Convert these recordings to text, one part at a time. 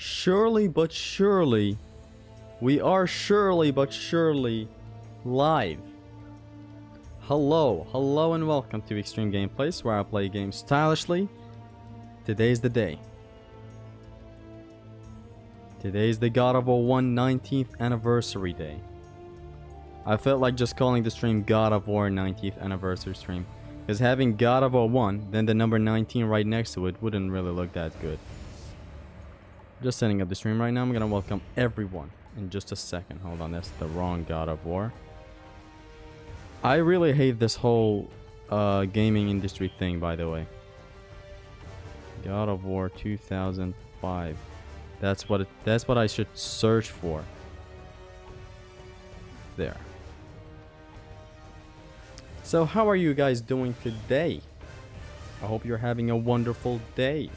Surely but surely, we are surely but surely live. Hello and welcome to Extreme Gameplays, where I play games stylishly. Today's the day. Today's the God of War 1 19th anniversary day. I felt like just calling the stream God of War 19th anniversary stream, because having God of War 1, then the number 19 right next to it wouldn't really look that good. Just setting up the stream right now. I'm gonna welcome everyone in just a second. Hold on, that's the wrong God of War. I really hate this whole gaming industry thing, by the way. God of War 2005. That's what I should search for. There. So how are you guys doing today? I hope you're having a wonderful day.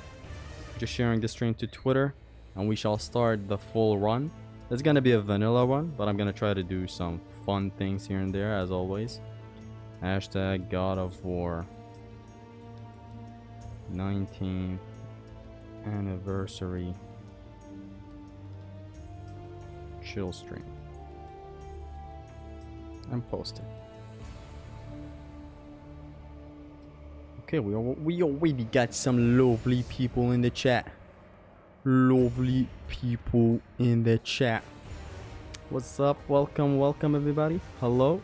Just sharing the stream to Twitter, and we shall start the full run. It's gonna be a vanilla run, but I'm gonna try to do some fun things here and there as always. Hashtag God of War 19th anniversary chill stream. And post it. Okay, we already got some lovely people in the chat. Lovely people in the chat. What's up? Welcome everybody. Hello.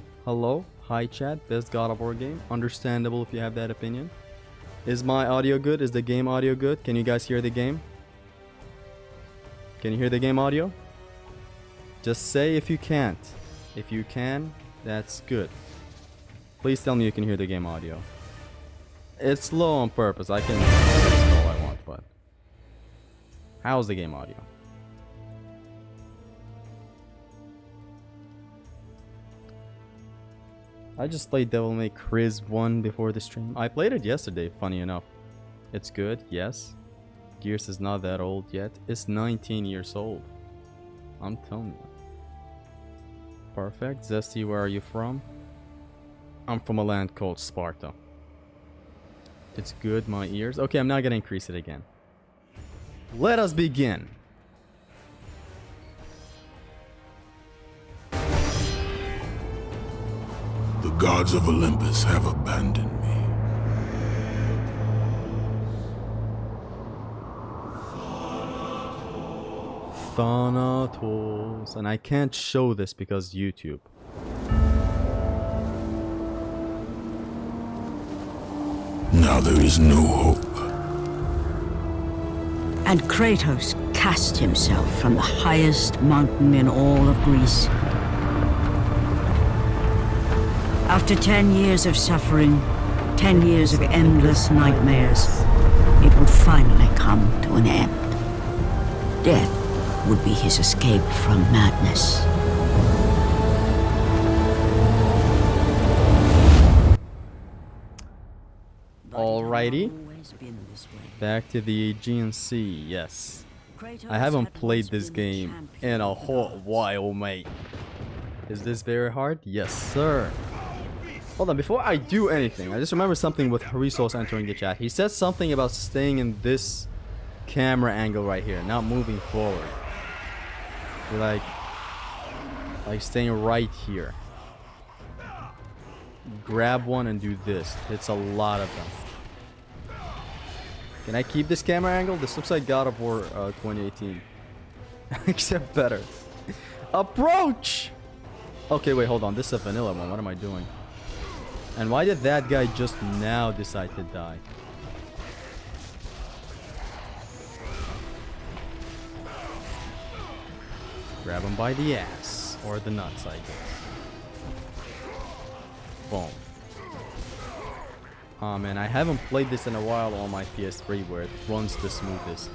Hi chat. Best God of War game. Understandable if you have that opinion. Is my audio good? Is the game audio good? Can you guys hear the game? Can you hear the game audio? Just say if you can't. If you can, that's good. Please tell me you can hear the game audio. It's low on purpose. I can it's all I want, but how's the game audio? I just played Devil May Cry 1 before the stream. I played it yesterday, funny enough. It's good, yes. Gears is not that old yet. It's 19 years old. I'm telling you. Perfect. Zesty, where are you from? I'm from a land called Sparta. It's good, my ears. Okay, I'm not gonna increase it again. Let us begin. The gods of Olympus have abandoned me. Thanatos. And I can't show this because YouTube. Now there is no hope. And Kratos cast himself from the highest mountain in all of Greece. After 10 years of suffering, 10 years of endless nightmares, it would finally come to an end. Death would be his escape from madness. Alrighty. Back to the Aegean Sea, yes. I haven't played this game in a whole while, mate. Is this very hard? Yes, sir. Hold on, before I do anything, I just remember something with Harisos entering the chat. He said something about staying in this camera angle right here, not moving forward. Like staying right here. Grab one and do this. It's a lot of them. Can I keep this camera angle? This looks like God of War 2018. Except better. Approach! Okay, wait, hold on. This is a vanilla one. What am I doing? And why did that guy just now decide to die? Grab him by the ass. Or the nuts, I guess. Boom. Oh man, I haven't played this in a while on my PS3 where it runs the smoothest.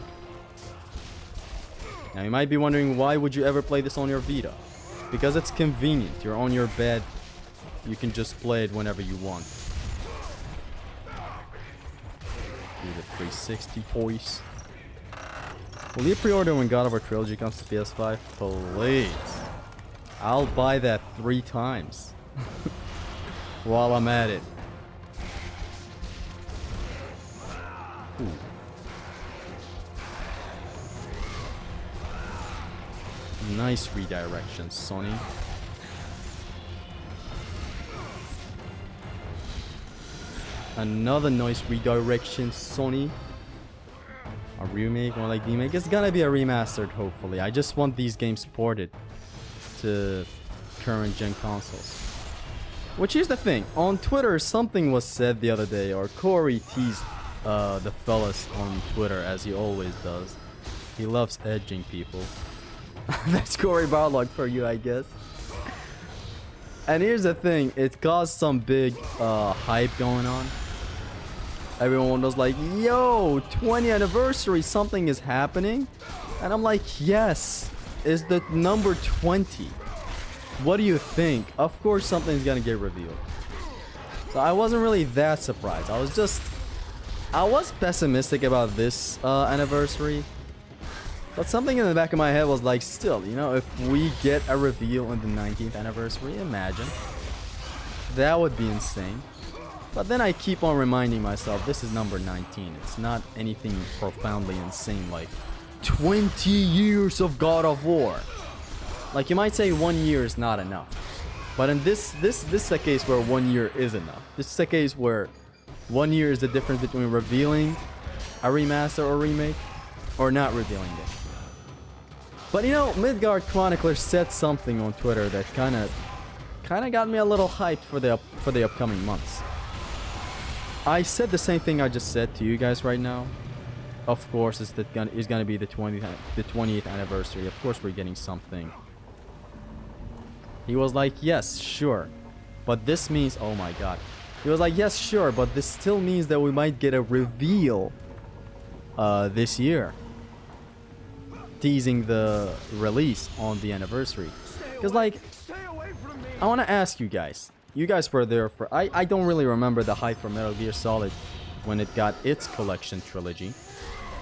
Now you might be wondering, why would you ever play this on your Vita? Because it's convenient. You're on your bed. You can just play it whenever you want. Do the 360 voice. Will you pre-order when God of War Trilogy comes to PS5? Please. I'll buy that 3 times. While I'm at it. Ooh. Nice redirection, Sony. Another nice redirection, Sony. A remake or like remake. It's gonna be a remastered, hopefully. I just want these games ported to current gen consoles. Which is the thing. On Twitter, something was said the other day, or Corey teased the fellas on Twitter, as he always does. He loves edging people. That's Corey Barlog for you, I guess. And here's the thing. It caused some big hype going on. Everyone was like, yo, 20th anniversary, something is happening. And I'm like, yes, it's the number 20. What do you think? Of course something's gonna get revealed. So I wasn't really that surprised. I was pessimistic about this anniversary. But something in the back of my head was like, still, you know, if we get a reveal on the 19th anniversary, imagine. That would be insane. But then I keep on reminding myself, this is number 19. It's not anything profoundly insane like 20 years of God of War. Like, you might say 1 year is not enough. But in this is a case where 1 year is enough. This is a case where 1 year is the difference between revealing a remaster or remake or not revealing it. But you know, Midgard Chronicler said something on Twitter that kind of got me a little hyped for the upcoming months. I said the same thing I just said to you guys right now. Of course, it's gonna be the 20th anniversary. Of course, we're getting something. He was like, yes, sure, but this means, oh my god. He was like, yes, sure, but this still means that we might get a reveal this year, teasing the release on the anniversary. Because, like, I want to ask you guys. You guys were there for... I don't really remember the hype for Metal Gear Solid when it got its collection trilogy.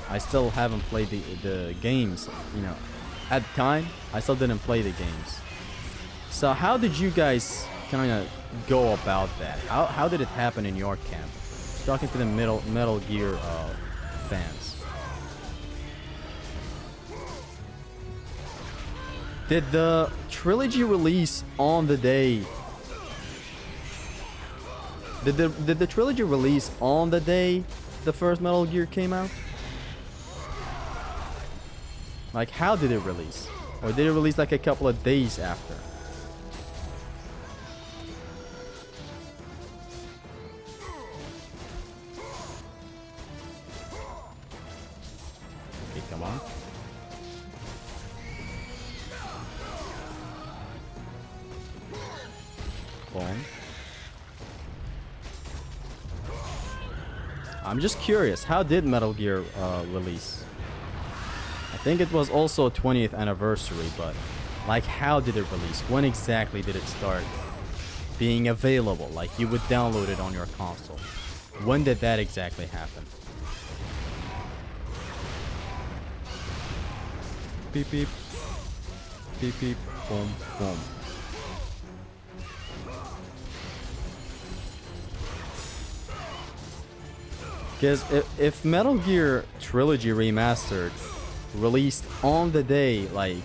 I still haven't played the games, you know. At the time, I still didn't play the games. So how did you guys kind of go about that? How did it happen in your camp? Talking to the Metal Gear fans. Did the trilogy release on the day... Did the trilogy release on the day the first Metal Gear came out? Like, how did it release? Or did it release like a couple of days after? Okay, come on. Boom. I'm just curious, how did Metal Gear release? I think it was also 20th anniversary, but like, how did it release? When exactly did it start being available? Like, you would download it on your console. When did that exactly happen? Beep beep. Beep beep. Boom boom. Because if Metal Gear Trilogy Remastered released on the day, like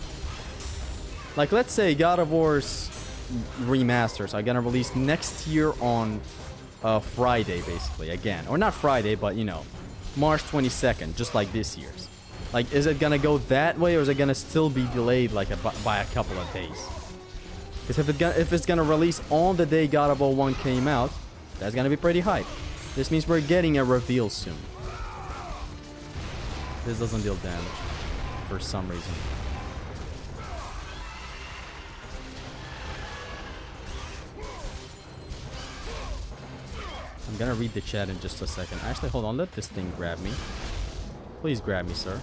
let's say God of War's remasters are gonna release next year on Friday, basically, again. Or not Friday, but, you know, March 22nd, just like this year's. Like, is it gonna go that way, or is it gonna still be delayed like by a couple of days? Because if it's gonna release on the day God of War 1 came out, that's gonna be pretty hype. This means we're getting a reveal soon. This doesn't deal damage for some reason. I'm gonna read the chat in just a second. Actually, hold on. Let this thing grab me. Please grab me, sir.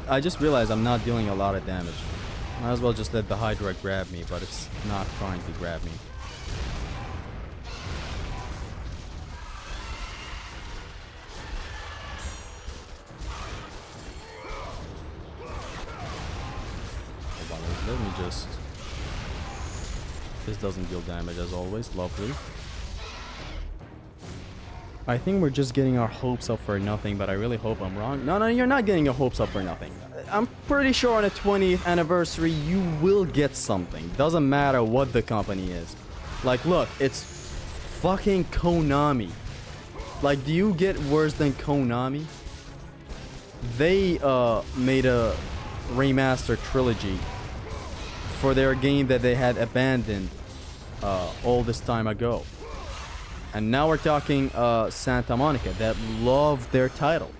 I just realized I'm not dealing a lot of damage. Might as well just let the Hydra grab me, but it's not trying to grab me. Hold on, let me just This doesn't deal damage as always. Lovely. I think we're just getting our hopes up for nothing, but I really hope I'm wrong. No, you're not getting your hopes up for nothing. I'm pretty sure on the 20th anniversary, you will get something. Doesn't matter what the company is. Like, look, it's fucking Konami. Like, do you get worse than Konami? They made a remaster trilogy for their game that they had abandoned all this time ago. And now we're talking Santa Monica that love their title.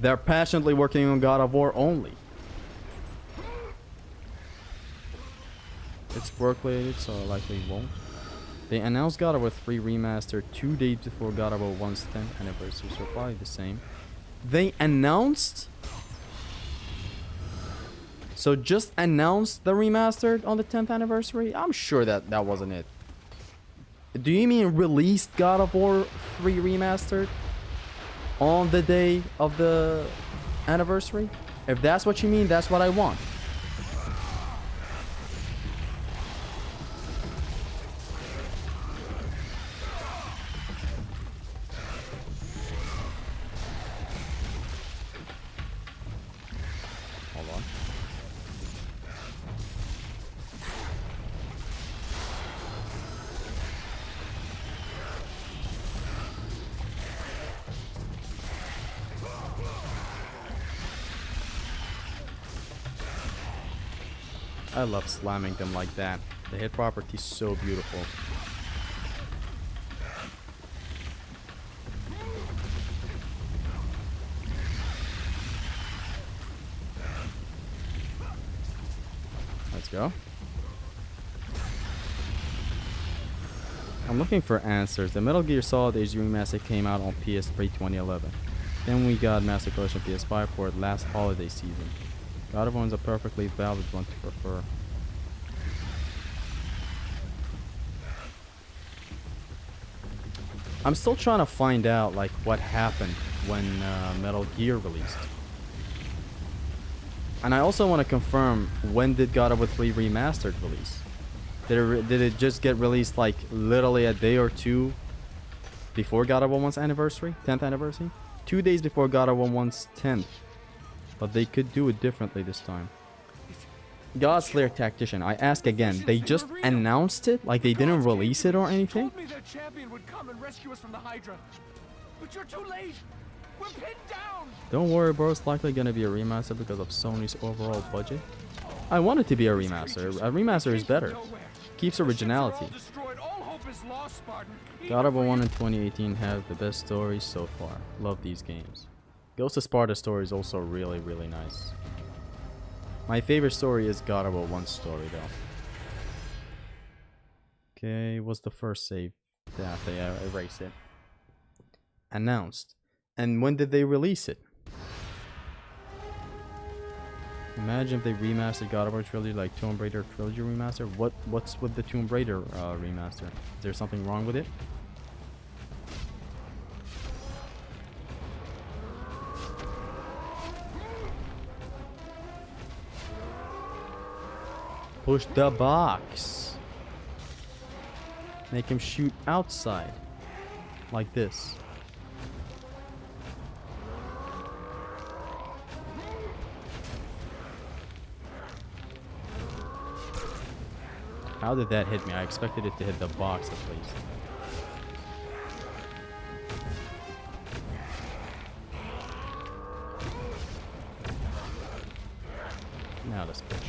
They're passionately working on God of War only. It's work related, so I likely won't. They announced God of War 3 Remastered 2 days before God of War 1's 10th anniversary, so probably the same. They announced... So just announced the remastered on the 10th anniversary? I'm sure that that wasn't it. Do you mean released God of War 3 Remastered on the day of the anniversary? If that's what you mean, that's what I want. Hold on. I love slamming them like that. The hit property is so beautiful. Let's go. I'm looking for answers. The Metal Gear Solid HD Remastered came out on PS3 2011. Then we got Master Collection PS5 for it last holiday season. God of War is a perfectly valid one to prefer. I'm still trying to find out like what happened when Metal Gear released. And I also want to confirm, when did God of War 3 Remastered release? Did it just get released like literally a day or two before God of War 1's anniversary? 10th anniversary? 2 days before God of War 1's 10th. But they could do it differently this time. Godslayer Tactician, I ask again, they just announced it? Like they didn't release it or anything? Told me their champion would come and rescue us from the Hydra. But you're too late. We're pinned down. Don't worry, bro. It's likely gonna be a remaster because of Sony's overall budget. I want it to be a remaster. A remaster is better. Keeps originality. God of War 1 in 2018 has the best story so far. Love these games. Ghost of Sparta story is also really, really nice. My favorite story is God of War 1's story though. Okay, what's the first save? Yeah, they erase it. Announced. And when did they release it? Imagine if they remastered God of War Trilogy like Tomb Raider Trilogy Remaster. What's with the Tomb Raider remaster? Is there something wrong with it? Push the box. Make him shoot outside. Like this. How did that hit me? I expected it to hit the box at least. Now let's push.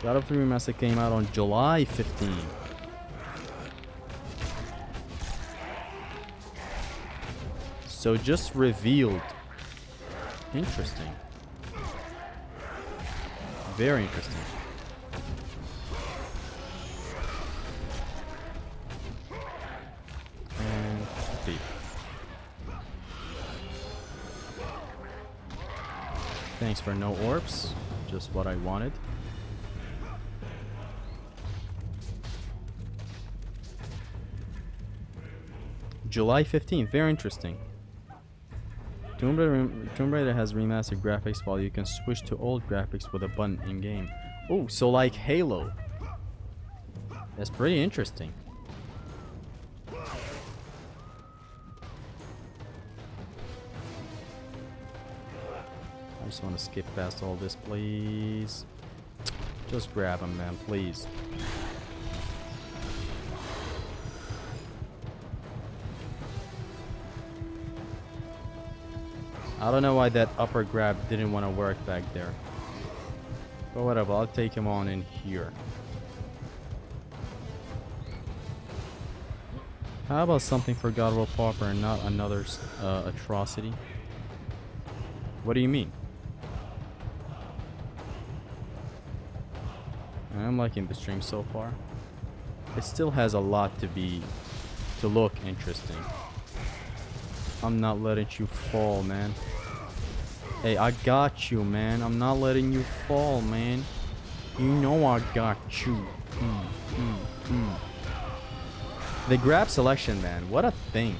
God of War Remastered came out on July 15. So just revealed. Interesting. Very interesting. And deep. Thanks for no orbs. Just what I wanted. July 15th, very interesting. Tomb Raider has remastered graphics while you can switch to old graphics with a button in-game. Oh, so like Halo. That's pretty interesting. I just want to skip past all this, please. Just grab him, man, please. I don't know why that upper grab didn't want to work back there. But whatever, I'll take him on in here. How about something for God Will Pauper and not another atrocity? What do you mean? I'm liking the stream so far. It still has a lot to look interesting. I'm not letting you fall, man. Hey, I got you, man. I'm not letting you fall, man. You know I got you. The grab selection, man. What a thing.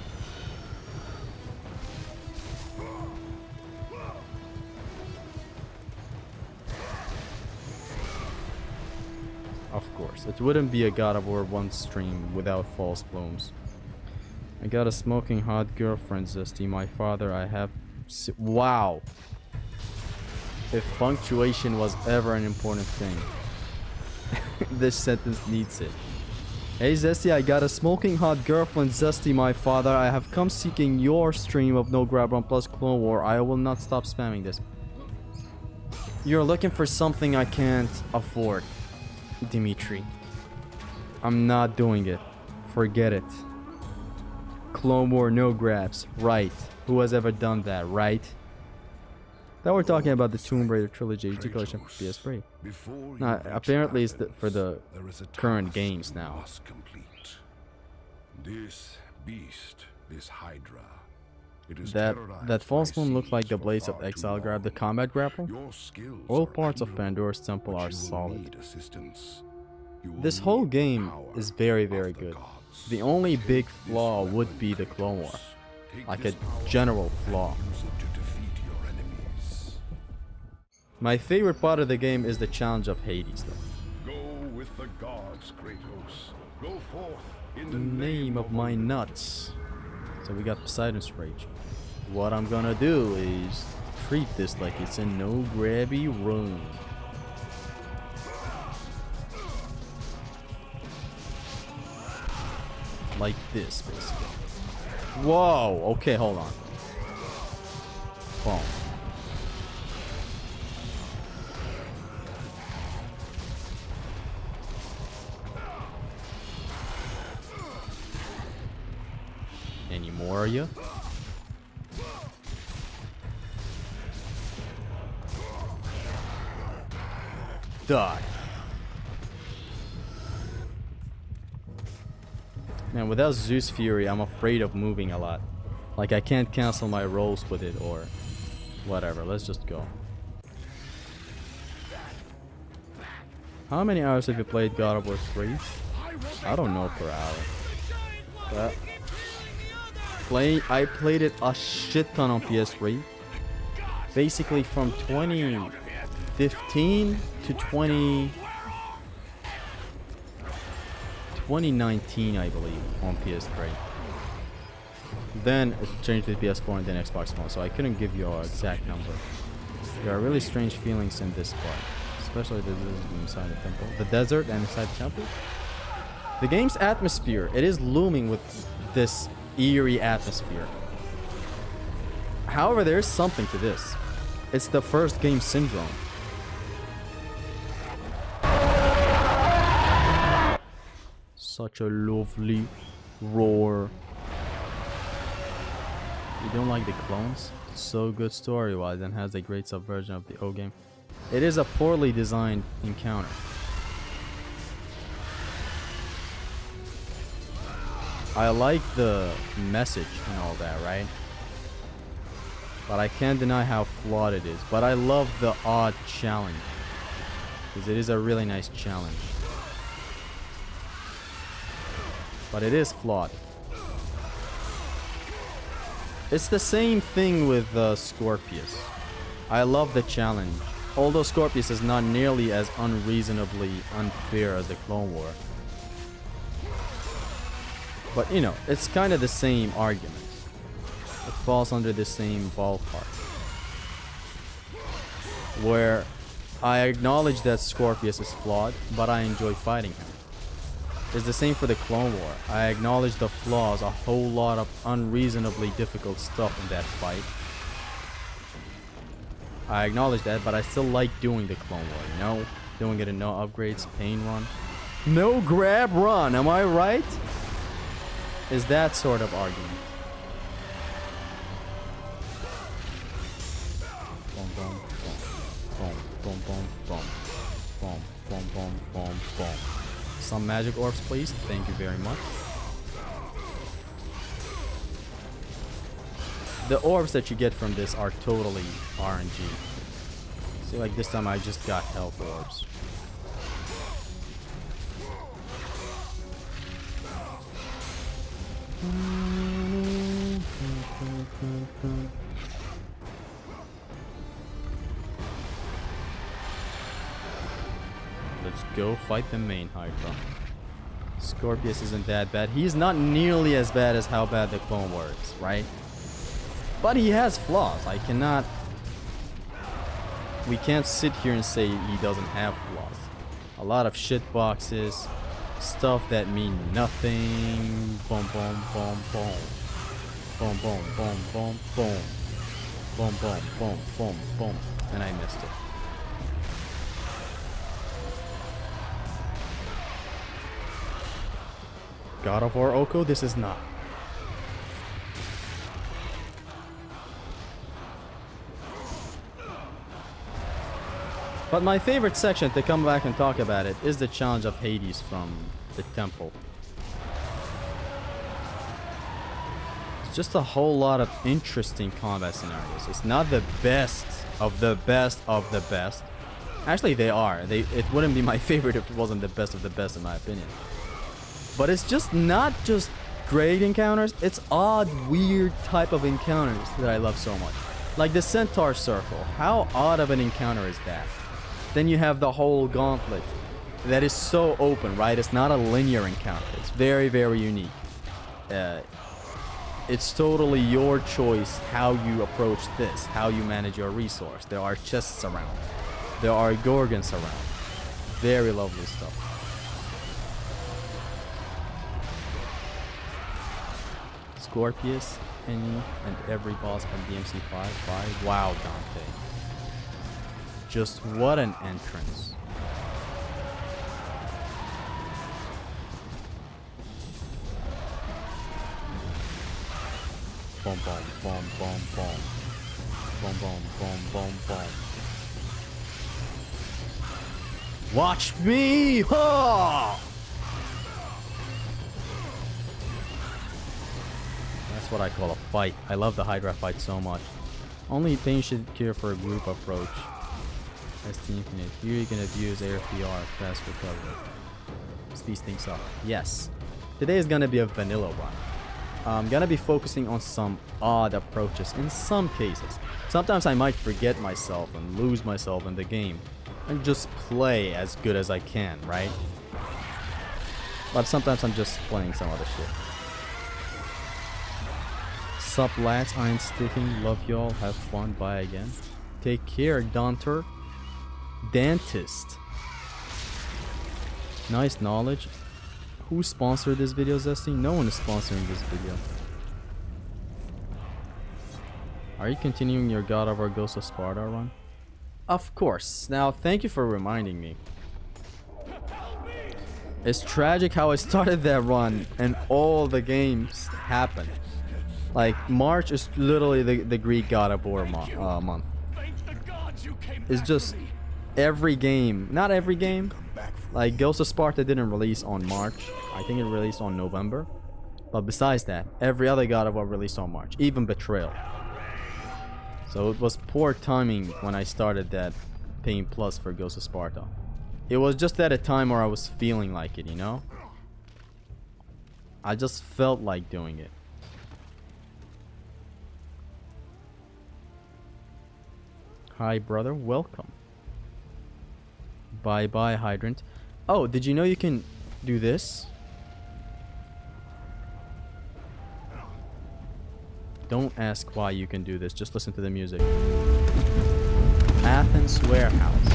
Of course, it wouldn't be a God of War 1 stream without false blooms. I got a smoking hot girlfriend, Zesty. My father, I have... Wow. If punctuation was ever an important thing, this sentence needs it. Hey Zesty, I got a smoking hot girlfriend, Zesty. My father, I have come seeking your stream of No Grab Run plus Clone War. I will not stop spamming this. You're looking for something I can't afford, Dimitri. I'm not doing it. Forget it. Clone War, no grabs. Right. Who has ever done that, right? Now we're talking about the Tomb Raider trilogy HD collection for PS3. Nah, apparently it's for the current games now. This beast, this Hydra. That false bloom looked like the Blades of Exile grab. The combat grapple? All parts of Pandora's Temple are solid. This whole game is very, very good. The only big flaw would be the Clone War. Like a general flaw. My favorite part of the game is the challenge of Hades, though. Go with the gods, Kratos. Go forth in The name of my nuts. So we got Poseidon's Rage. What I'm gonna do is treat this like it's a no grabby room. Like this, basically. Whoa! Okay, hold on. Boom. Any more are you? Die. Man, without Zeus Fury, I'm afraid of moving a lot. Like, I can't cancel my rolls with it or whatever. Let's just go. How many hours have you played God of War 3? I don't know per hour. But I played it a shit ton on PS3. Basically from 2015 to 2019, I believe, on PS3. Then it changed to PS4 and then Xbox One, so I couldn't give you an exact number. There are really strange feelings in this part, especially the desert inside the temple. The desert and inside the temple. The game's atmosphere, it is looming with this eerie atmosphere. However, there is something to this. It's the first game syndrome. Such a lovely roar. You don't like the clones? So good story-wise and has a great subversion of the old game. It is a poorly designed encounter. I like the message and all that, right? But I can't deny how flawed it is. But I love the odd challenge. Because it is a really nice challenge. But it is flawed. It's the same thing with Scorpius. I love the challenge. Although Scorpius is not nearly as unreasonably unfair as the Clone War. But you know, it's kind of the same argument. It falls under the same ballpark. Where I acknowledge that Scorpius is flawed, but I enjoy fighting him. It's the same for the Clone War. I acknowledge the flaws, a whole lot of unreasonably difficult stuff in that fight. I acknowledge that, but I still like doing the Clone War, you know? Doing it in no upgrades, pain run. No grab run, am I right? Is that sort of argument. Boom, boom, boom, boom, boom, boom, boom, boom, boom, boom, boom. Some magic orbs, please. Thank you very much. The orbs that you get from this are totally RNG. See, like this time I just got health orbs. Let's go fight the main Hydra. Scorpius isn't that bad. He's not nearly as bad as how bad the Clone War is, right? But he has flaws. We can't sit here and say he doesn't have flaws. A lot of shit boxes, stuff that mean nothing. Boom, boom, boom, boom. Boom, boom, boom, boom, boom. Boom, boom, boom, boom, boom. And I missed it. God of War Oko, this is not. But my favorite section to come back and talk about it is the challenge of Hades from the temple. It's just a whole lot of interesting combat scenarios. It's not the best of the best of the best. Actually, they are. It wouldn't be my favorite if it wasn't the best of the best in my opinion. But it's just not just great encounters. It's odd, weird type of encounters that I love so much. Like the Centaur Circle. How odd of an encounter is that? Then you have the whole gauntlet that is so open, right? It's not a linear encounter. It's very, very unique. It's totally your choice how you approach this, how you manage your resource. There are chests around. There are Gorgons around. Very lovely stuff. Scorpius, any and every boss from DMC5. Wow, Dante. Just what an entrance. Boom, boom, boom, boom, boom. Boom, boom, boom, boom, boom. Watch me! Ha! That's what I call a fight. I love the Hydra fight so much. Only thing you should care for a group approach. ST Infinite. Here you can abuse ARPR, fast recovery. Speed things up. Yes. Today is gonna be a vanilla run. I'm gonna be focusing on some odd approaches in some cases. Sometimes I might forget myself and lose myself in the game and just play as good as I can, right? But sometimes I'm just playing some other shit. Sup lads, I ain't sticking. Love y'all. Have fun. Bye again. Take care, Danter. Dentist. Nice knowledge. Who sponsored this video, Zesty? No one is sponsoring this video. Are you continuing your God of War Ghost of Sparta run? Of course. Now, thank you for reminding me. It's tragic how I started that run and all the games happened. Like, March is literally the Greek God of War month. It's just every game, not every game. Like, Ghost of Sparta didn't release on March. I think it released on November. But besides that, every other God of War released on March. Even Betrayal. So it was poor timing when I started that Pain Plus for Ghost of Sparta. It was just at a time where I was feeling like it, you know? I just felt like doing it. Hi brother, welcome. Bye bye, hydrant. Oh, did you know you can do this? Don't ask why you can do this. Just listen to the music. Athens warehouse.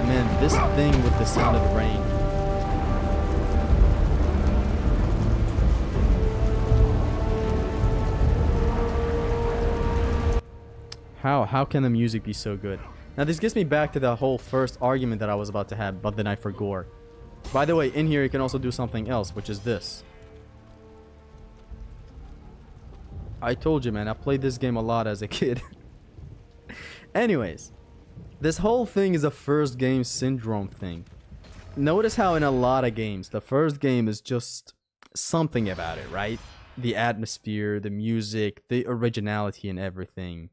Man, this thing with the sound of the rain. How can the music be so good? Now this gets me back to the whole first argument that I was about to have, but then I forgot. By the way, in here you can also do something else, which is this. I told you, man, I played this game a lot as a kid. Anyways, this whole thing is a first game syndrome thing. Notice how in a lot of games, the first game is just something about it, right? The atmosphere, the music, the originality and everything.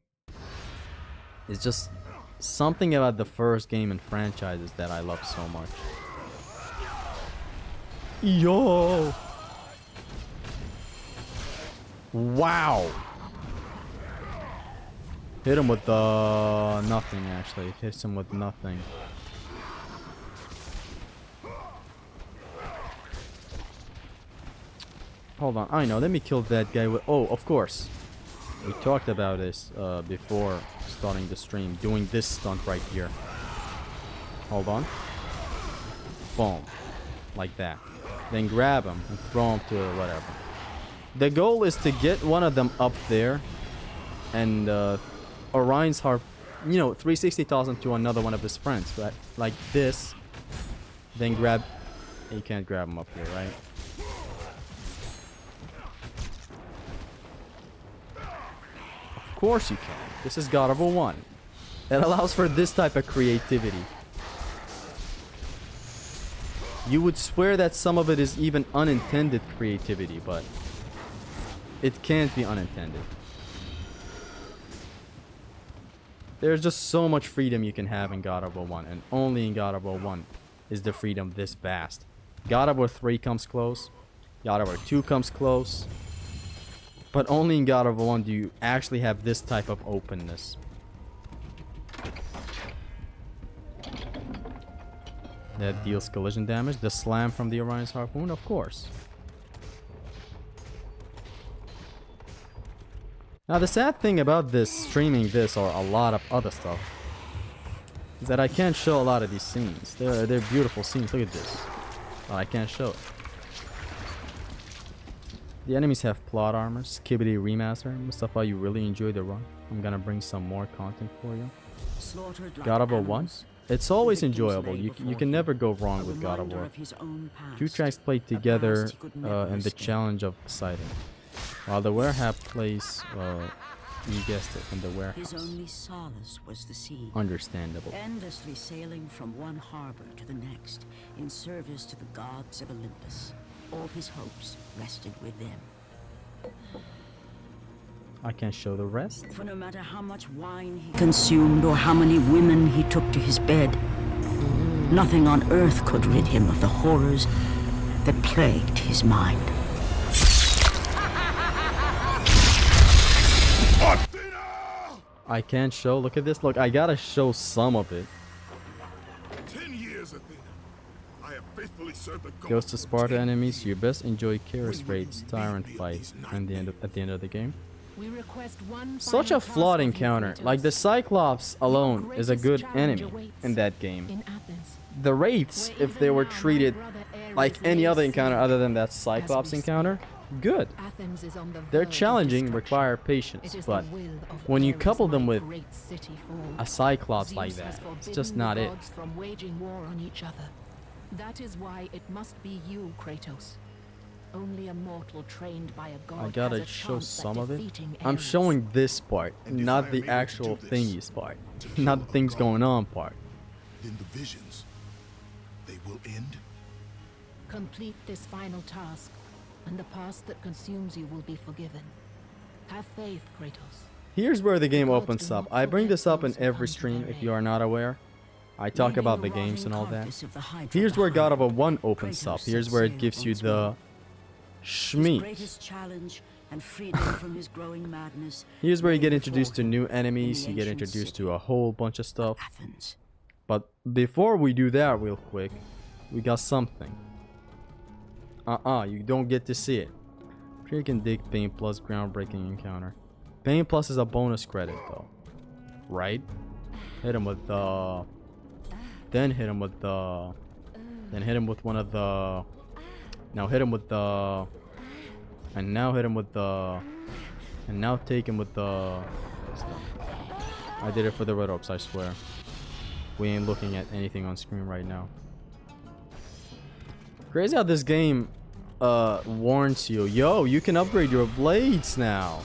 It's just something about the first game in franchises that I love so much. Yo! Wow! Hit him with nothing, actually. Hits him with nothing. Hold on. I know. Let me kill that guy with... Oh, of course. We talked about this before starting the stream. Doing this stunt right here. Hold on. Boom. Like that. Then grab him and throw him to whatever. The goal is to get one of them up there. And Orion's harp, you know, 360,000 to another one of his friends. Right? Like this. Then grab... You can't grab him up here, right? Of course you can. This is God of War 1. It allows for this type of creativity. You would swear that some of it is even unintended creativity, but it can't be unintended. There's just so much freedom you can have in God of War 1, and only in God of War 1 is the freedom this vast. God of War 3 comes close. God of War 2 comes close. But only in God of War 1 do you actually have this type of openness. That deals collision damage. The slam from the Orion's harpoon, of course. Now the sad thing about this, streaming this or a lot of other stuff, is that I can't show a lot of these scenes. They're beautiful scenes. Look at this. But I can't show it. The enemies have plot armor, Skibidi Remaster. Mustafa, you really enjoy the run. I'm gonna bring some more content for you. God of War 1? It's always enjoyable. You can never go wrong with God of War. Two tracks played together in the challenge of Poseidon. While the warehouse plays, you guessed it, in the warehouse. His only solace was the sea. Understandable. Endlessly sailing from one harbor to the next in service to the gods of Olympus. All his hopes rested with them. I can't show the rest. For no matter how much wine he consumed or how many women he took to his bed, nothing on earth could rid him of the horrors that plagued his mind. I can't show. Look at this. Look, I gotta show some of it. 10 years, Athena. I have faithfully served the gods. Goes to Sparta enemies. You best enjoy Chaos raids, tyrant fight, and at the end of the game. We request one Such a final flawed task of you, encounter. Kratos. Like the Cyclops alone The is a greatest good challenge enemy awaits in that game. in Athens, The Wraiths, where if they even were now my treated brother Ares like any other lays encounter siege other than that as Cyclops we encounter, good. Athens is on the They're verge of challenging, destruction. require It patience, is but the will of when you Ares couple them my with great city fall. a Cyclops like Zeus has that, it's forbidden just the not it. gods from waging war on each other. That is why it must be you, Kratos. Only a mortal trained by a god I gotta has a show chance some at of it. defeating I'm Ares. showing this part, And if I not am the able to actual do this, thingies part. to kill Not our the things god, going on part. Then the visions, they will end. Complete this final task, and the past that consumes you will be forgiven. Have faith, Kratos. Here's where the game gods opens do up. not I bring forget this up in those who every come to stream their if you aid. are not aware. I talk Leaving about the the games and all rotting that. carcass of the Hydra Here's where God of War behind, 1 opens Kratos up. Here's set where it sail gives you once the more. His schmeat. greatest challenge and freed him from his growing madness. Here's where you lay get before introduced to him new in enemies, the you get ancient introduced city to a whole bunch of of stuff. Athens. But before we do that real quick, we got something. You don't get to see it. Freaking Dig Pain Plus groundbreaking encounter. Pain Plus is a bonus credit though. Right? Hit him with the... Then hit him with the... Then hit him with one of the... Now hit him with the... And now hit him with the... And now take him with the... I did it for the red orbs, I swear. We ain't looking at anything on screen right now. Crazy how this game warns you. Yo, you can upgrade your blades now.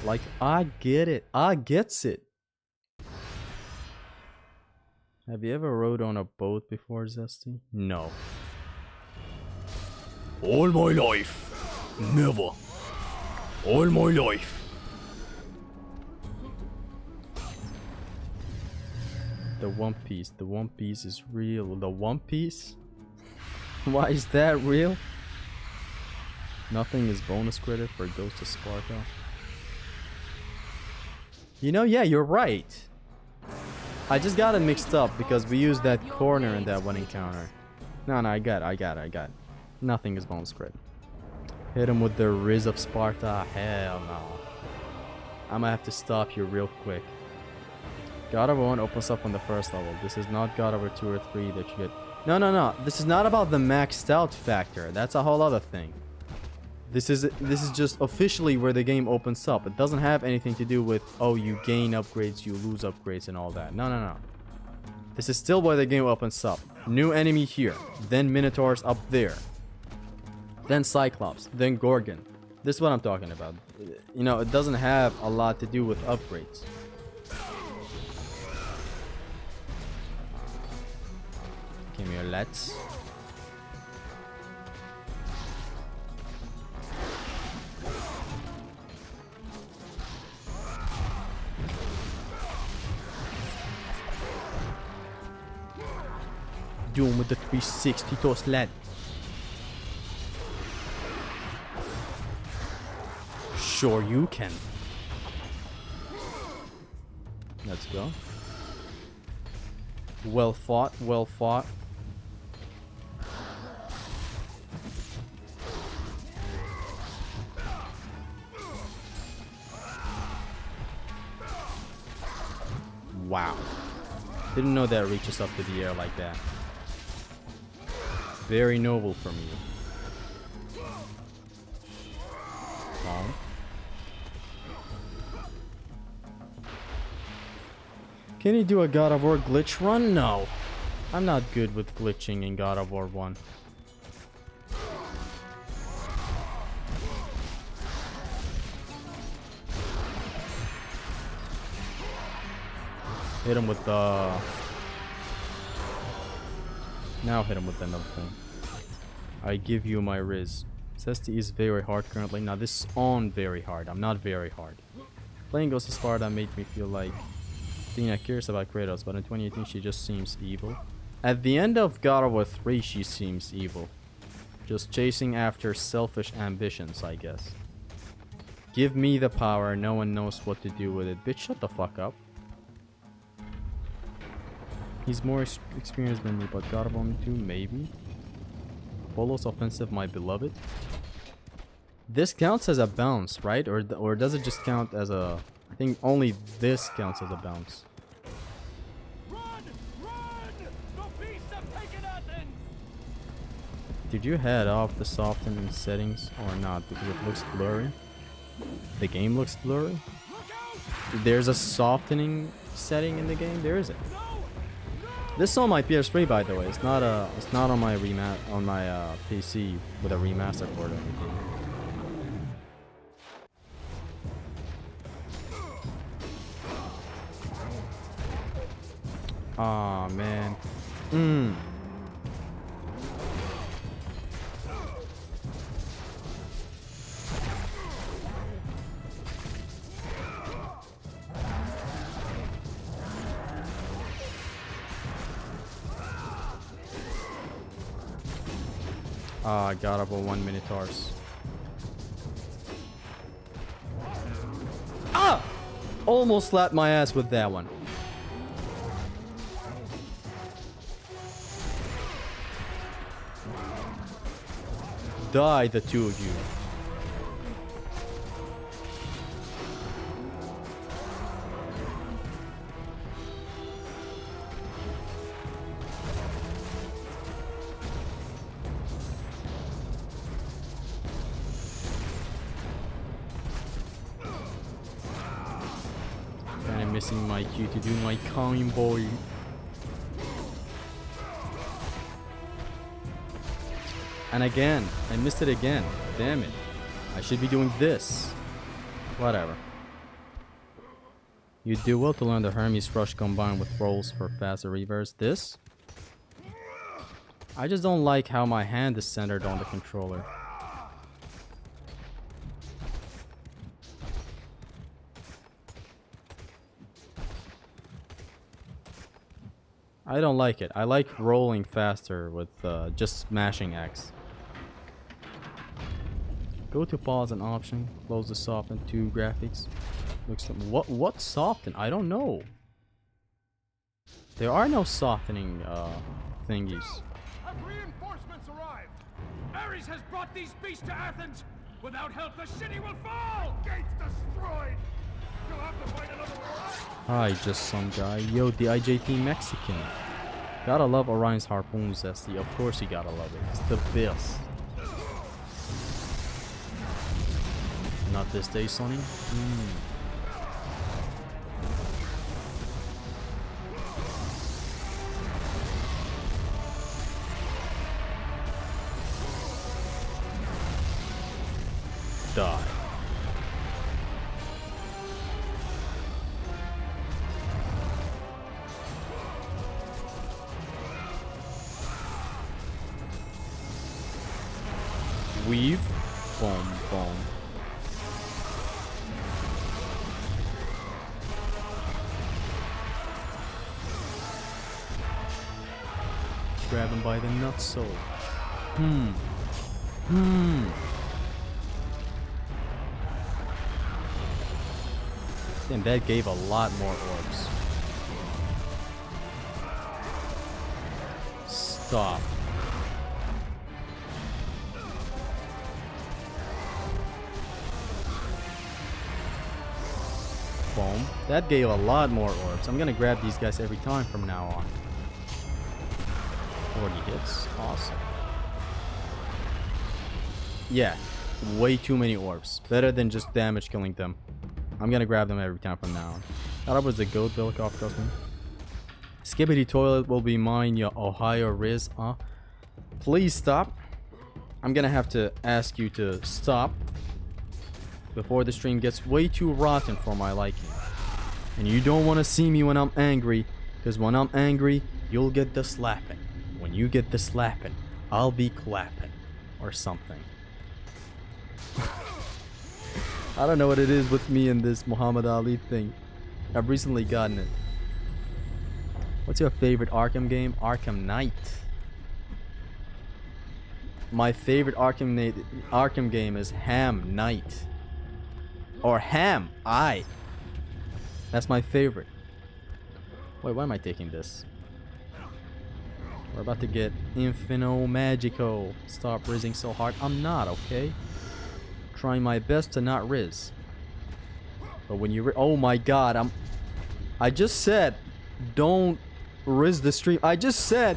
Like, I get it. I gets it. Have you ever rode on a boat before, Zesty? No. All my life. Never. All my life. The One Piece. The One Piece is real. The One Piece? Why is that real? Nothing is bonus credit for Ghost of Sparta. You know, yeah, you're right. I just got it mixed up because we used that corner in that one encounter. No, I got it. Nothing is bonus credit. Hit him with the Riz of Sparta. Hell no. I'm gonna have to stop you real quick. God of War 1 opens up on the first level. This is not God of War 2 or 3 that you get. No. This is not about the maxed out factor. That's a whole other thing. This is just officially where the game opens up. It doesn't have anything to do with, oh, you gain upgrades, you lose upgrades and all that. No. This is still where the game opens up. New enemy here. Then Minotaurs up there. Then Cyclops. Then Gorgon. This is what I'm talking about. You know, it doesn't have a lot to do with upgrades. Give me your let's. Doom with the 360 toss lad. Sure you can. Let's go. Well fought, well fought. Wow. Didn't know that reaches up to the air like that. Very noble from you. Calm. Can you do a God of War glitch run? No. I'm not good with glitching in God of War 1. Hit him with the... Now hit him with another thing. I give you my Riz. Zesty is very hard currently. Now this is on very hard. I'm not very hard. Playing Ghost of Sparta made me feel like Athena cares about Kratos, but in 2018 she just seems evil. At the end of God of War 3 she seems evil. Just chasing after selfish ambitions, I guess. Give me the power, no one knows what to do with it. Bitch, shut the fuck up. He's more experienced than me, but God of War 2, maybe? Apollo's offensive, my beloved. This counts as a bounce, right? Or does it just count as a... I think only this counts as a bounce. Run! The beasts have taken Athens! Did you head off the softening settings or not? Because it looks blurry. The game looks blurry. Look out! There's a softening setting in the game. There isn't. This is on my PS3, by the way. It's not on my PC with a remaster port or anything. Aw, man. God of War 1 Minotaurs. Ah! Almost slapped my ass with that one. Die, the two of you. Kinda missing my cue to do my combo. And again, I missed it again. Damn it. I should be doing this. Whatever. You do well to learn the Hermes Rush combined with rolls for faster reverse. This? I just don't like how my hand is centered on the controller. I don't like it. I like rolling faster with just smashing X. Go to pause and option. Close the soften to graphics. Looks like, what soften? I don't know. There are no softening thingies. Have reinforcements arrived? Ares has brought these beasts to Athens. Without help, the city will fall. Gates destroyed. You'll have to fight another war. Hi, just some guy. Yo, the IJT Mexican. Gotta love Orion's harpoon, Zesty. Of course you gotta love it. It's the best. Not this day, Sonny. Die. Weave. Boom, boom. Grab him by the nutso. Damn, that gave a lot more orbs. Stop. Boom. That gave a lot more orbs. I'm gonna grab these guys every time from now on. 40 hits. Awesome. Yeah. Way too many orbs. Better than just damage killing them. I'm gonna grab them every time from now on. That was the goat Bilkoff custom. Skibbity toilet will be mine, your Ohio Riz. Please stop. I'm gonna have to ask you to stop before the stream gets way too rotten for my liking. And you don't want to see me when I'm angry, because when I'm angry, you'll get the slapping. When you get the slapping, I'll be clapping or something. I don't know what it is with me and this Muhammad Ali thing. I've recently gotten it. What's your favorite Arkham game? Arkham Knight. My favorite Arkham game is Ham Knight. Or Ham I. That's my favorite. Wait, why am I taking this? We're about to get Infino Magico. Stop rizzing so hard. I'm not, okay? Trying my best to not rizz. But when you oh my god, I just said don't rizz the stream. I just said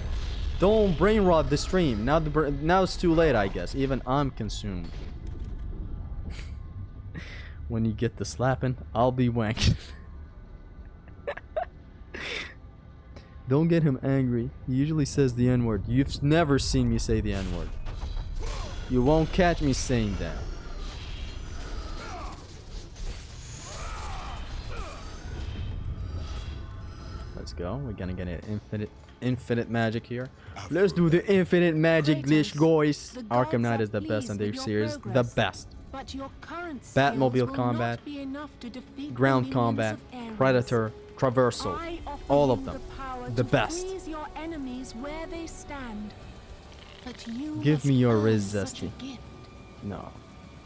don't brain rot the stream. Now it's too late, I guess. Even I'm consumed. When you get the slapping, I'll be wanked. Don't get him angry. He usually says the N-word. You've never seen me say the N-word. You won't catch me saying that. Let's go. We're gonna get an infinite magic here. Let's do the infinite magic glitch, guys. Arkham Knight is the best in their series. The best. But your current Batmobile combat, ground combat, Predator, Traversal, all of them. The best. Your enemies where they stand. But you Give me your must Riz earn such a Zesty. gift. No.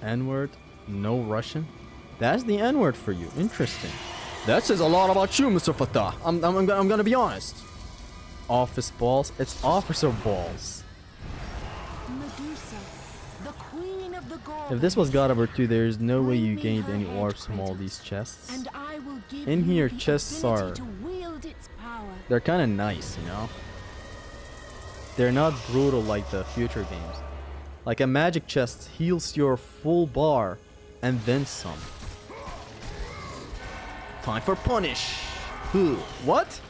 N-word? No Russian? That's the N-word for you. Interesting. That says a lot about you, Mr. Fatah. I'm gonna be honest. Office balls? It's officer balls. Medusa, the queen of the Gorgons. If this was God of War 2, there's no way you Bring me gained her any head, orbs from all Kratos, these chests. And I will give In you here, the chests ability are- to wield its power. They're kind of nice, you know? They're not brutal like the future games. Like a magic chest heals your full bar and then some. Time for punish. Who? What?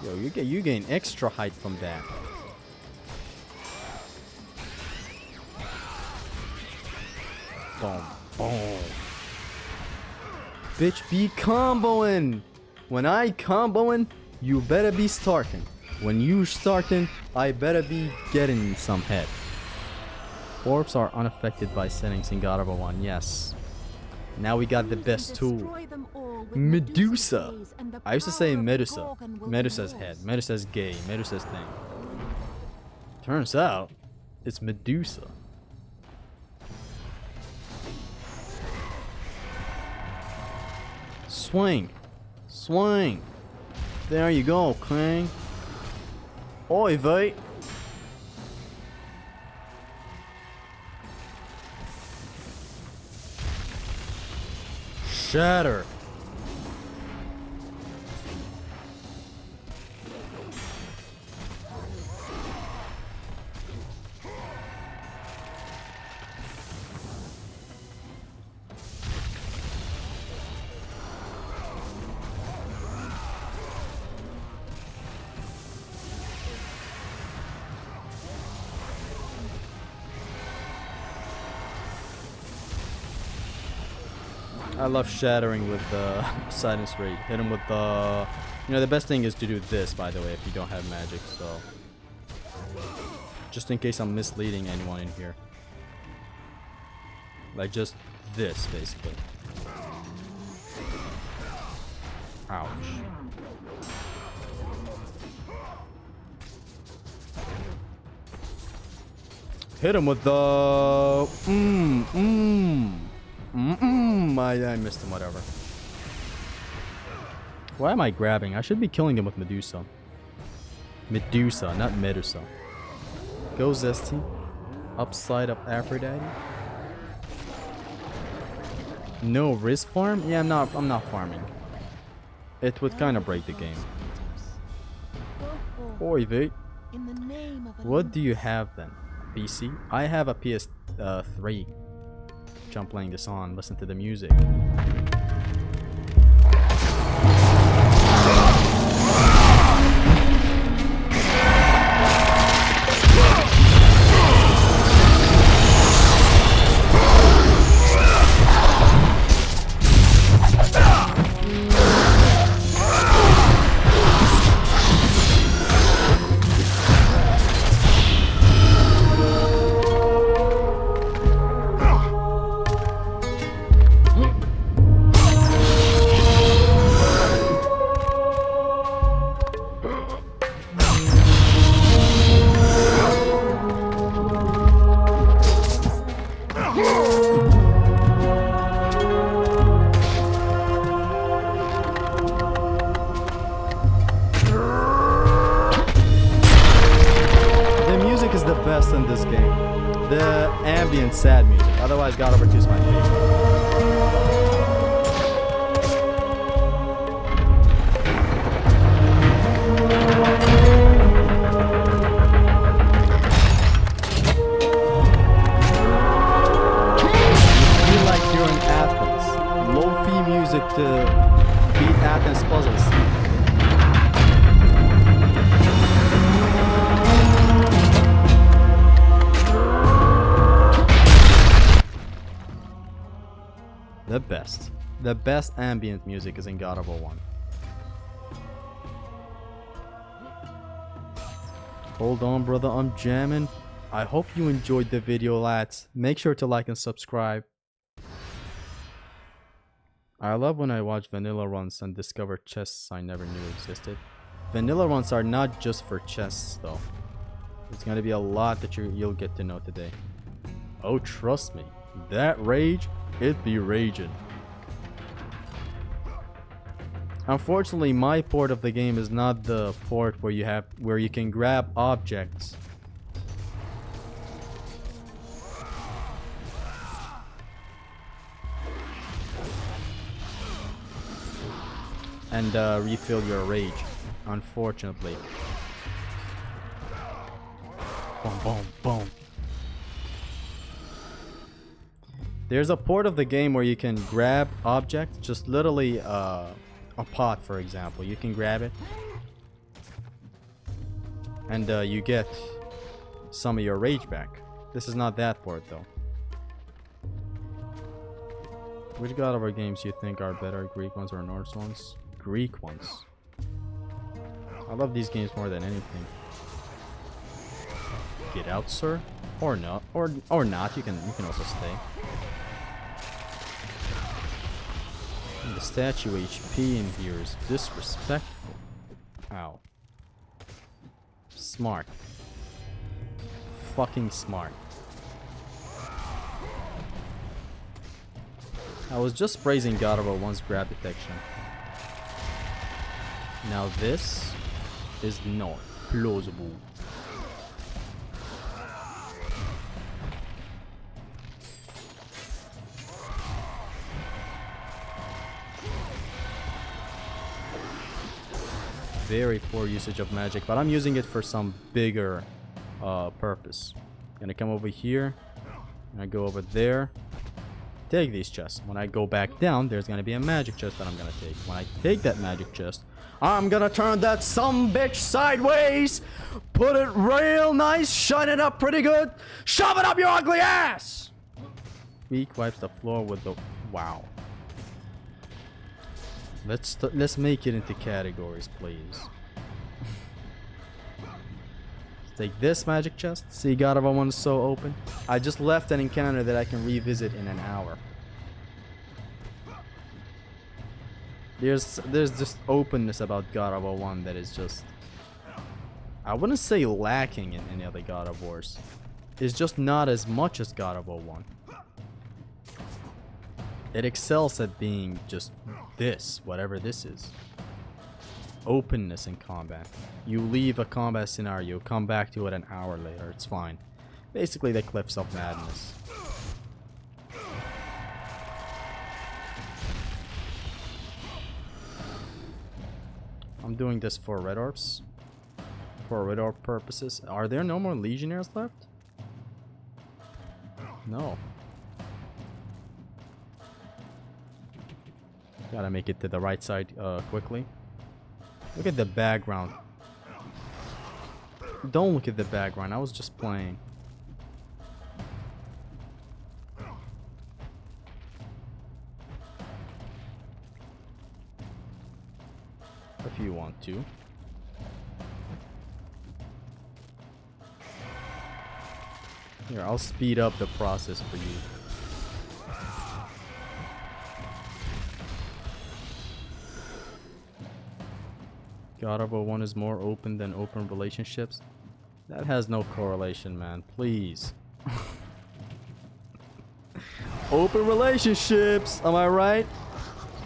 Yo, you gain extra height from that. Boom, boom. Bitch, be comboing. When I comboing, you better be starting. When you starting, I better be getting some head. Orbs are unaffected by settings in God of War 1. Yes. Now we got the best tool. Medusa. I used to say Medusa. Medusa's head. Medusa's gay. Medusa's thing. Turns out, it's Medusa. Swing. Swing. There you go, Krang. Oi, vey. Shatter. I love shattering with Poseidon's Rage. Hit him with the... You know, the best thing is to do this, by the way, if you don't have magic, so... Just in case I'm misleading anyone in here. Like, just this, basically. Ouch. Hit him with the... I missed him, whatever. Why am I grabbing? I should be killing him with Medusa. Medusa, not Medusa. Go Zesty. Upside of Aphrodite. No risk farm? Yeah, I'm not farming. It would kind of break the game. Oi, wait. What do you have then? PC? I have a PS3. Which I'm playing this on. Listen to the music. The best in this game. The ambient sad music. Otherwise, God of War 2 is my favorite. You feel like you're in Athens. Lo-fi music to beat Athens puzzles. The best ambient music is in God of War 1. Hold on, brother, I'm jamming. I hope you enjoyed the video, lads. Make sure to like and subscribe. I love when I watch vanilla runs and discover chests I never knew existed. Vanilla runs are not just for chests, though. There's gonna be a lot that you'll get to know today. Oh, trust me, that rage, it be raging. Unfortunately, my port of the game is not the port where you can grab objects. And refill your rage, unfortunately. Boom, boom, boom. There's a port of the game where you can grab objects, just literally a pot, for example. You can grab it, and you get some of your rage back. This is not that port, though. Which God of War games you think are better, Greek ones or Norse ones? Greek ones. I love these games more than anything. Get out, sir, or not, or not. You can also stay. And the statue HP in here is disrespectful. Ow. Smart. Fucking smart. I was just praising God of War 1's grab detection. Now this is not plausible. Very poor usage of magic, but I'm using it for some bigger purpose. Gonna come over here, and I go over there. Take these chests. When I go back down, there's gonna be a magic chest that I'm gonna take. When I take that magic chest, I'm gonna turn that sumbitch sideways, put it real nice, shine it up pretty good, shove it up your ugly ass! Weak wipes the floor with the... Wow. Let's make it into categories, please. Take this magic chest. See, God of War 1 is so open. I just left an encounter that I can revisit in an hour. There's just openness about God of War 1 that is just... I wouldn't say lacking in any other God of Wars. It's just not as much as God of War 1. It excels at being just this, whatever this is. Openness in combat. You leave a combat scenario, come back to it an hour later, it's fine. Basically the Cliffs of Madness. I'm doing this for red orbs. For red orb purposes. Are there no more legionnaires left? No. Gotta make it to the right side quickly. Look at the background. Don't look at the background. I was just playing. If you want to. Here, I'll speed up the process for you. God of War 1 is more open than open relationships. That has no correlation, man. Please. Open relationships, am I right?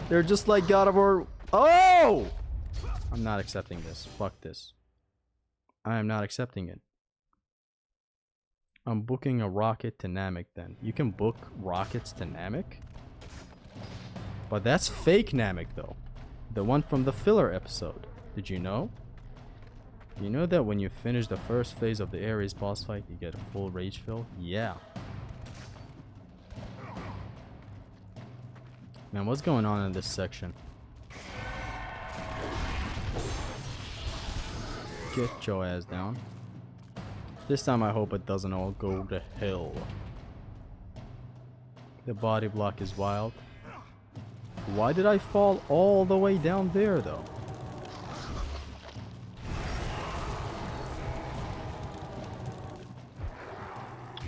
They're just like God of War. Oh! I'm not accepting this. Fuck this. I am not accepting it. I'm booking a rocket to Namek then. You can book rockets to Namek? But that's fake Namek though. The one from the filler episode. Did you know? You know that when you finish the first phase of the Ares boss fight, you get a full rage fill? Yeah. Man, what's going on in this section? Get your ass down. This time I hope it doesn't all go to hell. The body block is wild. Why did I fall all the way down there though?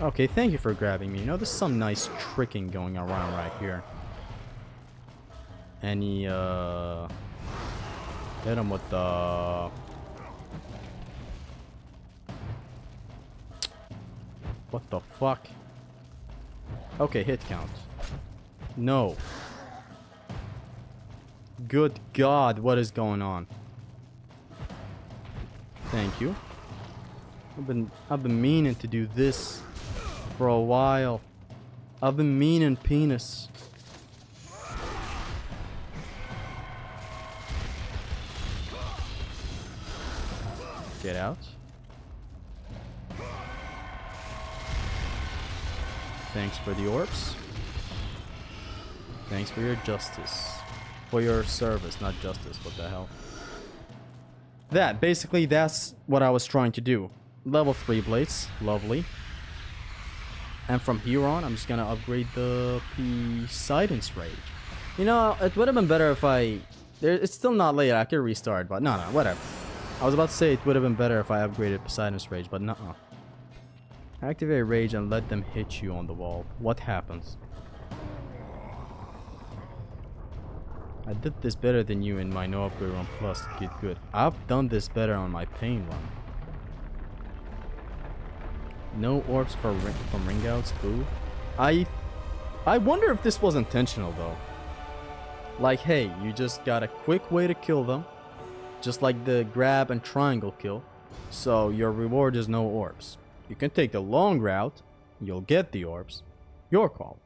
Okay, thank you for grabbing me. You know, there's some nice tricking going around right here. Any, hit him with the... What the fuck? Okay, hit count. No. Good God, what is going on? Thank you. I've been meaning to do this for a while. I've been meaning penis. Get out. Thanks for the orbs. Thanks for your justice. For your service, not justice, what the hell. Basically, that's what I was trying to do. Level 3 blades, lovely. And from here on, I'm just gonna upgrade the Poseidon's Rage. You know, it would have been better if it's still not late, I could restart, but no, whatever. I was about to say it would have been better if I upgraded Poseidon's Rage, but nuh-uh. Activate Rage and let them hit you on the wall. What happens? I did this better than you in my no upgrade run plus. Get good. I've done this better on my pain run. No orbs from ring outs. Boo. I wonder if this was intentional though. Like, hey, you just got a quick way to kill them, just like the grab and triangle kill. So your reward is no orbs. You can take the long route. You'll get the orbs. Your call.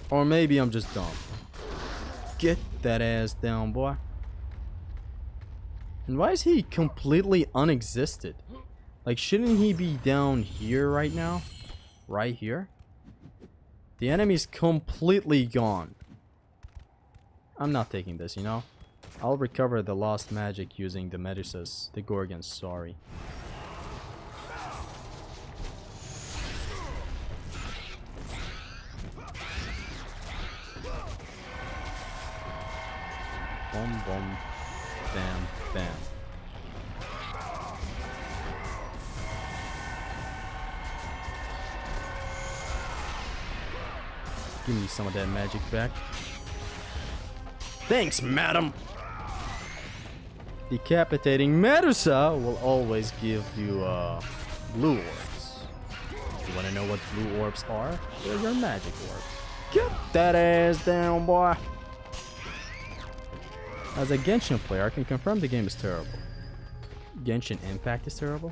Or maybe I'm just dumb. Get that ass down, boy. And why is he completely unexisted? Like, shouldn't he be down here right now? Right here? The enemy's completely gone. I'm not taking this, you know? I'll recover the lost magic using the Medusas, the Gorgons, sorry. Boom, boom, bam, bam. Give me some of that magic back. Thanks, madam! Decapitating Medusa will always give you blue orbs. If you want to know what blue orbs are, they're your magic orbs. Get that ass down, boy! As a Genshin player, I can confirm the game is terrible. Genshin Impact is terrible?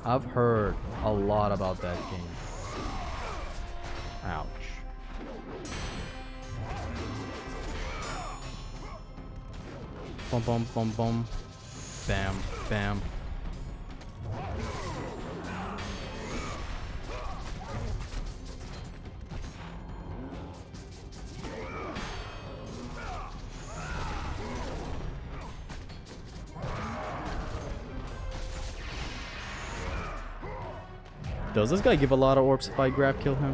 I've heard a lot about that game. Ouch. Bum bum bum bum. Bam, bam. Does this guy give a lot of orbs if I grab kill him?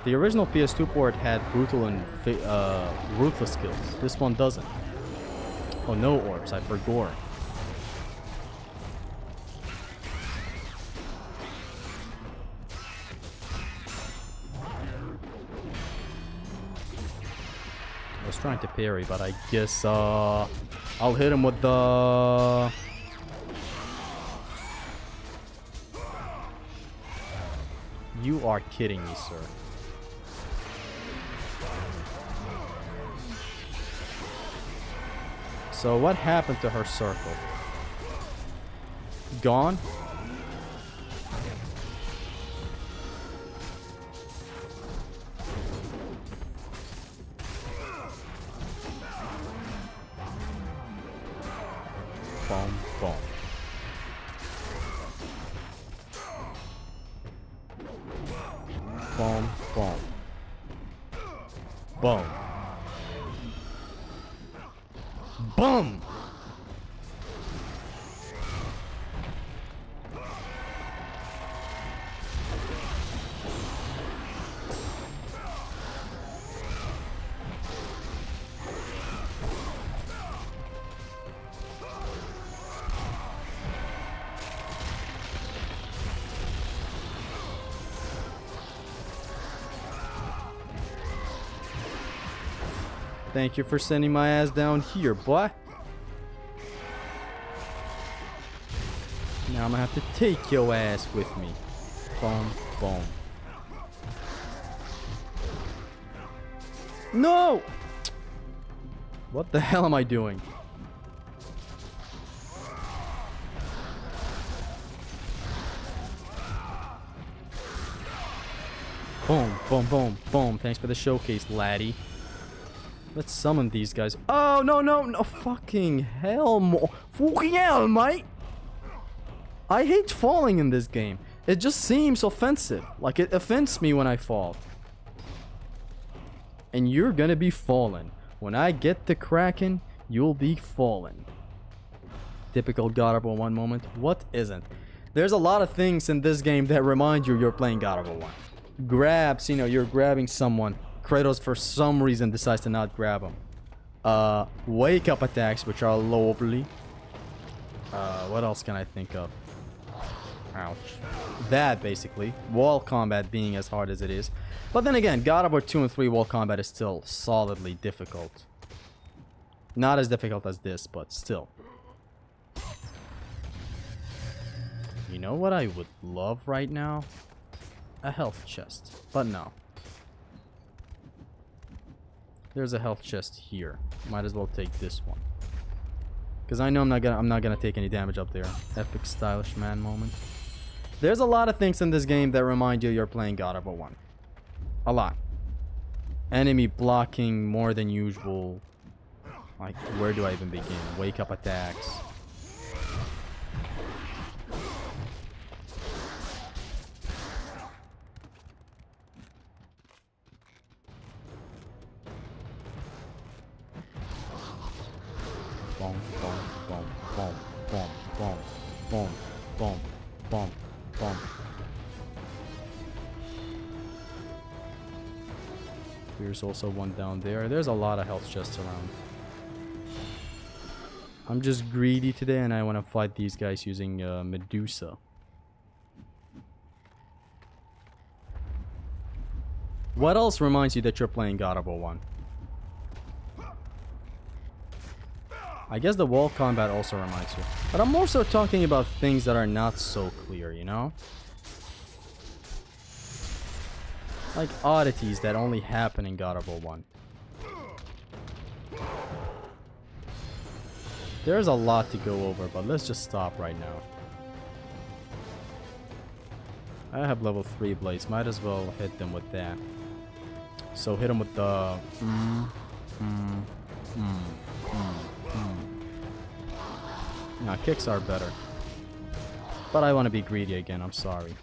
The original PS2 port had brutal and ruthless skills. This one doesn't. Oh, no orbs. I forgot. I was trying to parry, but I guess I'll hit him with the... You are kidding me, sir. So what happened to her circle? Gone? Boom, boom. Boom, boom. Boom. Boom! Thank you for sending my ass down here, boy. Now I'm gonna have to take your ass with me. Boom, boom. No! What the hell am I doing? Boom, boom, boom, boom. Thanks for the showcase, laddie. Let's summon these guys. Oh, no, no, no. Fucking hell, fucking hell, mate. I hate falling in this game. It just seems offensive. Like, it offends me when I fall. And you're gonna be falling. When I get the Kraken, you'll be falling. Typical God of War 1 moment. What isn't? There's a lot of things in this game that remind you you're playing God of War 1. Grabs, you know, you're grabbing someone. Kratos for some reason decides to not grab him. Wake up attacks, which are lovely. What else can I think of? Ouch. That, basically. Wall combat being as hard as it is. But then again, God of War 2 and 3 wall combat is still solidly difficult. Not as difficult as this, but still. You know what I would love right now? A health chest. But no. There's a health chest here. Might as well take this one. Because I know I'm not gonna take any damage up there. Epic stylish man moment. There's a lot of things in this game that remind you you're playing God of War 1. A lot. Enemy blocking more than usual. Like, where do I even begin? Wake up attacks. Boom, boom, boom, boom, boom, boom, boom, boom, boom, boom. There's also one down there. There's a lot of health chests around. I'm just greedy today and I want to fight these guys using Medusa. What else reminds you that you're playing God of War 1? I guess the wall combat also reminds you. But I'm more so talking about things that are not so clear, you know? Like oddities that only happen in God of War 1. There's a lot to go over, but let's just stop right now. I have level 3 blades. Might as well hit them with that. So hit them with the... Nah, kicks are better. But I want to be greedy again, I'm sorry.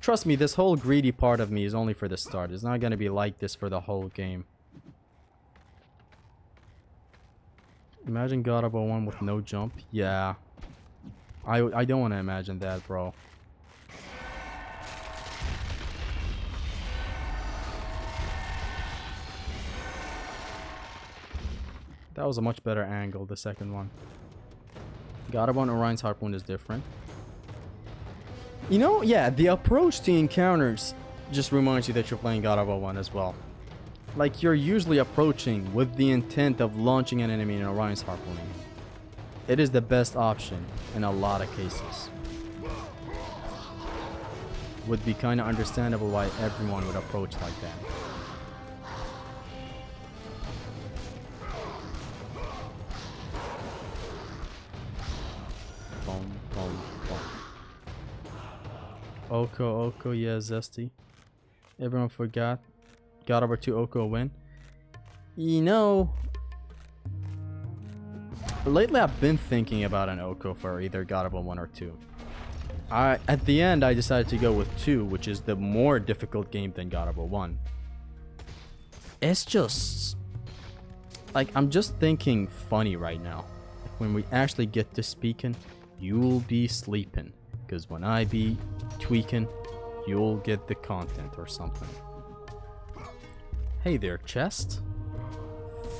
Trust me, this whole greedy part of me is only for the start. It's not going to be like this for the whole game. Imagine God of War 1 with no jump. Yeah. I don't want to imagine that, bro. That was a much better angle, the second one. God of War Orion's Harpoon is different. You know, yeah, the approach to encounters just reminds you that you're playing God of War 1 as well. Like, you're usually approaching with the intent of launching an enemy in Orion's Harpooning. It is the best option in a lot of cases. Would be kind of understandable why everyone would approach like that. Boom, boom, boom. Oko, yeah, Zesty. Everyone forgot. God of War 2 Oko win. You know, lately I've been thinking about an Oko for either God of War 1 or 2. At the end, I decided to go with 2, which is the more difficult game than God of War 1. It's just... like, I'm just thinking funny right now. When we actually get to speaking, you'll be sleeping. Because when I be tweaking, you'll get the content or something. Hey there, chest.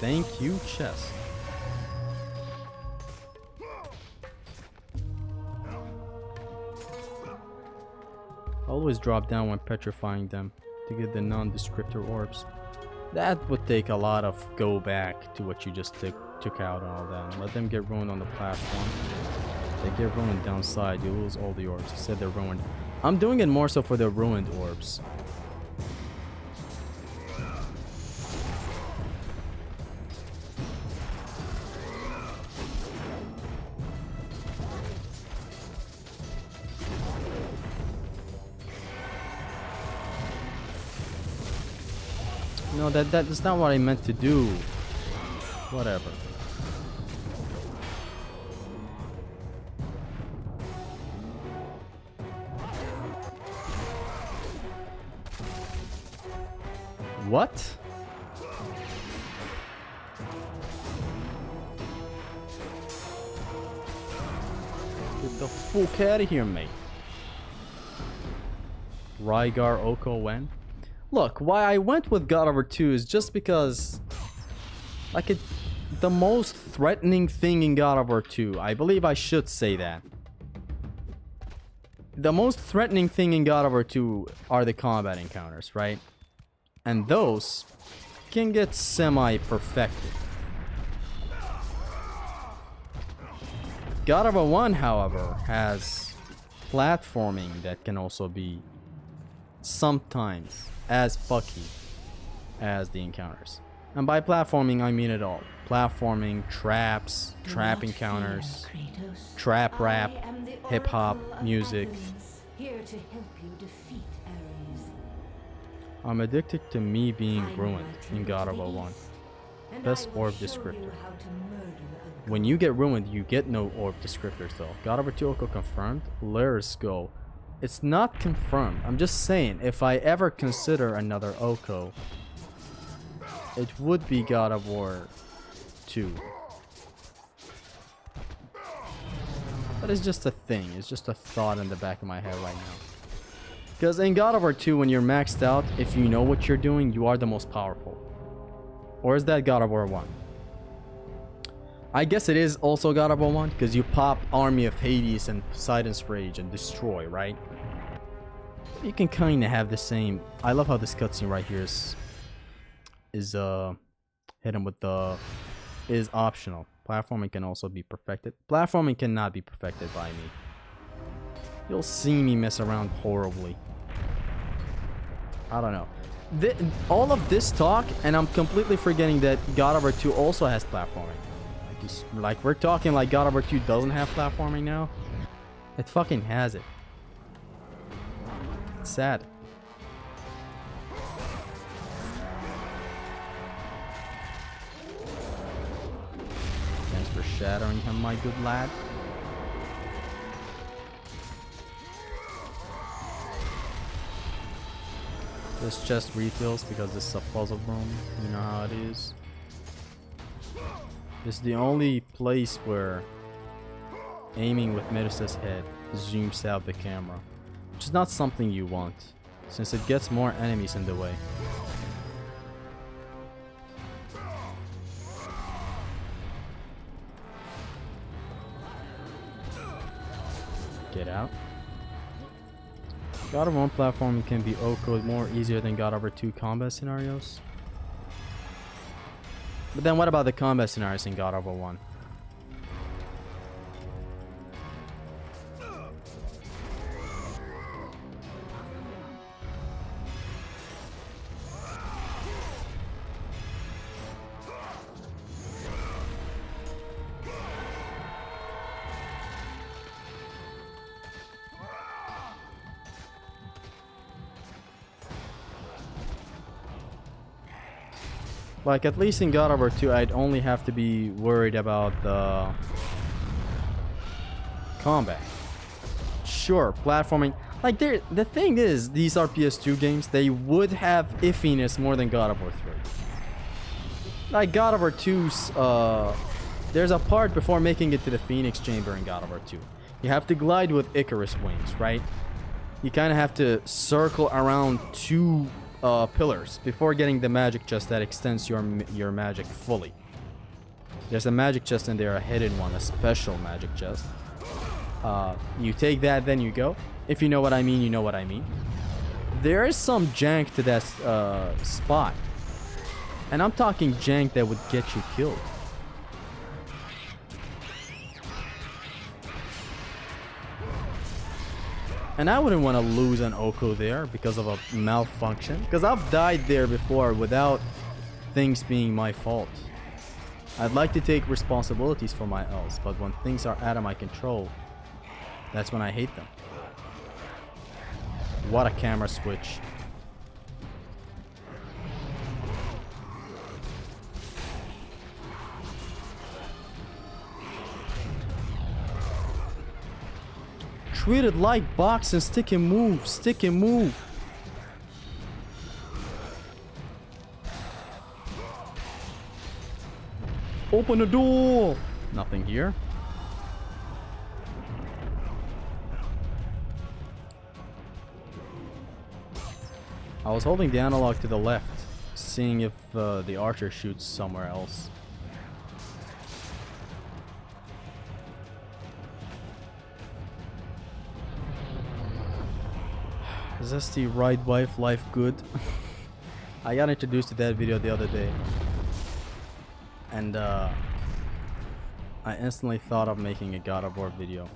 Thank you, chest. Always drop down when petrifying them. to get the non-descriptor orbs. That would take a lot of go back to what you just took out and all that. Let them get ruined on the platform. They get ruined downside, you lose all the orbs. He said they're ruined. I'm doing it more so for the ruined orbs. No, that's not what I meant to do. Whatever. What? Get the fuck out of here, mate. Rygar Oko when? Look, why I went with God of War 2 is just because, like, the most threatening thing in God of War 2, I believe I should say that. The most threatening thing in God of War 2 are the combat encounters, right? And those can get semi-perfected. God of War 1, however, has platforming that can also be sometimes as fucky as the encounters. And by platforming, I mean it all. Platforming, traps, trap encounters, trap rap, hip-hop, music. Here to help you defeat Ares. I'm addicted to me being ruined in God of War 1. Best orb descriptor. When you get ruined, you get no orb descriptors though. God of War 2 Oko confirmed? Let's go. It's not confirmed. I'm just saying, if I ever consider another Oko, it would be God of War 2. But it's just a thing. It's just a thought in the back of my head right now. Because in God of War 2, when you're maxed out, if you know what you're doing, you are the most powerful. Or is that God of War 1? I guess it is also God of War 1, because you pop Army of Hades and Poseidon's Rage and destroy, right? You can kind of have the same. I love how this cutscene right here is hit him with the is optional. Platforming can also be perfected. Platforming cannot be perfected by me. You'll see me mess around horribly. I don't know. All of this talk, and I'm completely forgetting that God of War 2 also has platforming. Like we're talking like God of War 2 doesn't have platforming now. It fucking has it. It's sad. Thanks for shattering him, my good lad. This chest refills because this is a puzzle room. You know how it is. This is the only place where aiming with Medusa's head zooms out the camera, which is not something you want, since it gets more enemies in the way. Get out. God of War 1 platforming can be Oko more easier than God of War 2 combat scenarios. But then what about the combat scenarios in God of War 1? Like, at least in God of War 2, I'd only have to be worried about the combat. Sure, platforming. Like, the thing is, these are PS2 games, they would have iffiness more than God of War 3. Like, God of War 2's, there's a part before making it to the Phoenix Chamber in God of War 2. You have to glide with Icarus wings, right? You kind of have to circle around two pillars before getting the magic chest that extends your magic fully. There's a magic chest in there, a hidden one, a special magic chest. You take that, then you go. If you know what I mean, you know what I mean. There is some jank to that spot. And I'm talking jank that would get you killed. And I wouldn't want to lose an Oko there because of a malfunction. Because I've died there before without things being my fault. I'd like to take responsibilities for my L's, but when things are out of my control, that's when I hate them. What a camera switch. Treat it like box and stick and move, stick and move. Open the door. Nothing here. I was holding the analog to the left, seeing if the archer shoots somewhere else. Is this the right wife life good? I got introduced to that video the other day. And I instantly thought of making a God of War video.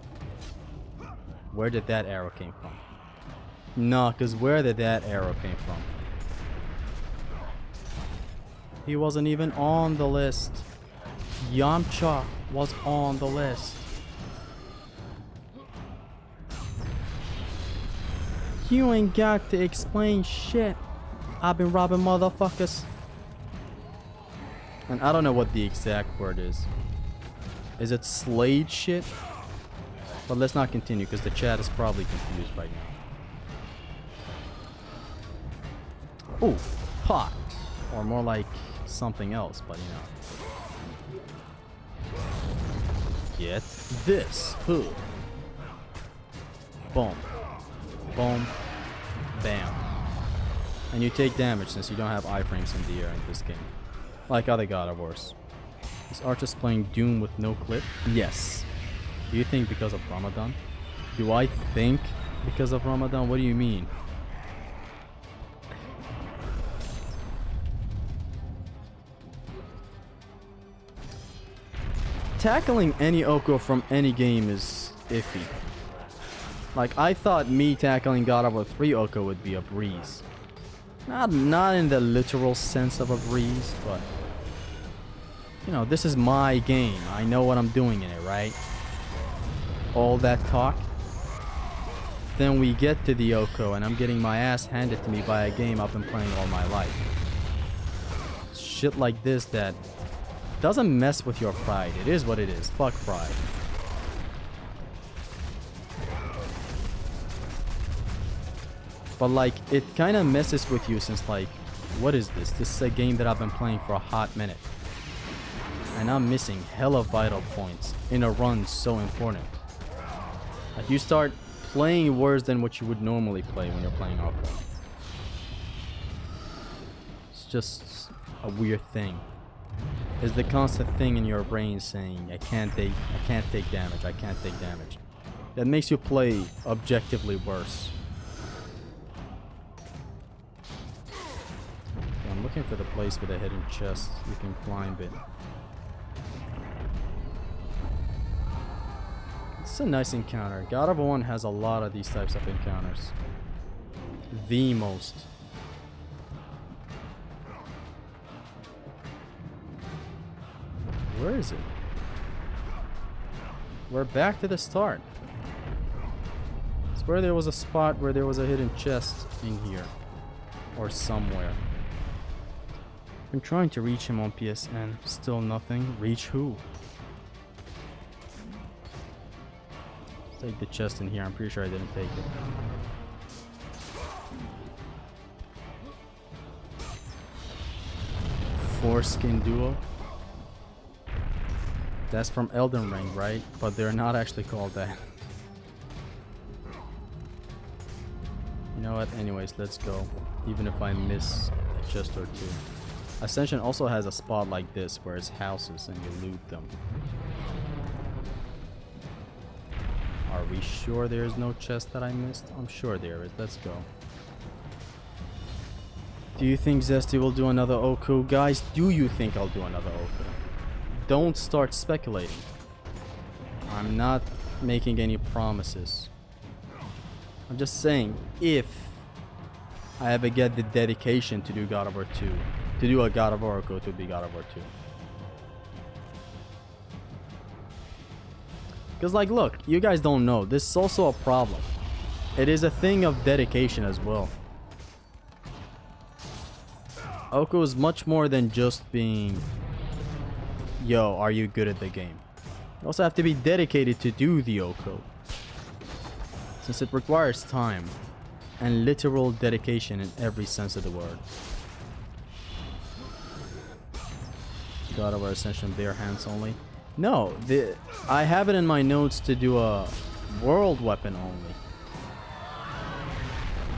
Where did that arrow came from? No, cause where did that arrow came from? He wasn't even on the list. Yamcha was on the list. You ain't got to explain shit. I've been robbing motherfuckers. And I don't know what the exact word is. Is it Slade shit? But let's not continue because the chat is probably confused right now. Ooh, pot. Or more like something else, but you know. Get this. Hood. Boom. Boom. Bam. And you take damage since you don't have iframes in the air in this game. Like other God of Wars. Is Archers playing Doom with no clip? Yes. Do you think because of Ramadan? Do I think because of Ramadan? What do you mean? Tackling any Oko from any game is iffy. Like, I thought me tackling God of War 3 Oko would be a breeze. Not in the literal sense of a breeze, but... You know, this is my game. I know what I'm doing in it, right? All that talk. Then we get to the Oko, and I'm getting my ass handed to me by a game I've been playing all my life. Shit like this that doesn't mess with your pride. It is what it is. Fuck pride. But like, it kind of messes with you since like, what is this? This is a game that I've been playing for a hot minute. And I'm missing hella vital points in a run so important. Like, you start playing worse than what you would normally play when you're playing Oko. It's just a weird thing. It's the constant thing in your brain saying, I can't take damage, I can't take damage. That makes you play objectively worse. I'm looking for the place with a hidden chest. You can climb it. It's a nice encounter. God of War 1 has a lot of these types of encounters. The most. Where is it? We're back to the start. I swear there was a spot where there was a hidden chest in here. Or somewhere. I'm trying to reach him on PSN. Still nothing. Reach who? Take the chest in here. I'm pretty sure I didn't take it. Foreskin Duo. That's from Elden Ring, right? But they're not actually called that. You know what? Anyways, let's go. Even if I miss a chest or two. Ascension also has a spot like this where it's houses and you loot them. Are we sure there's no chest that I missed? I'm sure there is. Let's go. Do you think Zesty will do another Oku? Guys, do you think I'll do another Oku? Don't start speculating. I'm not making any promises. I'm just saying, if I ever get the dedication to do God of War 2, to do a God of War Oku, to be God of War 2. Because, like, look, you guys don't know. This is also a problem. It is a thing of dedication as well. Oku is much more than just being, yo, are you good at the game? You also have to be dedicated to do the Oku, since it requires time and literal dedication in every sense of the word. God of War Ascension bare hands only. No, I have it in my notes to do a world weapon only.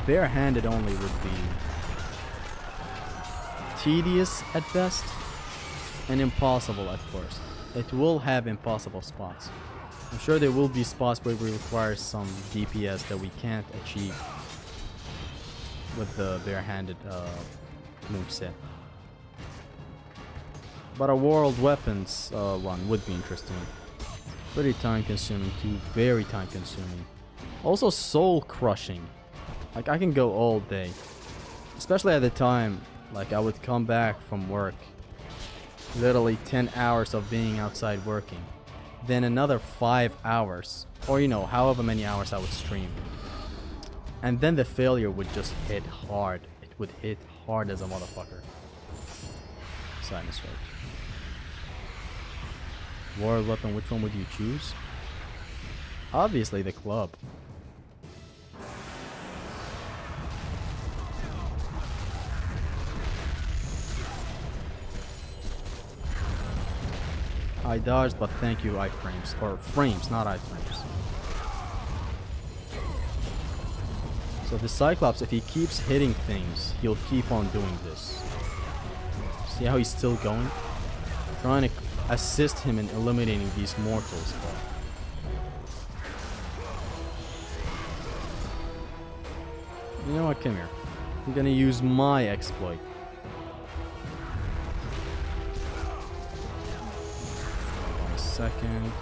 Bare-handed only would be tedious at best and impossible at worst. It will have impossible spots. I'm sure there will be spots where we require some DPS that we can't achieve with the bare-handed moveset. But a world weapons one would be interesting. Pretty time consuming too, very time consuming. Also soul crushing. Like, I can go all day. Especially at the time, like, I would come back from work. Literally 10 hours of being outside working. Then another 5 hours. Or, you know, however many hours I would stream. And then the failure would just hit hard. It would hit hard as a motherfucker. Sinus Rage. World weapon, which one would you choose? Obviously the club. I dodged, but thank you, iframes. Or frames, not iframes. So the Cyclops, if he keeps hitting things, he'll keep on doing this. See how he's still going? Trying to assist him in eliminating these mortals. You know what? Come here. I'm gonna use my exploit. Second.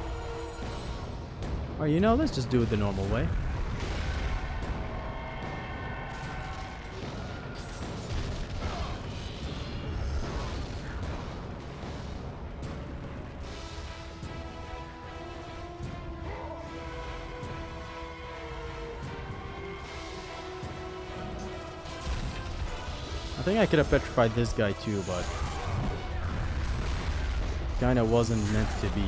Oh, you know, let's just do it the normal way. I think I could have petrified this guy too, but kinda wasn't meant to be.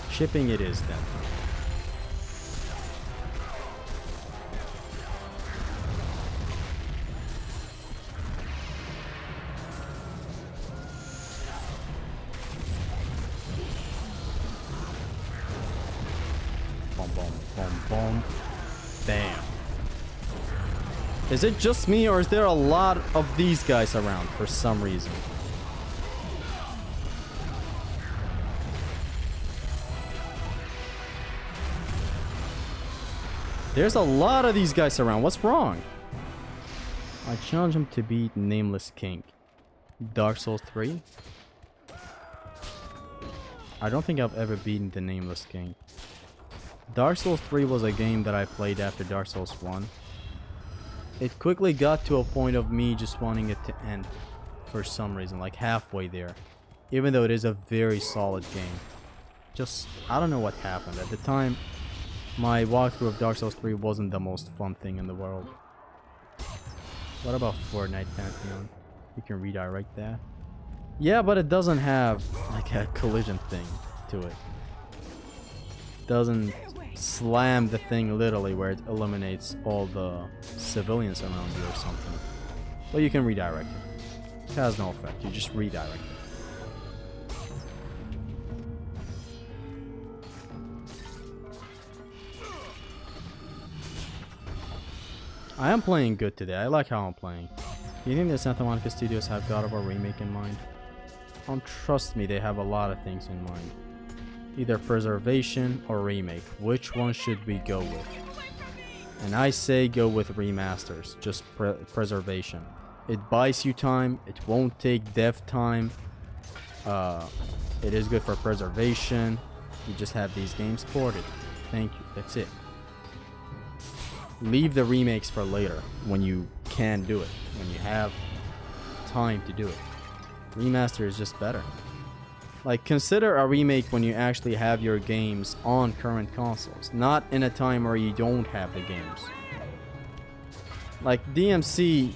Shipping it is then. Boom, boom, boom, boom. Damn. Is it just me, or is there a lot of these guys around for some reason? There's a lot of these guys around. What's wrong? I challenge him to beat Nameless King. Dark Souls 3? I don't think I've ever beaten the Nameless King. Dark Souls 3 was a game that I played after Dark Souls 1. It quickly got to a point of me just wanting it to end for some reason, like halfway there. Even though it is a very solid game. Just, I don't know what happened. At the time, my walkthrough of Dark Souls 3 wasn't the most fun thing in the world. What about Fortnite Pantheon? You can redirect that. Yeah, but it doesn't have like a collision thing to it. Doesn't slam the thing literally where it eliminates all the civilians around you or something. But you can redirect it. It has no effect. You just redirect it. I am playing good today. I like how I'm playing. Do you think that Santa Monica Studios have God of War Remake in mind? Trust me, they have a lot of things in mind. Either preservation or remake. Which one should we go with? And I say go with remasters, just preservation. It buys you time, it won't take dev time. It is good for preservation. You just have these games ported. Thank you, that's it. Leave the remakes for later, when you can do it, when you have time to do it. Remaster is just better. Like, consider a remake when you actually have your games on current consoles, not in a time where you don't have the games. Like, DMC,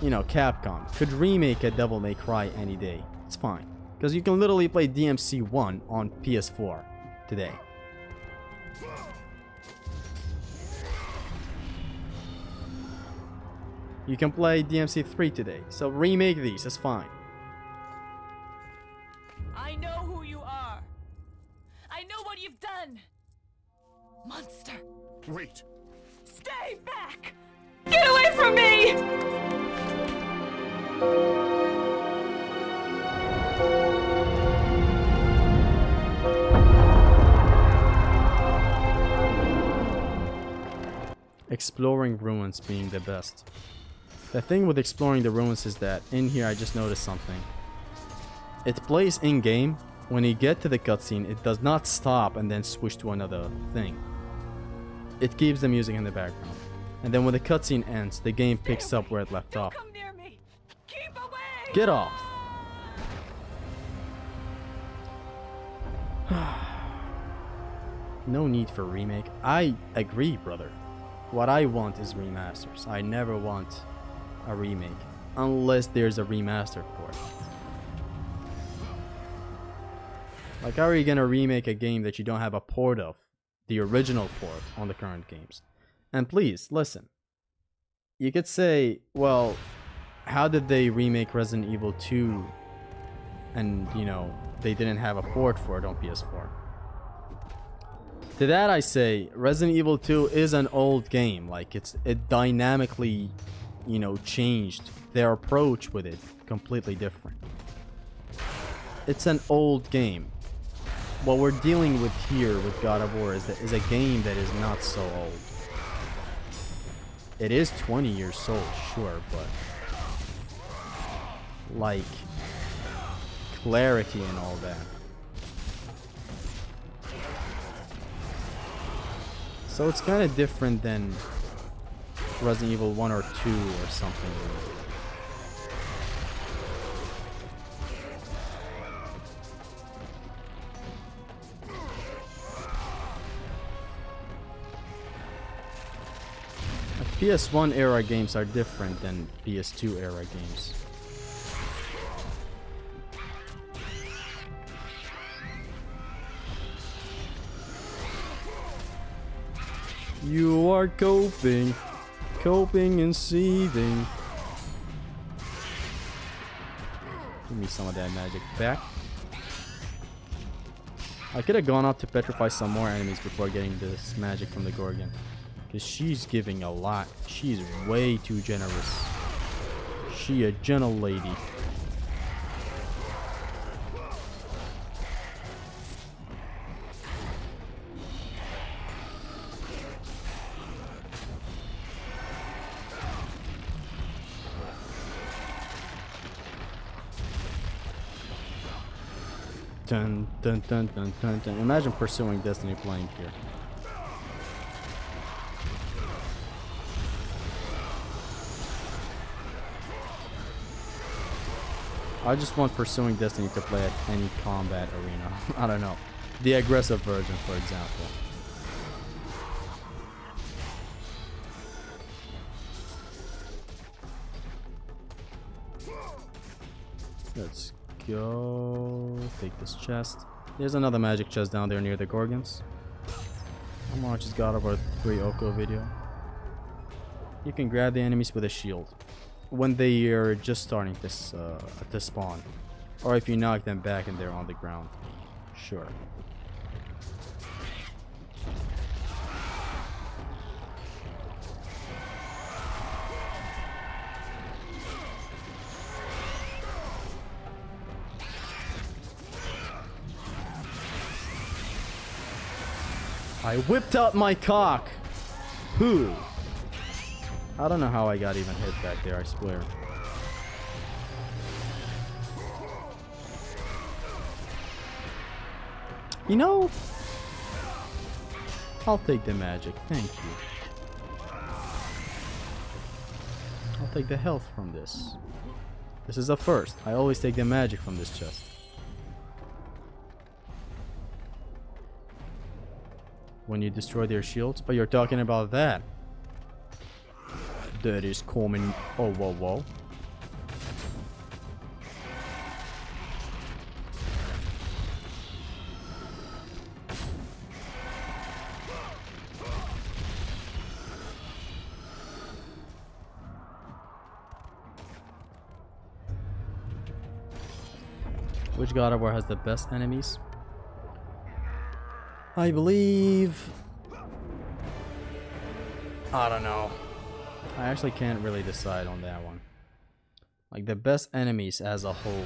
you know, Capcom, could remake a Devil May Cry any day. It's fine. Because you can literally play DMC 1 on PS4 today. You can play DMC 3 today. So remake these, it's fine. I know who you are. I know what you've done. Monster. Wait. Stay back! Get away from me! Exploring ruins being the best. The thing with exploring the ruins is that in here I just noticed something. It plays in game. When you get to the cutscene, it does not stop and then switch to another thing. It keeps the music in the background. And then when the cutscene ends, the game picks up where it left off. Come near me. Keep away. Get off! No need for remake. I agree, brother. What I want is remasters. I never want a remake unless there's a remaster port. Like, how are you gonna remake a game that you don't have a port of, the original port, on the current games? And please listen, you could say, well, how did they remake Resident Evil 2 and, you know, they didn't have a port for it on PS4? To that I say, Resident Evil 2 is an old game. Like, it dynamically, you know, changed. Their approach with it completely different. It's an old game. What we're dealing with here with God of War is a game that is not so old. It is 20 years old, sure, but like clarity and all that. So it's kind of different than Resident Evil 1 or 2 or something. PS1 era games are different than PS2 era games. You are coping and seething. Give me some of that magic back. I could have gone out to petrify some more enemies before getting this magic from the Gorgon. Because she's giving a lot. She's way too generous. She a gentle lady. Dun dun dun dun dun dun. Imagine pursuing Destiny playing here. I just want Pursuing Destiny to play at any combat arena. I don't know. The aggressive version, for example. Let's go. Take this chest. There's another magic chest down there near the Gorgons. I'm gonna watch God of War 3 Oko video. You can grab the enemies with a shield when they are just starting to spawn, or if you knock them back and they're on the ground. Sure. I whipped out my cock. Who? I don't know how I got even hit back there, I swear. You know, I'll take the magic, thank you. I'll take the health from this. This is a first. I always take the magic from this chest. When you destroy their shields? Oh, you're talking about that. That is coming. Oh, whoa, whoa. Which God of War has the best enemies? I believe... I don't know. I actually can't really decide on that one. Like the best enemies as a whole.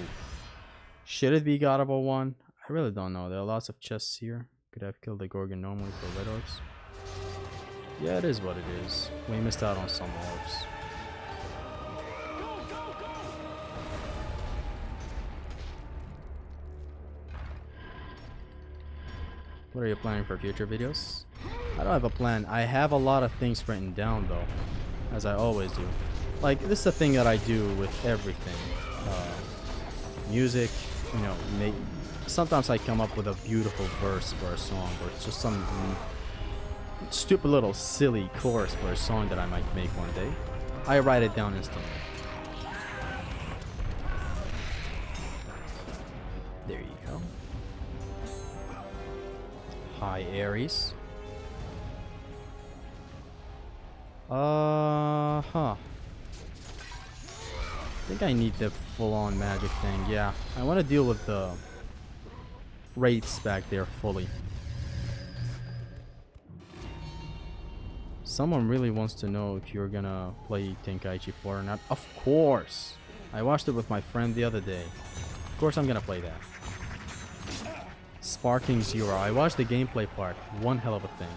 Should it be God of War 1? I really don't know. There are lots of chests here. Could have killed the Gorgon normally for red orbs. Yeah, it is what it is. We missed out on some orbs. What are you planning for future videos? I don't have a plan. I have a lot of things written down though, as I always do. Like, this is a thing that I do with everything. Music, you know, sometimes I come up with a beautiful verse for a song, or it's just some stupid little silly chorus for a song that I might make one day. I write it down instantly. There you go. Hi, Ares. I think I need the full-on magic thing. Yeah, I want to deal with the wraiths back there fully. Someone really wants to know if you're gonna play Tenkaichi 4 or not. Of course! I watched it with my friend the other day. Of course I'm gonna play that. Sparking Zero. I watched the gameplay part. One hell of a thing.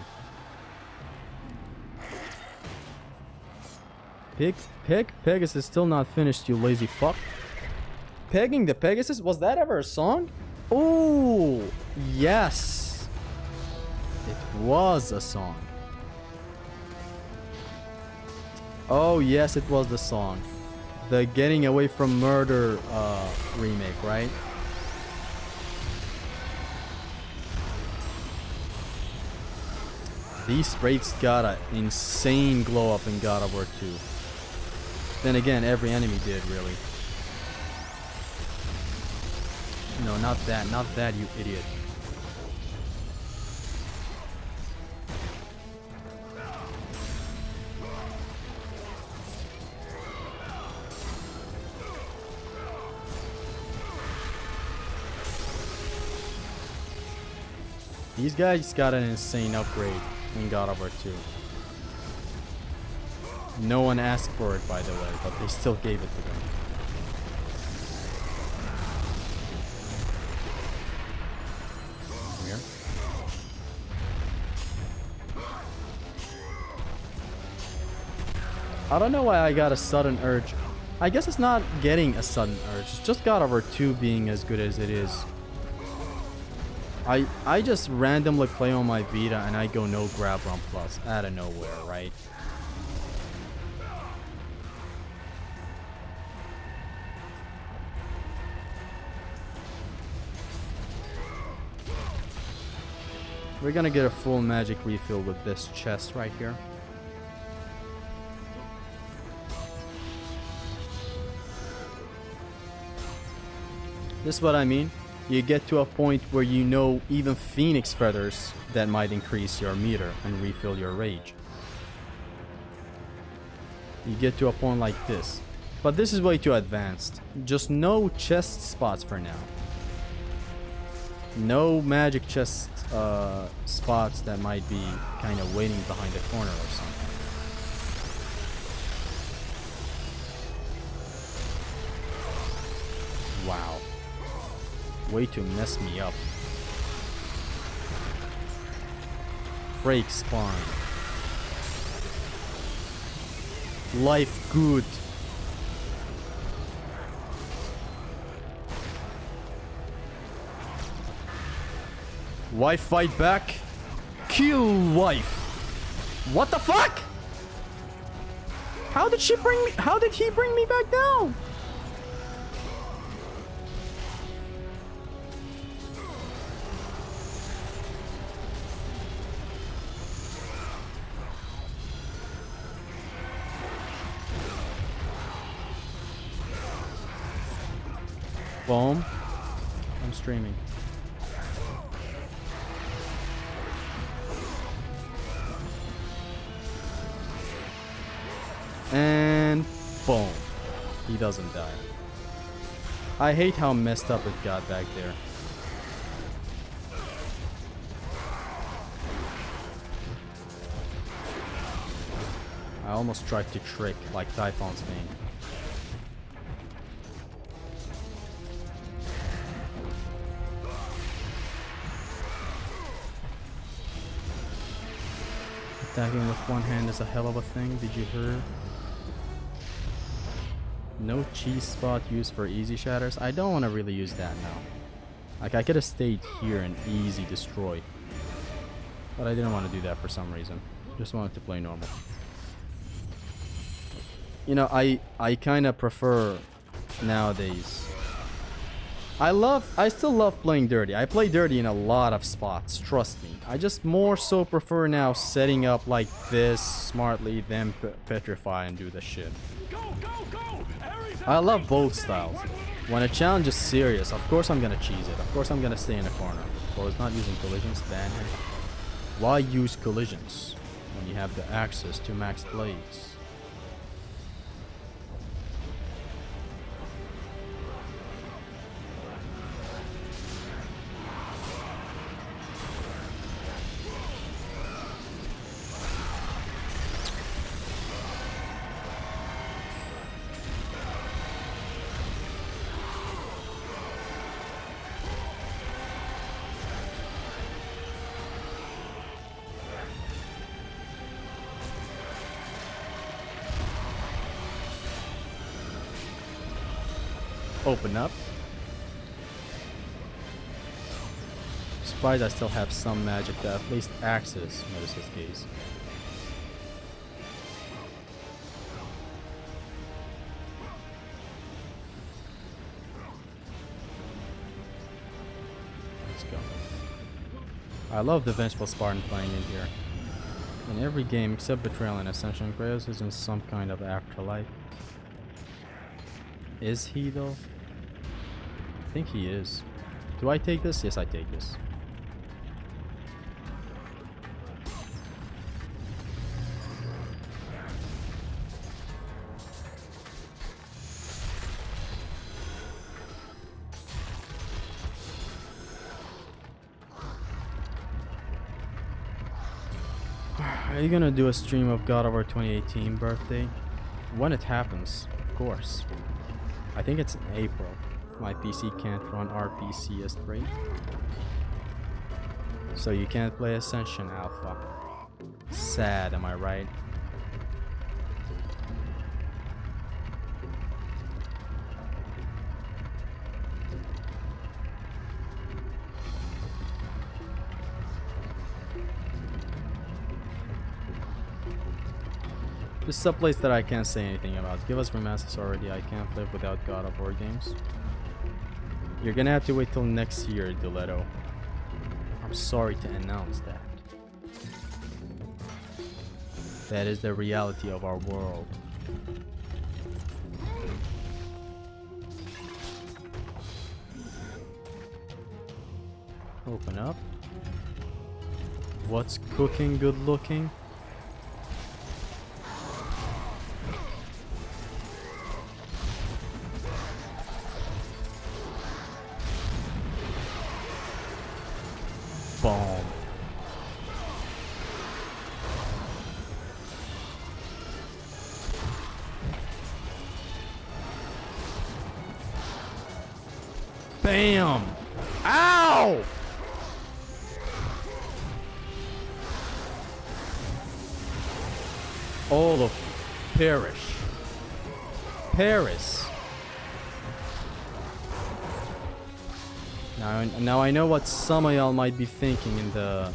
Pegasus is still not finished, you lazy fuck. Pegging the Pegasus? Was that ever a song? Oh, yes. It was a song. Oh, yes, it was the song. The Getting Away from Murder remake, right? These wraiths got an insane glow up in God of War 2. Then again, every enemy did, really. No, not that, you idiot. These guys got an insane upgrade in God of War 2. No one asked for it, by the way, but they still gave it to them. Here. I don't know why I got a sudden urge. I guess it's not getting a sudden urge. It's just God of War 2 being as good as it is. I just randomly play on my Vita and I go no grab run plus out of nowhere, right? We're gonna get a full magic refill with this chest right here. This is what I mean. You get to a point where you know even Phoenix Feathers that might increase your meter and refill your rage. You get to a point like this. But this is way too advanced. Just no chest spots for now. No magic chest spots that might be kind of waiting behind the corner or something. Wow. Way to mess me up. Break spawn. life good. Wife fight back. Kill wife. What the fuck? How did she bring me? How did he bring me back down? Boom. I'm streaming. And boom. He doesn't die. I hate how messed up it got back there. I almost tried to trick like Typhon's name. Attacking with one hand is a hell of a thing, did you hear? No cheese spot used for easy shatters. I don't want to really use that now. Like, I could have stayed here and easy destroyed. But I didn't want to do that for some reason. Just wanted to play normal. You know, I kind of prefer nowadays. I still love playing dirty. I play dirty in a lot of spots, trust me. I just more so prefer now setting up like this smartly than petrify and do the shit. I love both styles. When a challenge is serious, of course I'm gonna cheese it. Of course I'm gonna stay in a corner. Of course, not using collisions, ban him. Why use collisions when you have the access to max blades? Open up. Surprised I still have some magic to at least access Medusa's gaze. Let's go. I love the Vengeful Spartan playing in here. In every game except Betrayal and Ascension, Kratos is in some kind of afterlife. Is he though? I think he is. Do I take this? Yes, I take this. Are you gonna do a stream of God of War 2018 birthday? When it happens, of course. I think it's in April. My PC can't run RPC S3. So you can't play Ascension Alpha. Sad, am I right? This is a place that I can't say anything about. Give us remasters already. I can't live without God of War games. You're gonna have to wait till next year, Duletto. I'm sorry to announce that. That is the reality of our world. Open up. What's cooking good looking? Boom. Bam! Ow! All of perish. Paris. Now I know what some of y'all might be thinking in the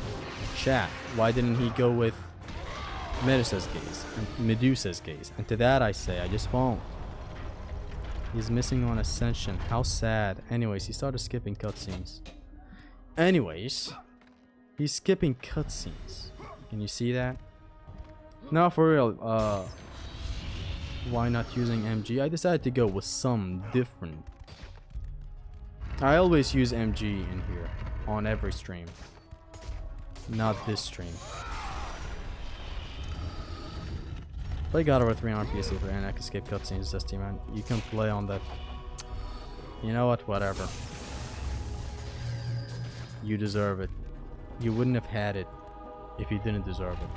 chat. Why didn't he go with Medusa's gaze? And to that I say, I just won't. He's missing on Ascension. How sad. Anyways, he started skipping cutscenes. Anyways, he's skipping cutscenes. Can you see that? No, for real. Why not using MG? I decided to go with some different. I always use MG in here on every stream. Not this stream. Play God of War 3 on PC for and I can skip cutscenes, Dusty, man. You can play on that. You know what? Whatever. You deserve it. You wouldn't have had it if you didn't deserve it.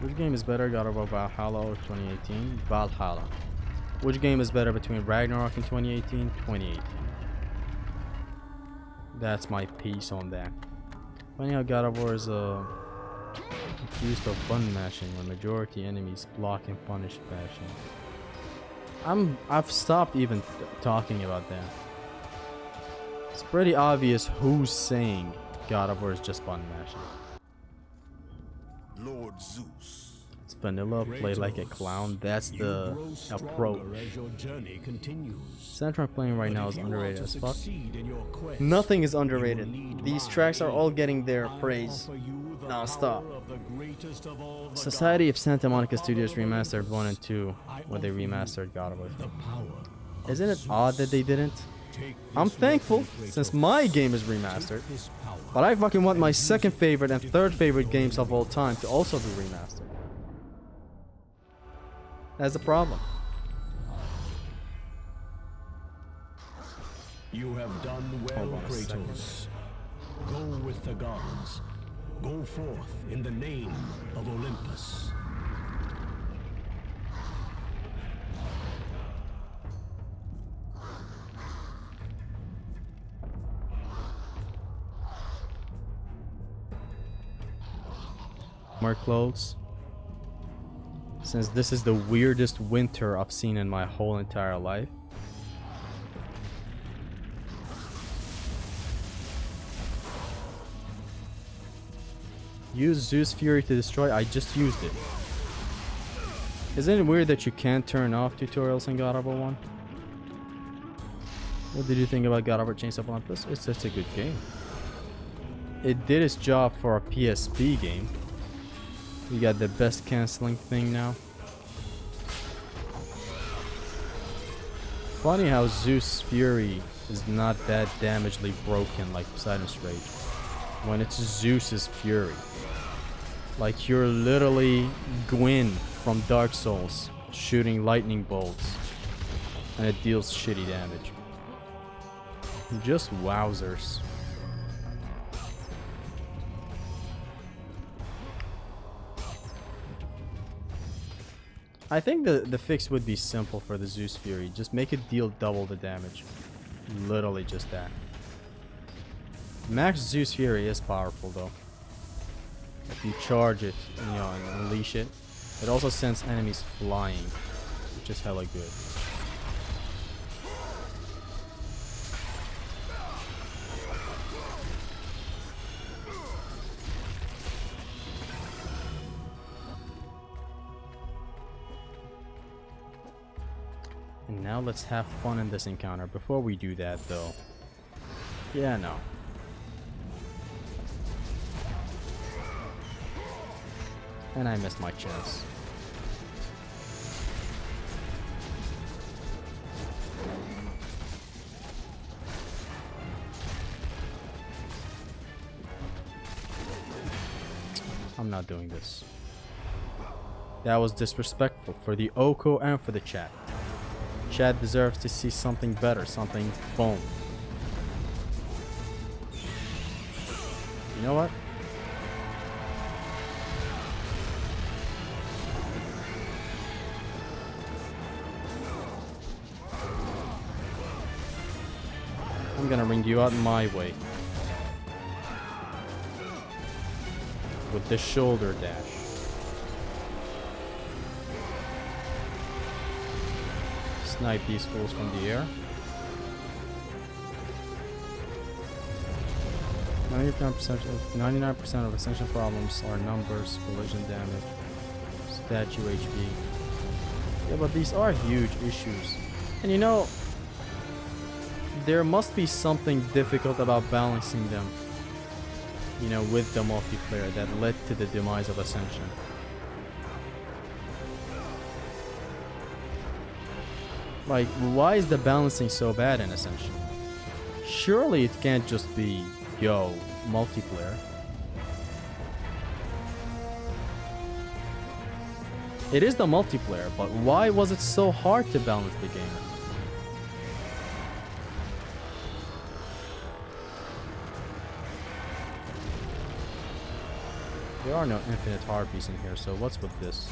Which game is better, God of War Valhalla or 2018? Valhalla. Which game is better between Ragnarok and 2018? 2018. That's my piece on that. Funny how God of War is accused of button mashing when majority enemies block and punish bashing. I've stopped even talking about that. It's pretty obvious who's saying God of War is just button mashing. Lord Zeus. It's vanilla, play like a clown. That's the approach. Soundtrack playing right now is underrated as fuck. Nothing is underrated. These tracks are all getting their praise non-stop. Society of Santa Monica Studios remastered 1 and 2 when they remastered God of War 3. Isn't it odd that they didn't? I'm thankful since my game is remastered, but I fucking want my second favorite and third favorite games of all time to also be remastered. That's the problem. You have done well, Kratos. Go with the gods. Go forth in the name of Olympus. More clothes. Since this is the weirdest winter I've seen in my whole entire life. Use Zeus Fury to destroy. I just used it. Isn't it weird that you can't turn off tutorials in God of War 1? What did you think about God of War Chains of Olympus? It's just a good game. It did its job for a PSP game. You got the best canceling thing now. Funny how Zeus Fury is not that damagedly broken like Poseidon's Rage. When it's Zeus's Fury. Like you're literally Gwyn from Dark Souls shooting lightning bolts. And it deals shitty damage. Just wowzers. I think the fix would be simple for the Zeus Fury. Just make it deal double the damage. Literally just that. Max Zeus Fury is powerful though. If you charge it, you know, and unleash it. It also sends enemies flying, which is hella good. And now let's have fun in this encounter. Before we do that though. Yeah, no. And I missed my chance. I'm not doing this. That was disrespectful for the Oko and for the chat. Chat deserves to see something better, something boom. You know what? I'm gonna bring you out my way. With the shoulder dash. Snipe these fools from the air. 99% of Ascension problems are numbers, collision damage, statue HP. Yeah, but these are huge issues. And you know, there must be something difficult about balancing them, you know, with the multiplayer that led to the demise of Ascension. Like, why is the balancing so bad in Ascension? Surely it can't just be, yo, multiplayer. It is the multiplayer, but why was it so hard to balance the game? There are no infinite harpies in here, so what's with this?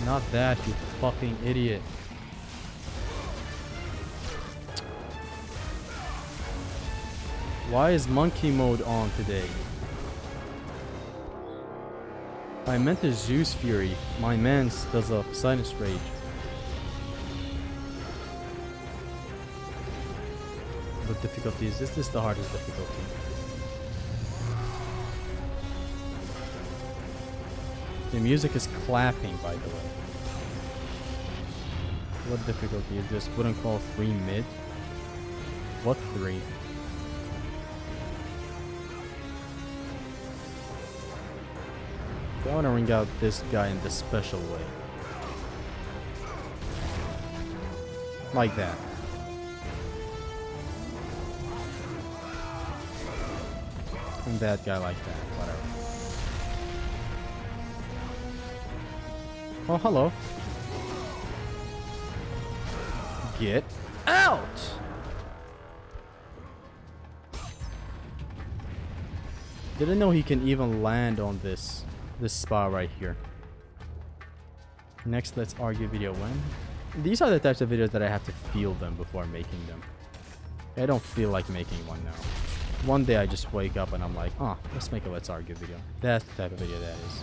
Not that, you fucking idiot. Why is monkey mode on today? I meant the Zeus Fury. My man does a Poseidon's Rage. What difficulty is this? This is the hardest difficulty. The music is clapping, by the way. What difficulty is this? Wouldn't call 3 mid? What 3? I want to ring out this guy in the special way. Like that. And that guy like that. Whatever. Oh, hello. Get out! Didn't know he can even land on this spot right here. Next, let's argue video when. These are the types of videos that I have to feel them before making them. I don't feel like making one now. One day I just wake up and I'm like, oh, let's make a let's argue video. That's the type of video that is.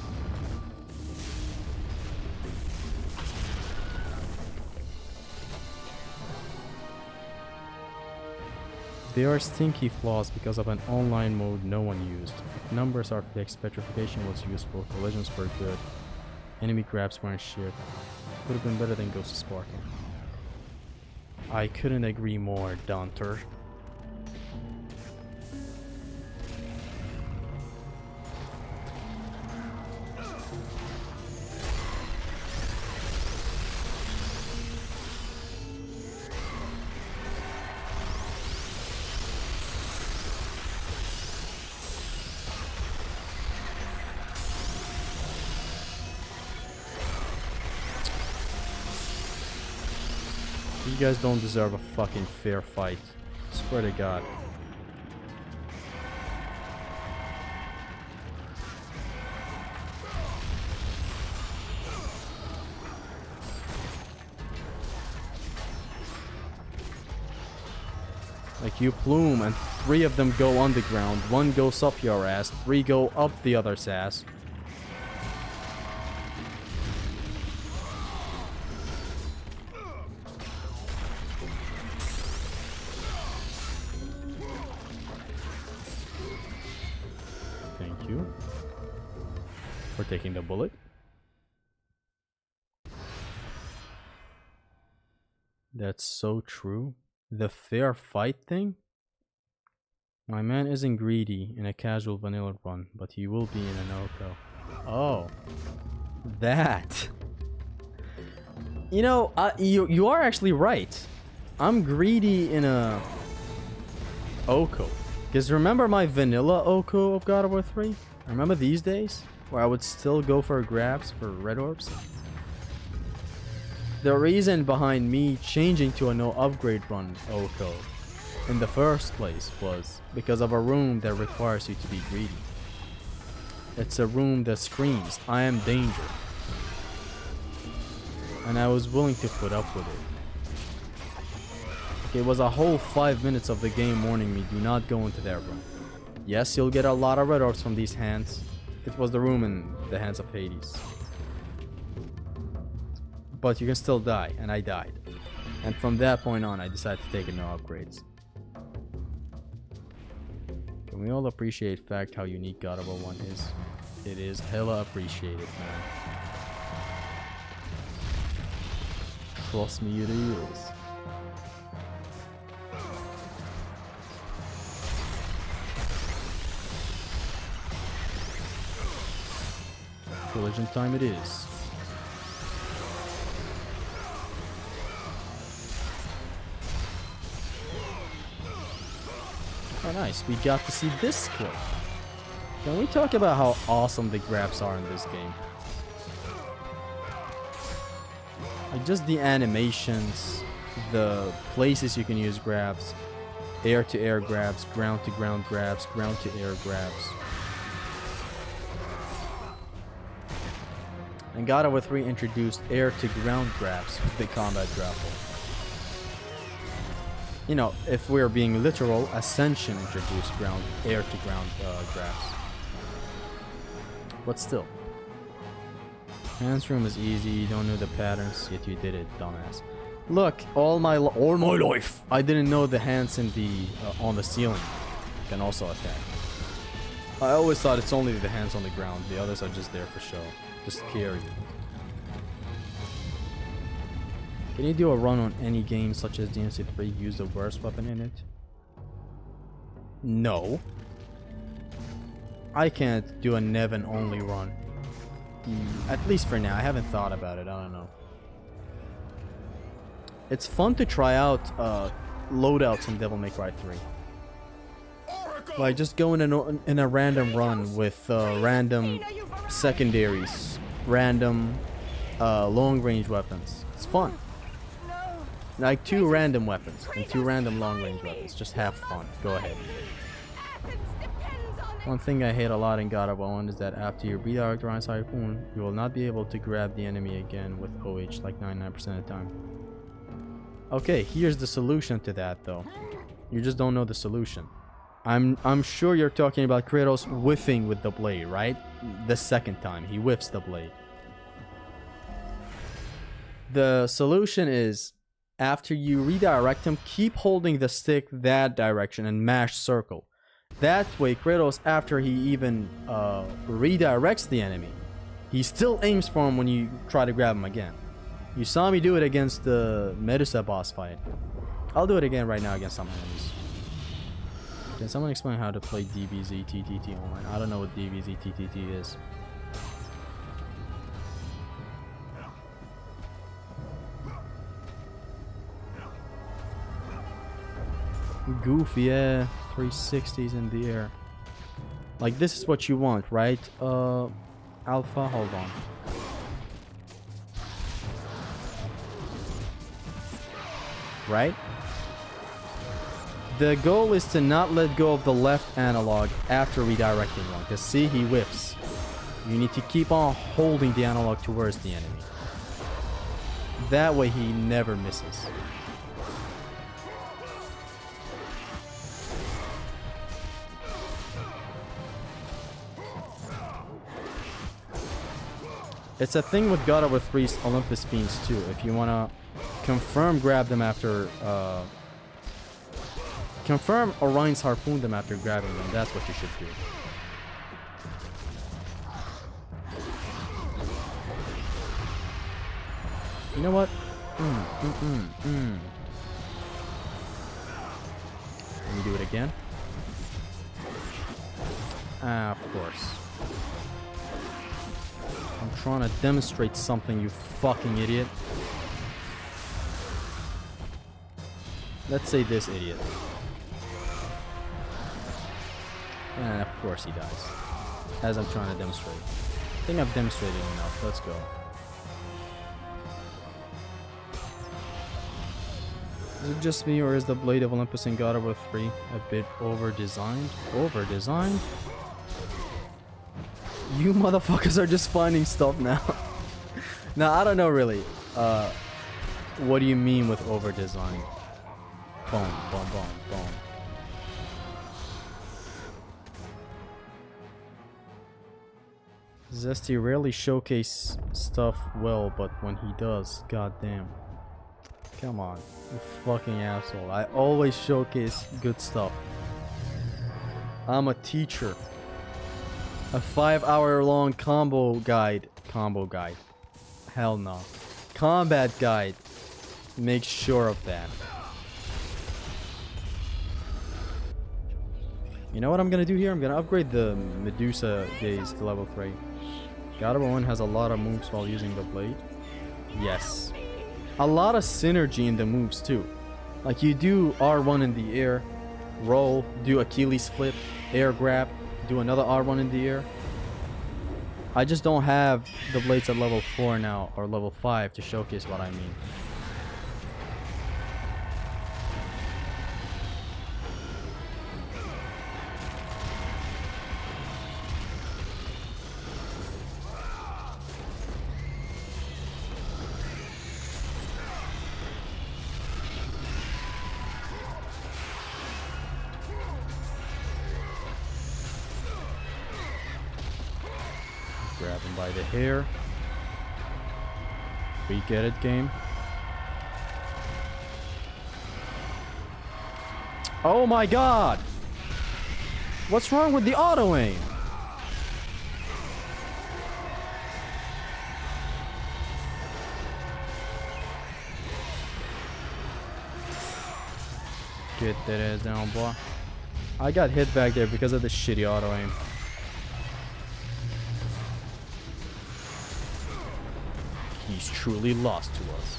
There are stinky flaws because of an online mode no one used. If numbers are fixed, petrification was useful, collisions were good, enemy grabs weren't shit. Would have been better than Ghost of Sparking. I couldn't agree more, Danter. You guys don't deserve a fucking fair fight. Swear to God. Like, you plume and 3 of them go underground, 1 goes up your ass, 3 go up the other's ass. Thank you for taking the bullet. That's so true. The fair fight thing? My man isn't greedy in a casual vanilla run, but he will be in an Oko. Oh. That. You know, you are actually right. I'm greedy in a Oko. Because remember my vanilla Oko of God of War 3? Remember these days? Where I would still go for grabs for red orbs? The reason behind me changing to a no upgrade run Oko in the first place was because of a room that requires you to be greedy. It's a room that screams, I am danger. And I was willing to put up with it. It was a whole 5 minutes of the game warning me, do not go into that room. Yes, you'll get a lot of red orbs from these hands. It was the room in the hands of Hades. But you can still die, and I died. And from that point on, I decided to take it no upgrades. Can we all appreciate fact how unique God of War 1 is? It is hella appreciated, man. Trust me, it is. Collision time it is. Oh nice, we got to see this clip. Can we talk about how awesome the grabs are in this game? Like just the animations, the places you can use grabs, air-to-air grabs, ground-to-ground grabs, ground-to-air grabs. And God of War 3 introduced air-to-ground grabs with the combat grapple. You know, if we're being literal, Ascension introduced air-to-ground grabs. But still. Hands room is easy, you don't know the patterns, yet you did it, dumbass. Look, all my life, I didn't know the hands in the on the ceiling can also attack. I always thought it's only the hands on the ground, the others are just there for show. Just scare you. Can you do a run on any game such as DMC3 use the worst weapon in it? No. I can't do a Nevin only run. At least for now. I haven't thought about it. I don't know. It's fun to try out loadouts in Devil May Cry 3. Like just go in a random run with random secondaries, random long-range weapons. It's fun. Like 2 random weapons and 2 random long-range weapons. Just have fun. Go ahead. One thing I hate a lot in God of War 1 is that after you beat Arcturus Harpoon, you will not be able to grab the enemy again with OH like 99% of the time. Okay, here's the solution to that though. You just don't know the solution. I'm sure you're talking about Kratos whiffing with the blade, right? The second time he whiffs the blade. The solution is after you redirect him, keep holding the stick that direction and mash circle. That way Kratos, after he even redirects the enemy, he still aims for him when you try to grab him again. You saw me do it against the Medusa boss fight. I'll do it again right now against some enemies. Can someone explain how to play DBZ TTT online? I don't know what DBZ TTT is. Goofy, yeah. 360s in the air. Like this is what you want, right? Alpha, hold on. Right? The goal is to not let go of the left analog after redirecting one. Because see, he whips. You need to keep on holding the analog towards the enemy. That way he never misses. It's a thing with God of War 3's Olympus Fiends too. If you wanna confirm grab them after confirm Orion's harpoon them after grabbing them, that's what you should do. You know what? Let me do it again. Ah, of course. I'm trying to demonstrate something, you fucking idiot. Let's say this idiot. And of course he dies. As I'm trying to demonstrate. I think I've demonstrated enough. Let's go. Is it just me, or is the Blade of Olympus in God of War 3 a bit over-designed? Over-designed? You motherfuckers are just finding stuff now. Now, I don't know really. What do you mean with over design? Boom, boom, boom, boom. Zesty rarely showcase stuff well, but when he does, goddamn. Come on, you fucking asshole. I always showcase good stuff. I'm a teacher. A 5-hour-long combo guide. Hell no. Combat guide. Make sure of that. You know what I'm gonna do here? I'm gonna upgrade the Medusa gaze to level 3. God of War 1 has a lot of moves while using the blade. Yes. A lot of synergy in the moves too. Like you do R1 in the air, roll, do Achilles flip, air grab, do another R1 in the air. I just don't have the blades at level 4 now, or level 5 to showcase what I mean. Grab him by the hair. We get it, game. Oh my god! What's wrong with the auto aim? Get that ass down, boy. I got hit back there because of the shitty auto aim. He's truly lost to us.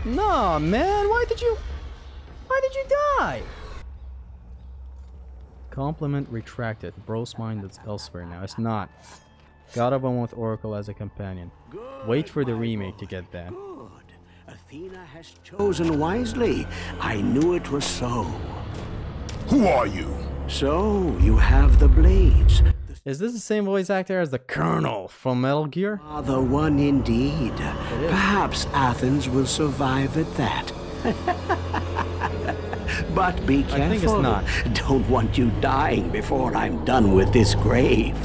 Nah, man, why did you die? Compliment retracted. Bro's mind is elsewhere now. It's not. God of War with Oracle as a companion. Wait for the remake to get that. Athena has chosen wisely. I knew it was so. Who are you? So, you have the blades. Is this the same voice actor as the Colonel from Metal Gear? The one indeed. Perhaps Athens will survive at that. But be careful. I think it's not. Don't want you dying before I'm done with this grave.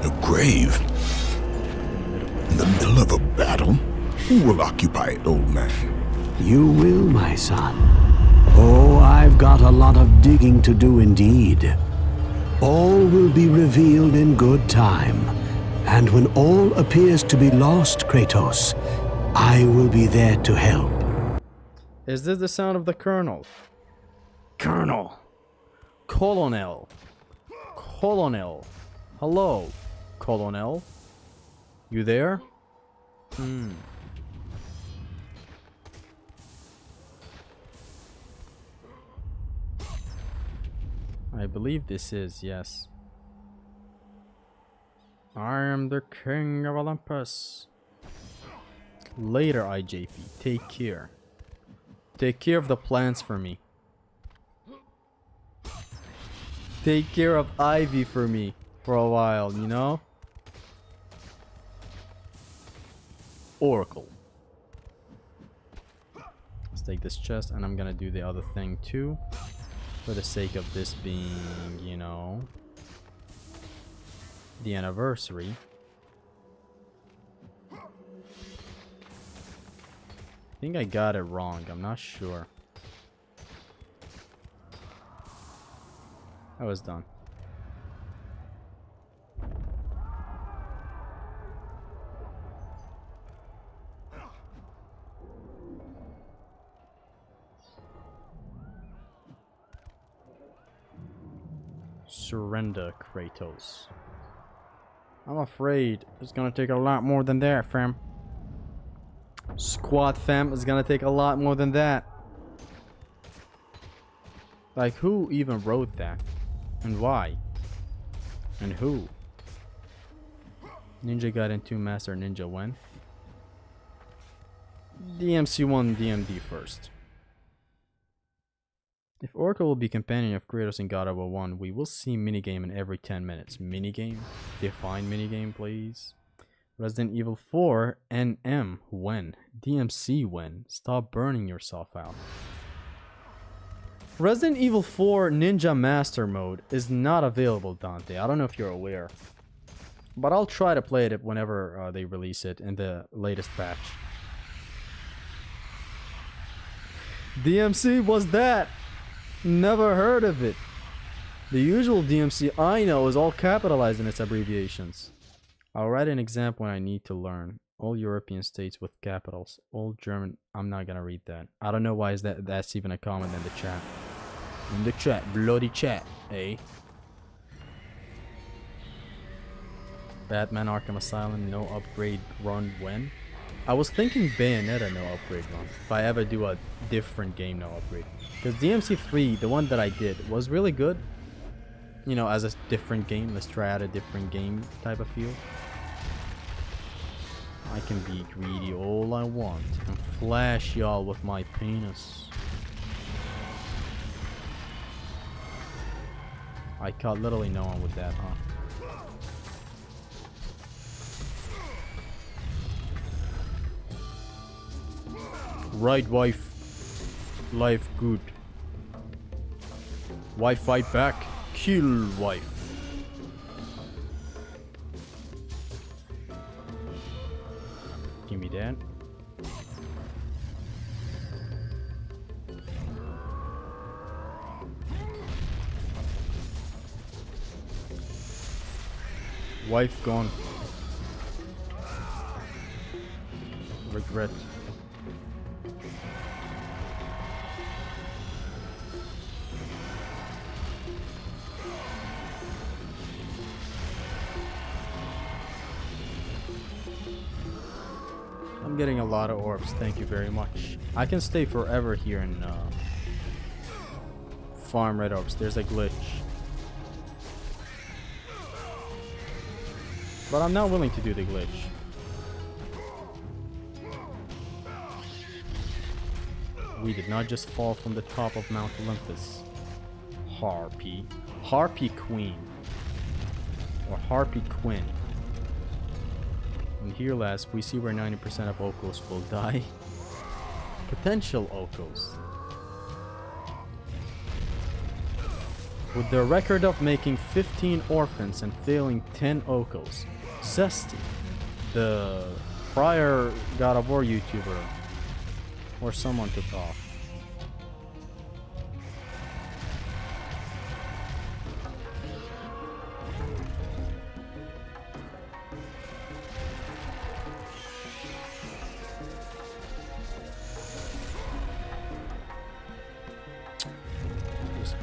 A grave? In the middle of a battle? Who will occupy it, old man? You will, my son. Oh, I've got a lot of digging to do indeed. All will be revealed in good time. And when all appears to be lost, Kratos, I will be there to help. Is this the sound of the Colonel? Colonel. Colonel. Colonel. Hello, Colonel. You there? I believe this is, yes. I am the king of Olympus. Later, IJP. Take care. Take care of the plants for me. Take care of Ivy for me for a while, you know? Oracle. Let's take this chest and I'm gonna do the other thing too. For the sake of this being, you know, the anniversary. I think I got it wrong. I'm not sure. I was done. Surrender, Kratos. I'm afraid it's gonna take a lot more than that, fam. Squad fam is gonna take a lot more than that. Like, who even wrote that? And why? And who? Ninja Gaiden 2 Master Ninja when? DMC1 DMD first. If Oracle will be companion of Kratos in God of War 1, we will see minigame in every 10 minutes. Minigame? Define minigame, please. Resident Evil 4 NM when? DMC when? Stop burning yourself out. Resident Evil 4 Ninja Master Mode is not available, Dante. I don't know if you're aware. But I'll try to play it whenever they release it in the latest patch. DMC, what's that? Never heard of it. The usual DMC I know is all capitalized in its abbreviations. I'll write an example when I need to learn. All European states with capitals. All German. I'm not gonna read that. I don't know why is that's even a comment in the chat. In the chat. Bloody chat. Eh? Batman Arkham Asylum. No upgrade run when? I was thinking Bayonetta no upgrade run. If I ever do a different game no upgrade. Because DMC3, the one that I did, was really good. You know, as a different game. Let's try out a different game type of feel. I can be greedy all I want and flash y'all with my penis. I caught literally no one with that, huh? Right, wife. Life good. Wife fight back. Kill wife. Give me that. Wife gone. Regret. I'm getting a lot of orbs, thank you very much. I can stay forever here and farm red orbs. There's a glitch. But I'm not willing to do the glitch. We did not just fall from the top of Mount Olympus. Harpy. Harpy Queen. Or Harpy Quinn. And here last, we see where 90% of Okos will die. Potential Okos. With the record of making 15 orphans and failing 10 Okos, Zesty, the prior God of War YouTuber, or someone took off.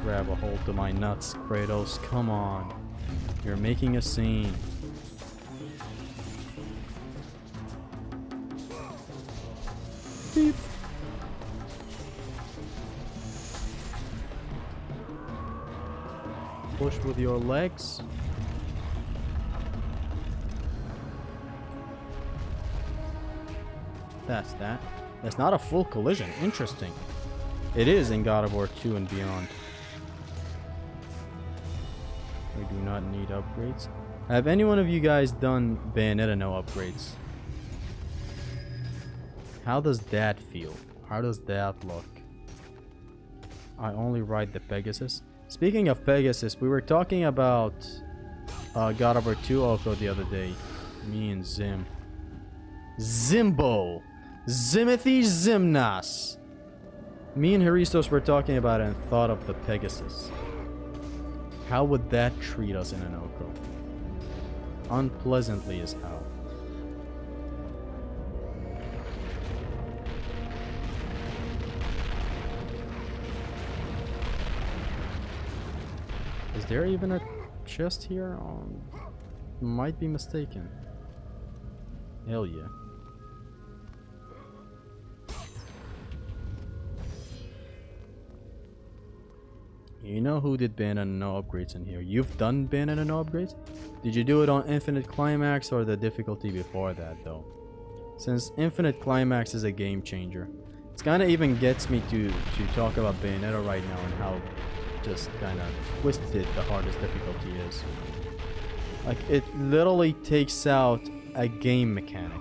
Grab a hold of my nuts, Kratos. Come on. You're making a scene. Beep. Push with your legs. That's that. That's not a full collision. Interesting. It is in God of War 2 and beyond. We do not need upgrades. Have any one of you guys done Bayonetta no upgrades? How does that feel? How does that look? I only ride the Pegasus. Speaking of Pegasus, we were talking about God of War 2 Oko the other day. Me and Zim. Zimbo! Zimothy Zimnas! Me and Haristos were talking about it and thought of the Pegasus. How would that treat us in an Oko? Unpleasantly as how. Is there even a chest here? Might be mistaken. Hell yeah. You know who did Bayonetta no upgrades in here? You've done Bayonetta no upgrades? Did you do it on Infinite Climax or the difficulty before that though? since Infinite Climax is a game changer. It kind of even gets me to talk about Bayonetta right now and how just kind of twisted the hardest difficulty is. Like, it literally takes out a game mechanic.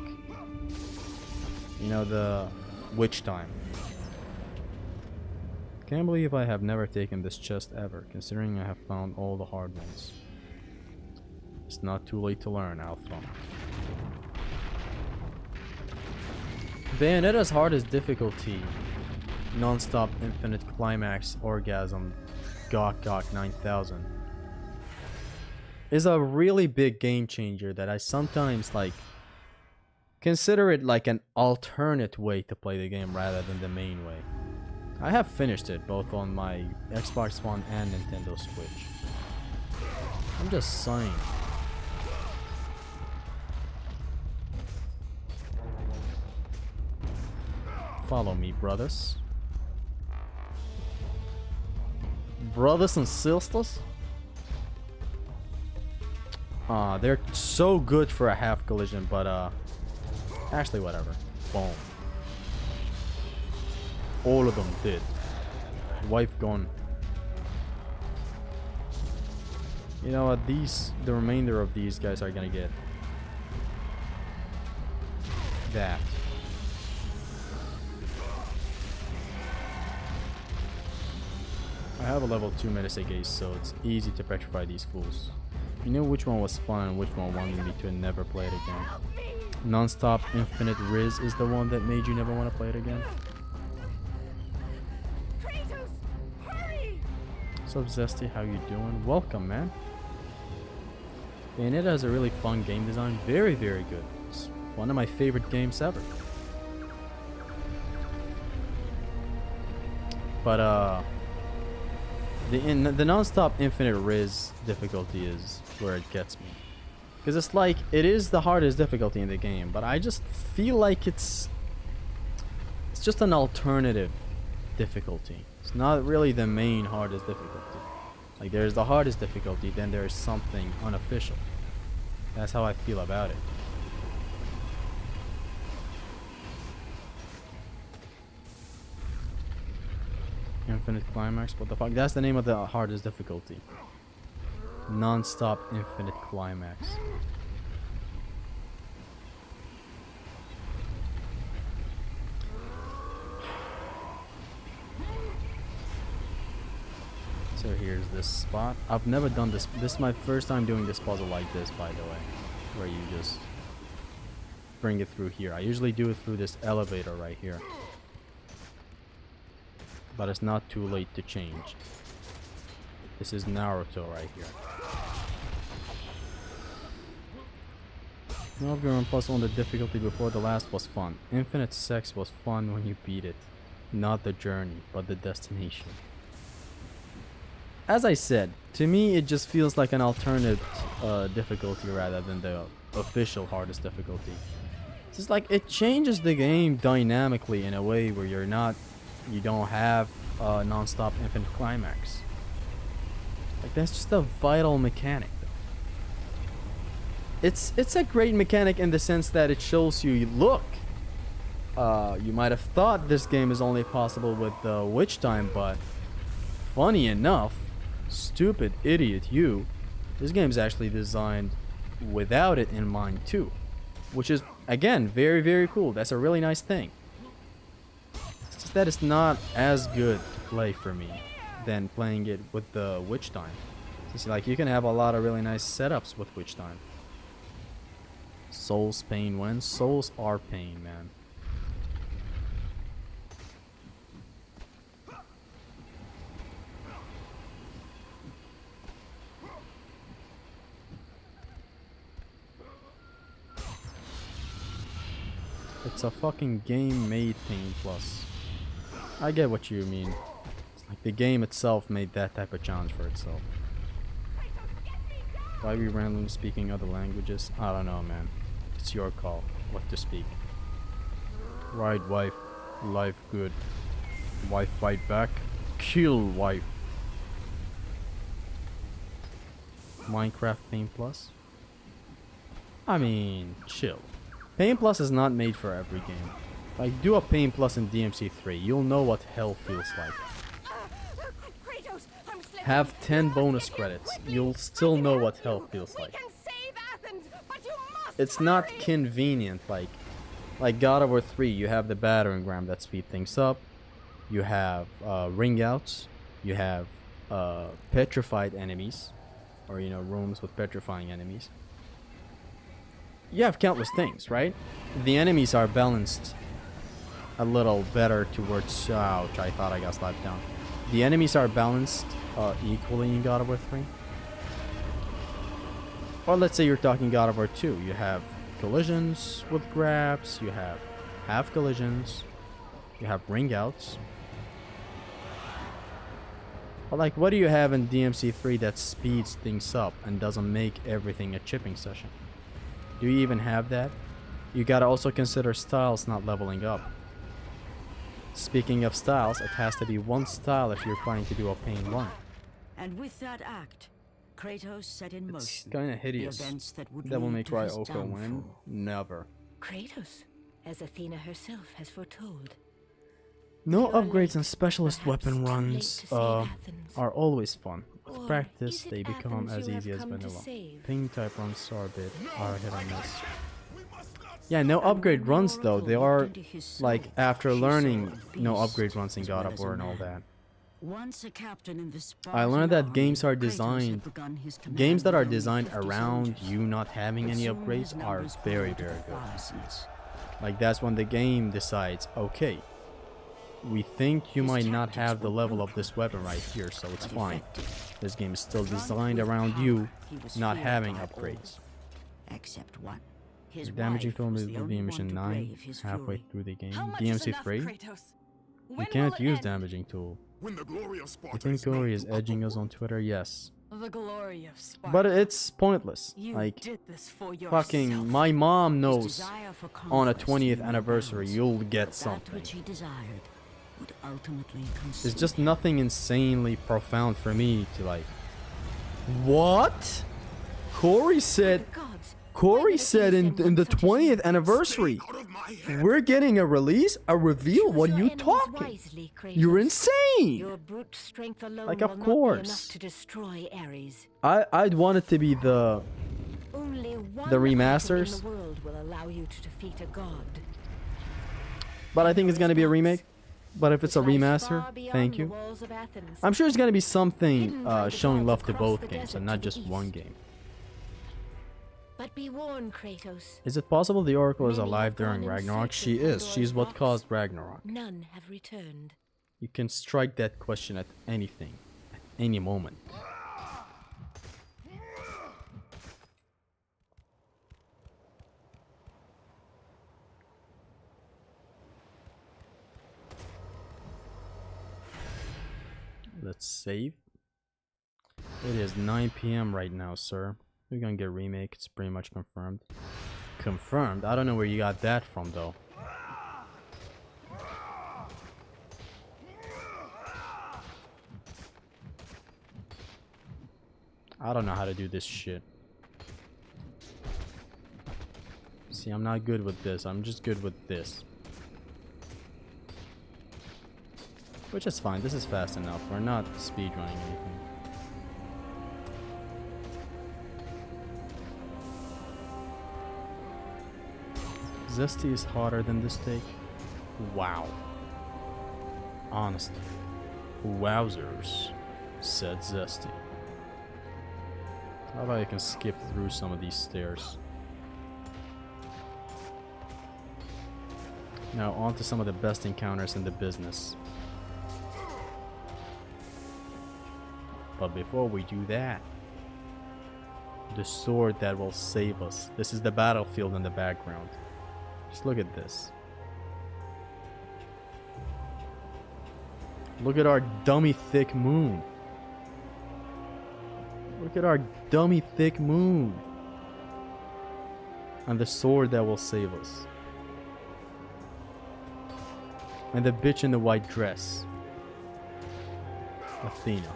You know, the witch time. Can't believe I have never taken this chest ever, considering I have found all the hard ones. It's not too late to learn, Alpha. Bayonetta's hardest difficulty, non-stop infinite climax orgasm Gok 9000, is a really big game changer that I sometimes like consider it like an alternate way to play the game rather than the main way. I have finished it both on my Xbox One and Nintendo Switch. I'm just saying. Follow me, brothers. Brothers and sisters? They're so good for a half collision, but actually whatever. Boom. All of them did. Wife gone. You know what, the remainder of these guys are gonna get that. I have a level 2 Medicine Ace, so it's easy to petrify these fools. You know which one was fun and which one wanted me to never play it again. Non-stop Infinite Riz is the one that made you never want to play it again. Kratos, hurry! What's up, Zesty? How you doing? Welcome, man. Bayonetta has a really fun game design. Very, very good. It's one of my favorite games ever. But, the non-stop Infinite Riz difficulty is where it gets me. Because it's like, it is the hardest difficulty in the game, but I just feel like it's just an alternative difficulty. It's not really the main hardest difficulty. Like, there's the hardest difficulty, then there's something unofficial. That's how I feel about it. Infinite Climax, what the fuck? That's the name of the hardest difficulty. Non-stop Infinite Climax. So here's this spot. I've never done this. This is my first time doing this puzzle like this, by the way. Where you just bring it through here. I usually do it through this elevator right here. But it's not too late to change. This is Naruto right here. No puzzle on the difficulty before the last was fun. Infinite Sex was fun when you beat it. Not the journey, but the destination. As I said, to me it just feels like an alternate difficulty rather than the official hardest difficulty. It's just like it changes the game dynamically in a way where you don't have non-stop infinite climax. Like, that's just a vital mechanic though. It's a great mechanic in the sense that it shows you, look, you might have thought this game is only possible with witch time, but funny enough, stupid idiot you, this game is actually designed without it in mind too, which is again very, very cool. That's a really nice thing. That is not as good to play for me than playing it with the witch time. It's like you can have a lot of really nice setups with witch time. Souls pain wins. Souls are pain, man. It's a fucking game made pain plus. I get what you mean. It's like the game itself made that type of challenge for itself. Why we randomly speaking other languages? I don't know, man. It's your call what to speak. Right, wife. Life good. Wife fight back. Kill wife. Minecraft Pain Plus? I mean, chill. Pain Plus is not made for every game. Like, do a Pain Plus in DMC3, you'll know what hell feels like. Kratos, I'm slipping. Have 10 bonus credits, you'll still know what hell feels We like. can save Athens, but you must It's not hurry. convenient, like God of War 3, you have the battering ram that speed things up. You have ring outs. You have petrified enemies, or you know, rooms with petrifying enemies. You have countless things, right? The enemies are balanced a little better towards. Ouch! I thought I got slapped down. The enemies are balanced equally in God of War 3. Or let's say you're talking God of War 2. You have collisions with grabs. You have half collisions. You have ring outs. But like, what do you have in DMC3 that speeds things up and doesn't make everything a chipping session? Do you even have that? You gotta also consider styles not leveling up. Speaking of styles, it has to be one style if you're trying to do a Pain 1. And with that act, Kratos set in It's motion kinda the hideous. events that would Devil lead May to Cry his Oko win? downfall. Never. Kratos, as Athena herself has foretold. No You're upgrades and late, specialist perhaps weapon too late runs to save Athens. are always fun. With Or practice, is it they become Athens as you have easy as come to vanilla. save? Ping type runs are a bit hit or miss. Yeah, no upgrade runs though. They are like after learning no upgrade runs in God of War and all that. Once a captain in the I learned that Spartan games are army, Kratos had designed. begun his Games that command are of only designed 50 around soldiers. you not having But any soon upgrades his are numbers very, grew to very good. thousands. Like that's when the game decides, okay, we think you might not have the level of this weapon right here, so it's fine. This game is still designed around you not having upgrades. Except one. His Damaging wife tool was is the the only one mission to 9, brave his halfway fury. through the game. How much is enough, DMC3, Kratos? you When can't will it use end? damaging tool. When the glory of Sparta I think is known Tori to is upper edging us world, on Twitter, yes. The glory of Sparta. But it's pointless. You Like, did this for yourself. fucking, my mom His knows desire for on a conquest 20th knew no anniversary bounds. you'll get That something. which he desired would ultimately consume It's just him. nothing insanely profound for me to like. What? Corey said. Gods, Corey why said would it in the be someone such as 20th anniversary, out of my head. we're getting a release, a reveal. Choose What are your you enemies talking? wisely, You're Kratos. insane. Your brute strength alone Like, will of not be course. enough to destroy Ares. I'd want it to be the. Only one The item remasters? in the world will allow you to defeat a god. But I think it's gonna be a remake. But if it's a Which lies remaster, far beyond thank the you. walls of Athens. I'm sure it's gonna be something Hidden by the showing gods love to across both the games desert and to not the just one east. game. But be warned, Kratos. Is it possible the Oracle is Many alive have gone during in Ragnarok? search She of is. Pandora's She's what box. caused Ragnarok. None have returned. You can strike that question at anything, at any moment. Let's save. It is 9 p.m. right now, sir. We're gonna get a remake. It's pretty much confirmed. Confirmed? I don't know where you got that from, though. I don't know how to do this shit. See, I'm not good with this. I'm just good with this. Which is fine. This is fast enough. We're not speedrunning anything. Zesty is hotter than this steak. Wow. Honestly. Wowzers, said Zesty. How about I can skip through some of these stairs? Now on to some of the best encounters in the business. But before we do that, the sword that will save us. This is the battlefield in the background. Just look at this. Look at our dummy thick moon. Look at our dummy thick moon. And the sword that will save us. And the bitch in the white dress. Athena.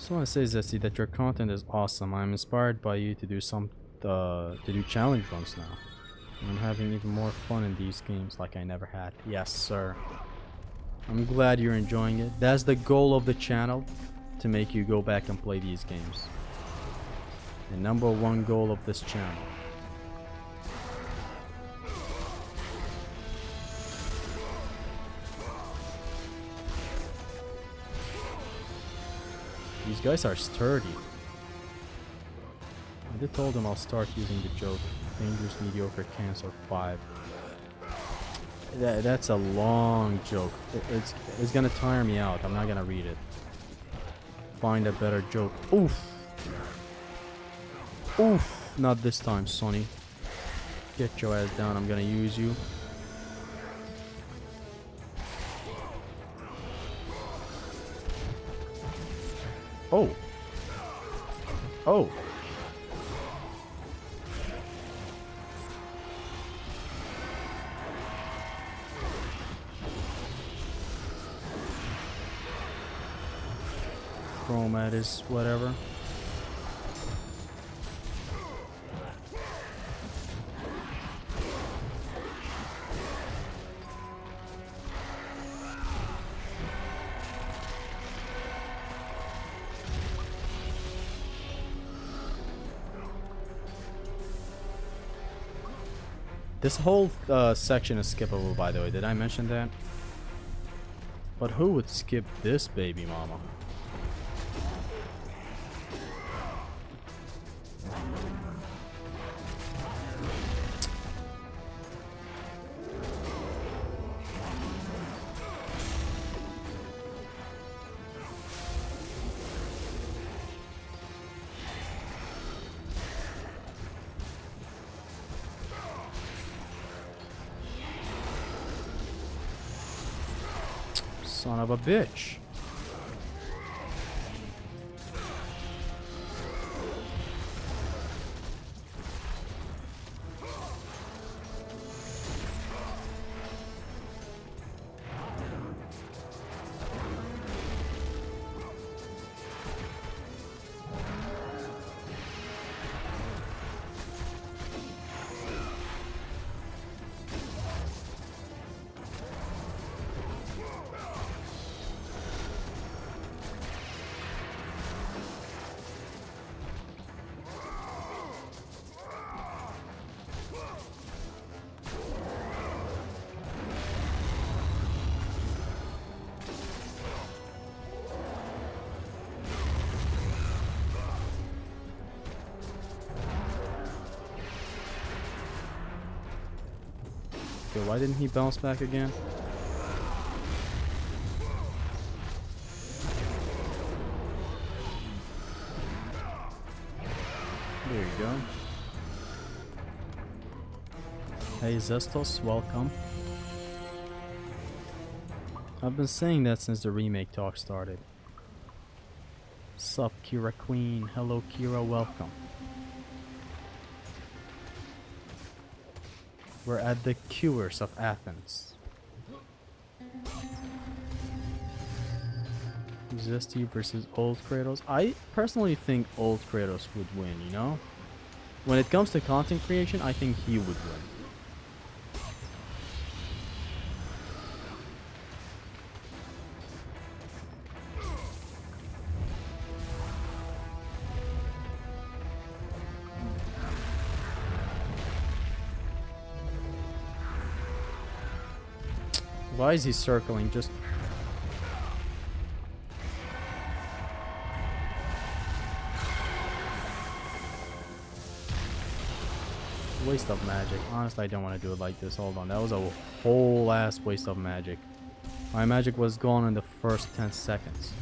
Just want to say, Zesty, that your content is awesome. I'm inspired by you to do challenge runs now. I'm having even more fun in these games like I never had. Yes, sir. I'm glad you're enjoying it. That's the goal of the channel, to make you go back and play these games. The #1 goal of this channel. These guys are sturdy. I did told them I'll start using the joke. Dangerous, mediocre, cancer 5. That's a long joke. It's gonna tire me out. I'm not gonna read it. Find a better joke. Oof. Oof. Not this time, Sonny. Get your ass down. I'm gonna use you. Oh. Oh. Chromat is whatever. This whole section is skippable, by the way. Did I mention that? But who would skip this, baby mama? Son of a bitch. Okay, why didn't he bounce back again? There you go. Hey Zestos, welcome. I've been saying that since the remake talk started. Sup, Kira Queen. Hello, Kira, welcome. We're at the Cures of Athens. Zesty versus old Kratos. I personally think old Kratos would win, you know? When it comes to content creation, I think he would win. Why is he circling? Just... waste of magic. Honestly, I don't want to do it like this. Hold on. That was a whole ass waste of magic. My magic was gone in the first 10 seconds.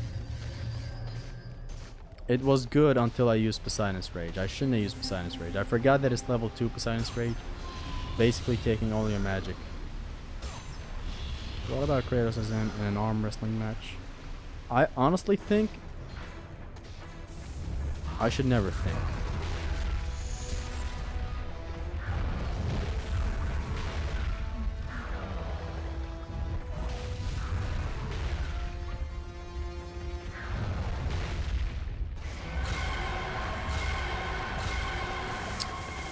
It was good until I used Poseidon's Rage. I shouldn't have used Poseidon's Rage. I forgot that it's level 2 Poseidon's Rage. Basically taking all your magic. What about Kratos as in an arm wrestling match? I honestly think I should never think.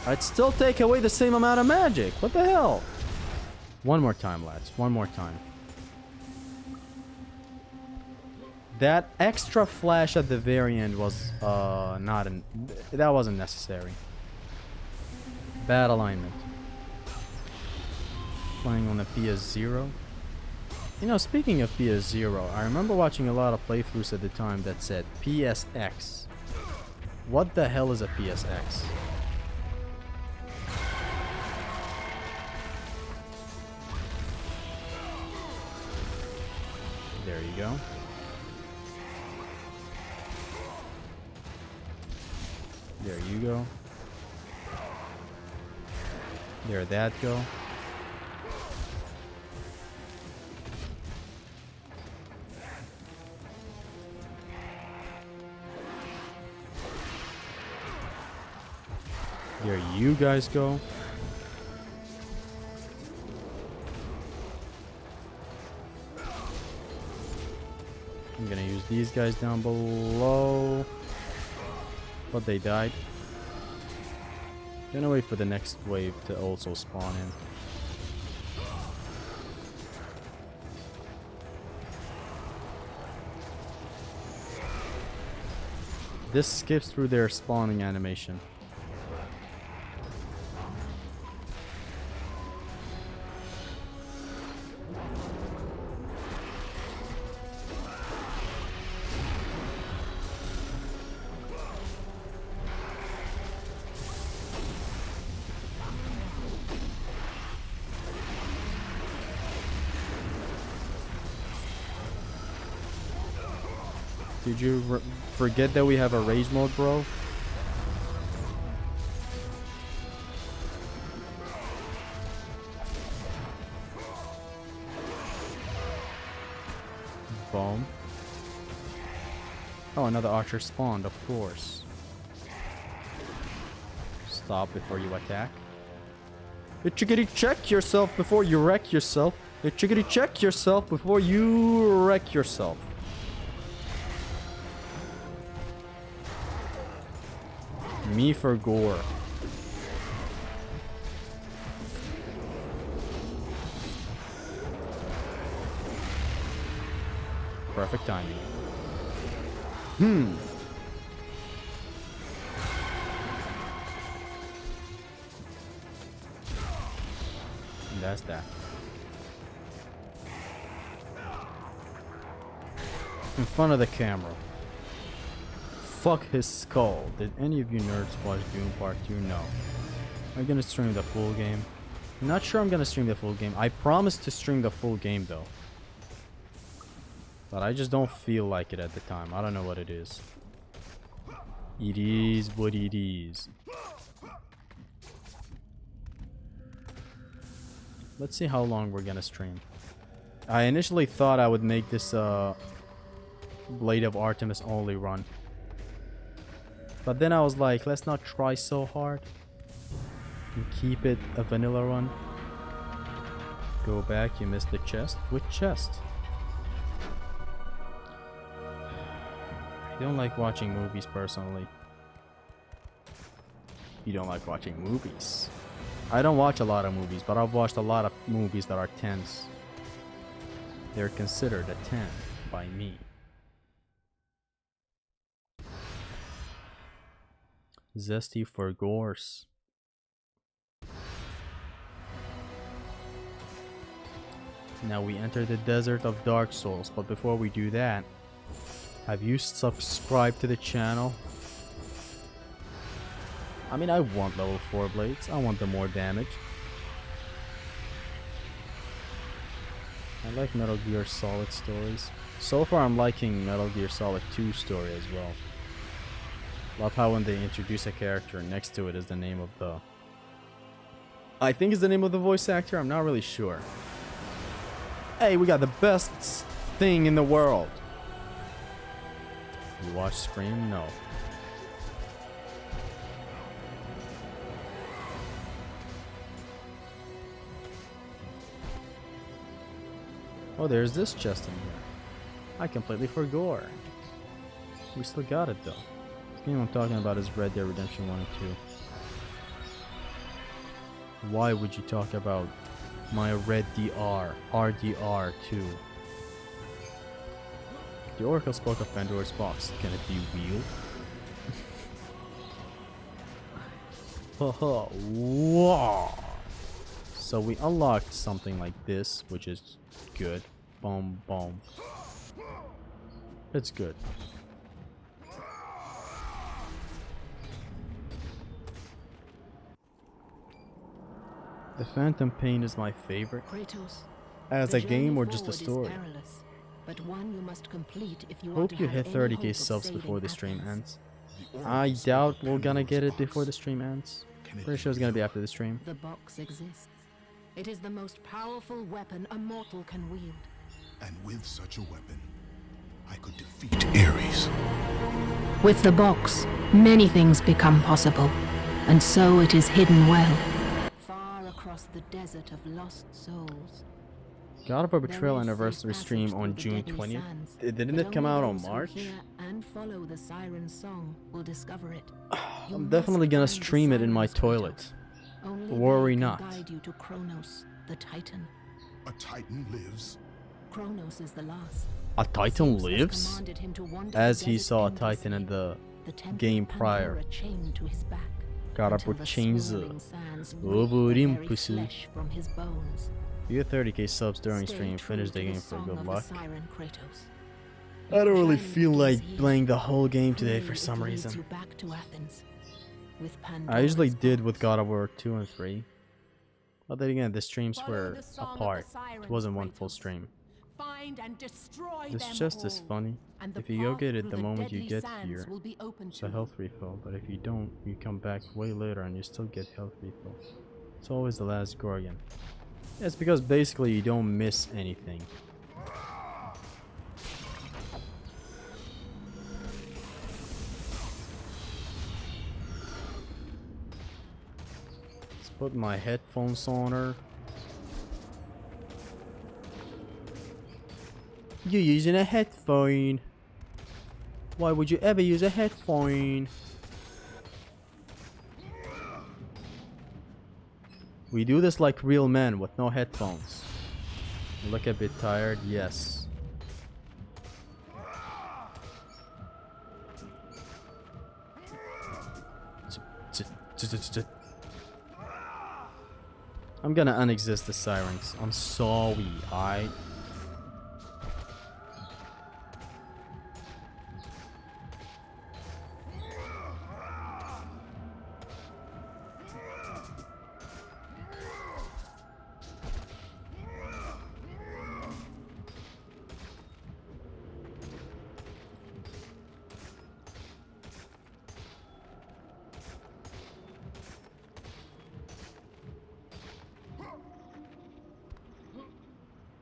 I'd still take away the same amount of magic. What the hell? One more time, lads. One more time. That extra flash at the very end was that wasn't necessary. Bad alignment. Playing on the PS0. You know, speaking of PS0, I remember watching a lot of playthroughs at the time that said PSX. What the hell is a PSX? There you go. There you go. There that go. There you guys go. I'm gonna use these guys down below. But they died. Gonna wait for the next wave to also spawn in. This skips through their spawning animation. Did you forget that we have a rage mode, bro? Boom. Oh, another archer spawned, of course. Stop before you attack. You chickadee check yourself before you wreck yourself. You chickadee check yourself before you wreck yourself. Me for gore. Perfect timing. And that's that. In front of the camera. Fuck his skull. Did any of you nerds watch Doom Part 2? No. I'm gonna stream the full game. I'm not sure I'm gonna stream the full game. I promised to stream the full game though. But I just don't feel like it at the time. I don't know what it is. It is what it is. Let's see how long we're gonna stream. I initially thought I would make this Blade of Artemis only run. But then I was like, let's not try so hard. And keep it a vanilla run. Go back, you missed the chest. Which chest? I don't like watching movies personally. You don't like watching movies. I don't watch a lot of movies, but I've watched a lot of movies that are 10s. They're considered a 10 by me. Zesty for gores. Now we enter the desert of Dark Souls, but before we do that, have you subscribed to the channel? I mean, I want level 4 blades. I want the more damage. I like Metal Gear Solid stories. So far I'm liking Metal Gear Solid 2 story as well. Love how when they introduce a character, next to it is the name of the... I think it's the name of the voice actor, I'm not really sure. Hey, we got the best thing in the world. You watch Scream? No. Oh, there's this chest in here. I completely forgot. We still got it though. The game I'm talking about is Red Dead Redemption 1 and 2. Why would you talk about my red DR, RDR2? The Oracle spoke of Pandora's box. Can it be real? Haha, wow. So we unlocked something like this, which is good. Boom, boom. It's good. The Phantom Pain is my favorite. Kratos, As the a game journey or just a forward is story? perilous, but one you must complete if you are to Hope you have hit any 30k hope of subs saving before the stream Athens. ends. The I Oracle doubt spoke of we're gonna get Pandora's it before the box. stream ends. Can it Pretty be sure it's gonna be real? after the stream. The box exists. It is the most powerful weapon a mortal can wield. And with such a weapon, I could defeat Ares. With the box, many things become possible, and so it is hidden well. Far across the desert of lost souls. God of War There Betrayal is safe anniversary passage stream through on the June deadly 20th. sands, Didn't but it come only out on those who March? hear and follow the siren song will discover it. You I'm must definitely gonna find the stream it in my sirens, Kratos. toilet. Only Worry they can not. guide you to Kronos, the Titan. A Titan lives. Kronos is the last. A Titan Zeus has lives? commanded him to wander As the he desert saw a endlessly, Titan in the the temple game of prior. Pandora chained to his back, God of until War the chains swirling sands over rip the him, very pussy. flesh from his bones. You get 30k subs during Stay stream, true finish to the game for song good of the luck. siren Kratos. I don't really Your journey feel like begins here. playing the whole game today Pray for it some leads reason. you back to Athens, with I usually Pandora's did with box. God of War 2 and 3. But then again, the streams Follow were the song of apart. the sirens, It wasn't one full Kratos. stream. Find and destroy It's them just as all, funny and the if you go path get it through the the moment you deadly get sands here. will be open It's to a you. health refill, but if you don't, you come back way later and you still get health refill. It's always the last Gorgon. It's because basically you don't miss anything. Let's put my headphones on her. You're using a headphone. Why would you ever use a headphone? We do this like real men with no headphones. You look a bit tired, yes. I'm gonna unexist the sirens. I'm sorry, I.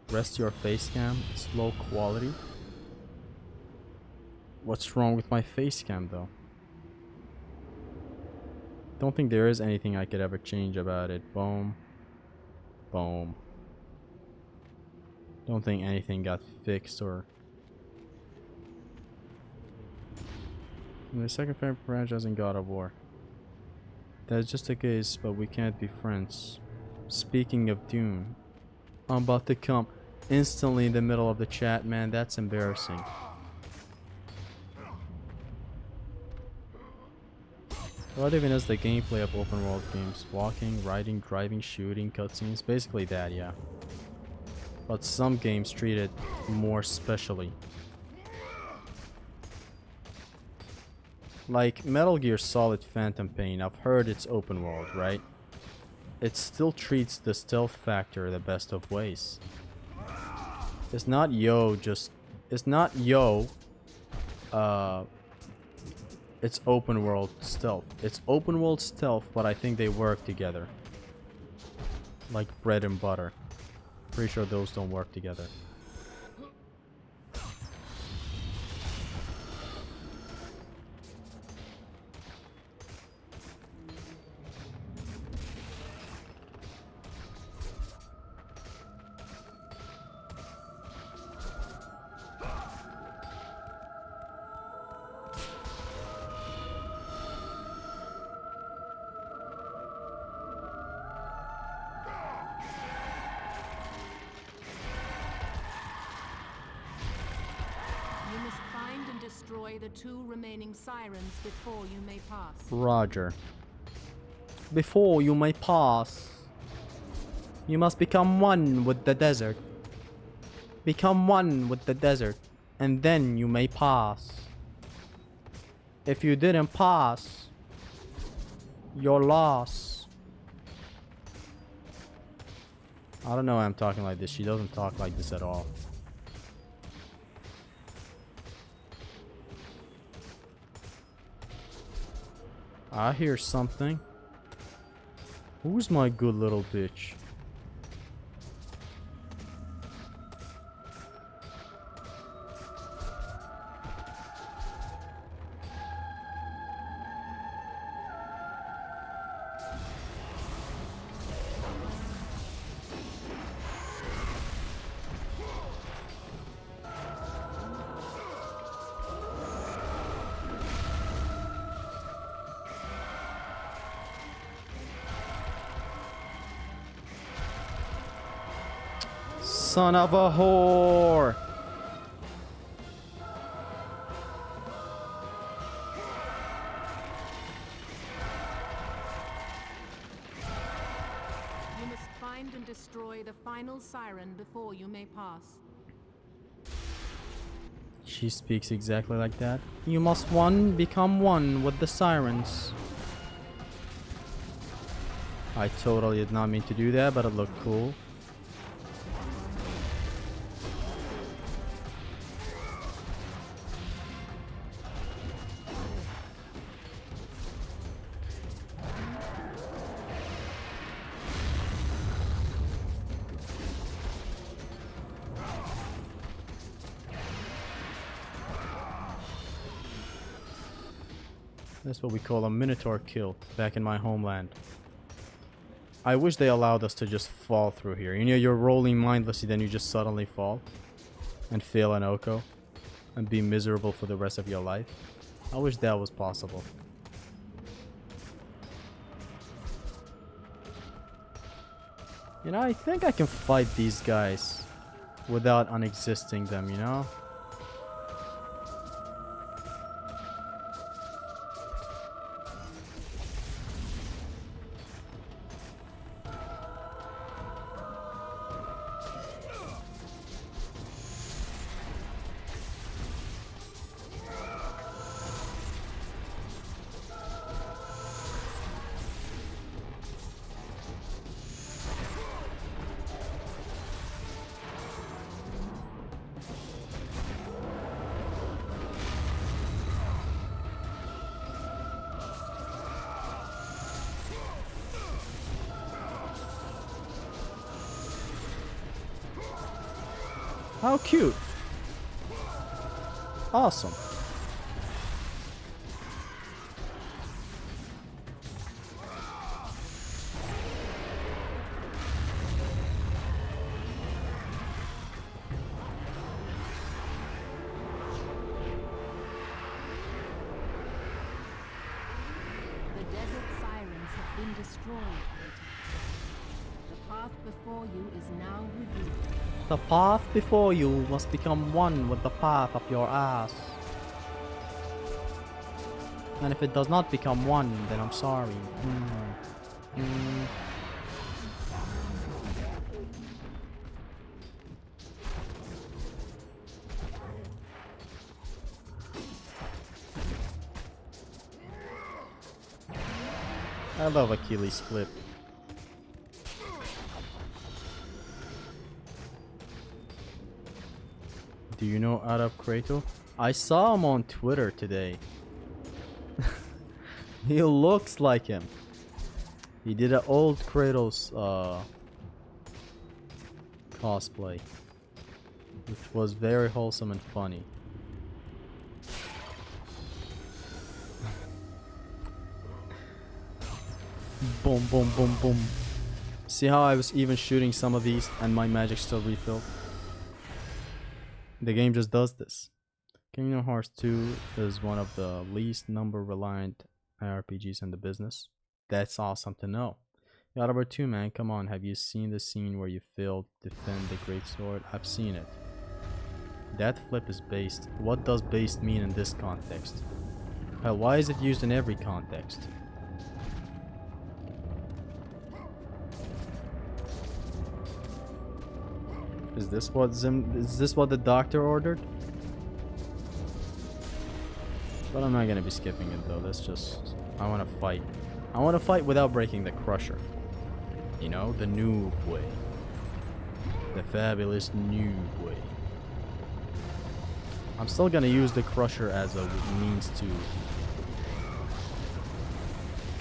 Rest your face cam, it's low quality. What's wrong with my face cam though? Don't think there is anything I could ever change about it. Boom. Boom. Don't think anything got fixed or... My second favorite franchise in God of War. That's just the case, but we can't be friends. Speaking of Doom, I'm about to come instantly in the middle of the chat, man. That's embarrassing. What even is the gameplay of open world games? Walking, riding, driving, shooting, cutscenes, basically that, yeah. But some games treat it more specially. Like Metal Gear Solid Phantom Pain, I've heard it's open world, right? It still treats the stealth factor the best of ways. It's not it's open world stealth. It's open world stealth, but I think they work together. Like bread and butter. Pretty sure those don't work together. destroy the 2 remaining sirens before you may pass. Roger. Before you may pass, you must become one with the desert. Become one with the desert, and then you may pass. If you didn't pass, you're lost. I don't know why I'm talking like this. She doesn't talk like this at all. I hear something. Who's my good little bitch? Son of a whore! You must find and destroy the final siren before you may pass. She speaks exactly like that. You must become one with the sirens. I totally did not mean to do that, but it looked cool. That's what we call a Minotaur kill back in my homeland. I wish they allowed us to just fall through here. You know, you're rolling mindlessly, then you just suddenly fall and fail an Oko and be miserable for the rest of your life. I wish that was possible. You know, I think I can fight these guys without unexisting them, you know? How cute. Awesome. The desert sirens have been destroyed, Aita. The path before you is now revealed. The path before you must become one with the path up your ass. And if it does not become one, then I'm sorry. I love Achilles flip. Do you know Arab Kratos? I saw him on Twitter today. He looks like him. He did an old Kratos cosplay, which was very wholesome and funny. Boom, boom, boom, boom. See how I was even shooting some of these and my magic still refilled? The game just does this. Kingdom Hearts 2 is one of the least number reliant RPGs in the business. That's awesome to know. Yaldabaoth 2, man, come on, have you seen the scene where you failed to defend the Great Sword? I've seen it. That flip is based. What does based mean in this context? Hell, why is it used in every context? Is this what the doctor ordered? But I'm not gonna be skipping it though. That's just, I wanna fight. I wanna fight without breaking the crusher. You know, the noob way. The fabulous noob way. I'm still gonna use the crusher as a means to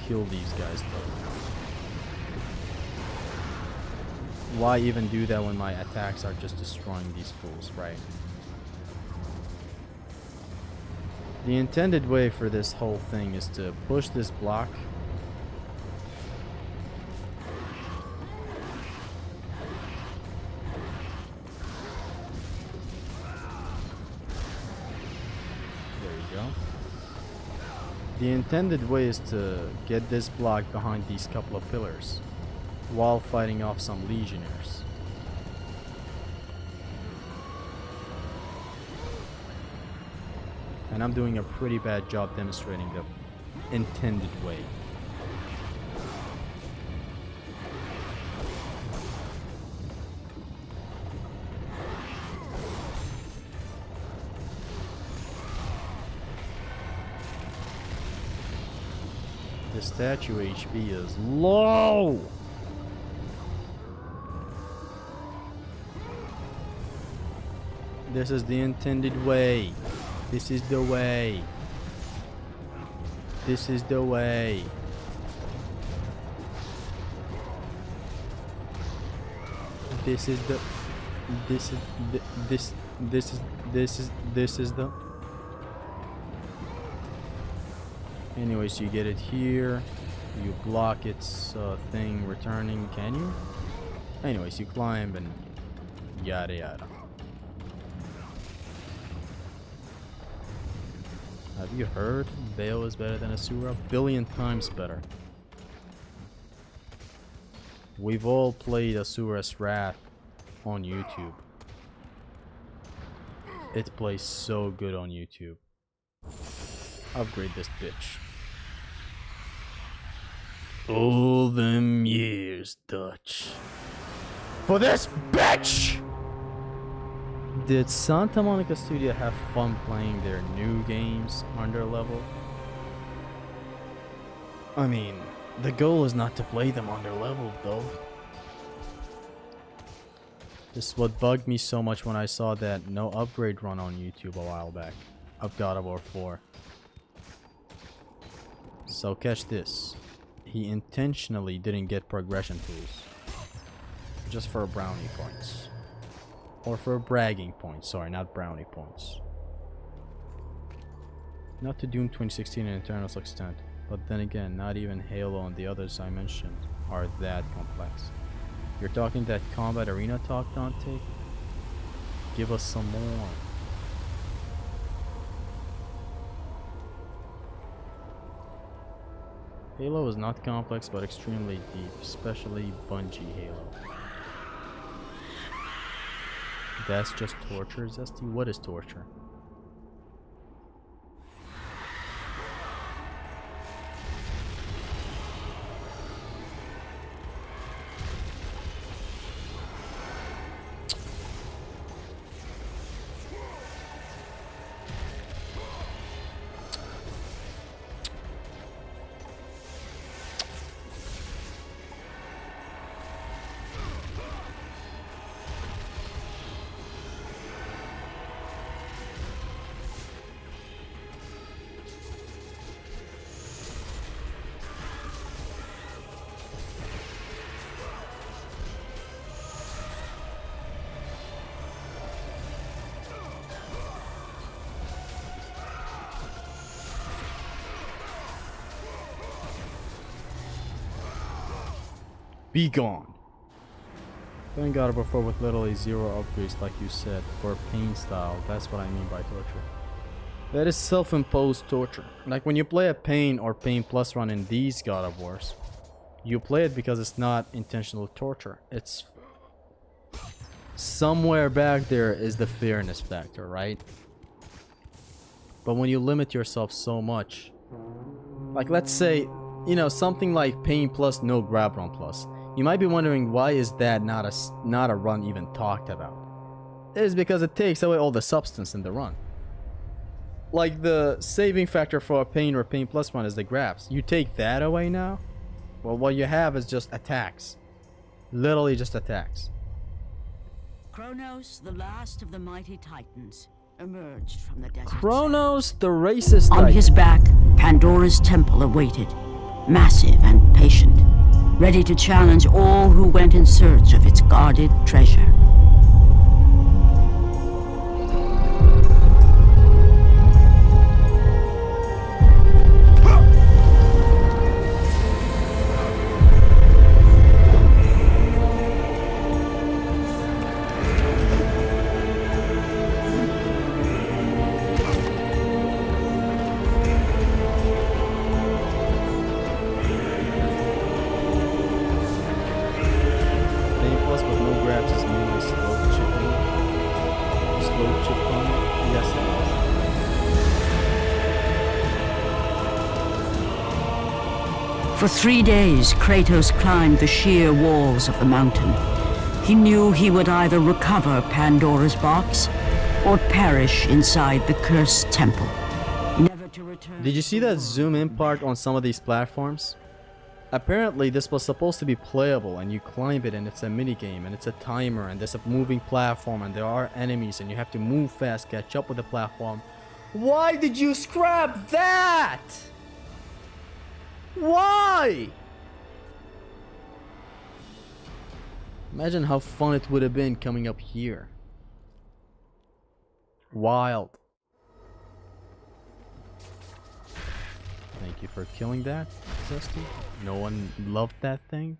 kill these guys though. Why even do that when my attacks are just destroying these fools, right? The intended way for this whole thing is to push this block. There you go. The intended way is to get this block behind these couple of pillars while fighting off some legionnaires. And I'm doing a pretty bad job demonstrating the intended way. The statue HP is low! This is the intended way. This is the way. This is the way. This is the. This is the. This is the. Anyways, you get it here. You block its thing returning. Can you? Anyways, you climb and yada yada. Have you heard? Bale is better than Asura? Billion times better. We've all played Asura's Wrath on YouTube. It plays so good on YouTube. Upgrade this bitch. All them years, Dutch. For this bitch! Did Santa Monica Studio have fun playing their new games on their level? I mean, the goal is not to play them on their level though. This is what bugged me so much when I saw that no upgrade run on YouTube a while back of God of War 4. So catch this. He intentionally didn't get progression tools. Just for brownie points. Or for bragging points, sorry, not brownie points. Not to Doom 2016 and Eternal's extent, but then again, not even Halo and the others I mentioned are that complex. You're talking that combat arena talk, Dante? Give us some more. Halo is not complex, but extremely deep, especially Bungie Halo. That's just torture, Zesty? What is torture? Be gone. Playing God of War 4 with literally zero upgrades like you said, for pain style, that's what I mean by torture. That is self-imposed torture. Like when you play a pain or pain plus run in these God of Wars, you play it because it's not intentional torture. It's somewhere back there is the fairness factor, right? But when you limit yourself so much, like let's say, you know, something like pain plus no grab run plus, you might be wondering why is that not a run even talked about. It is because it takes away all the substance in the run. Like the saving factor for a pain or pain plus run is the grabs. You take that away now, well, what you have is just attacks. Literally just attacks. Kronos, the last of the mighty titans, emerged from the desert. Kronos, the racist On titan. his back, Pandora's temple awaited, massive and patient, ready to challenge all who went in search of its guarded treasure. Pain plus with no grabs is mainly slow chipping. Slow chip on. Yes, it is. For 3 days, Kratos climbed the sheer walls of the mountain. He knew he would either recover Pandora's box or perish inside the cursed temple, never to return. Did you see that zoom in part on some of these platforms? Apparently this was supposed to be playable and you climb it and it's a mini game and it's a timer and there's a moving platform and there are enemies and you have to move fast, catch up with the platform. Why did you scrap that? Why? Imagine how fun it would have been coming up here. Wild. Thank you for killing that, Zesty. No one loved that thing.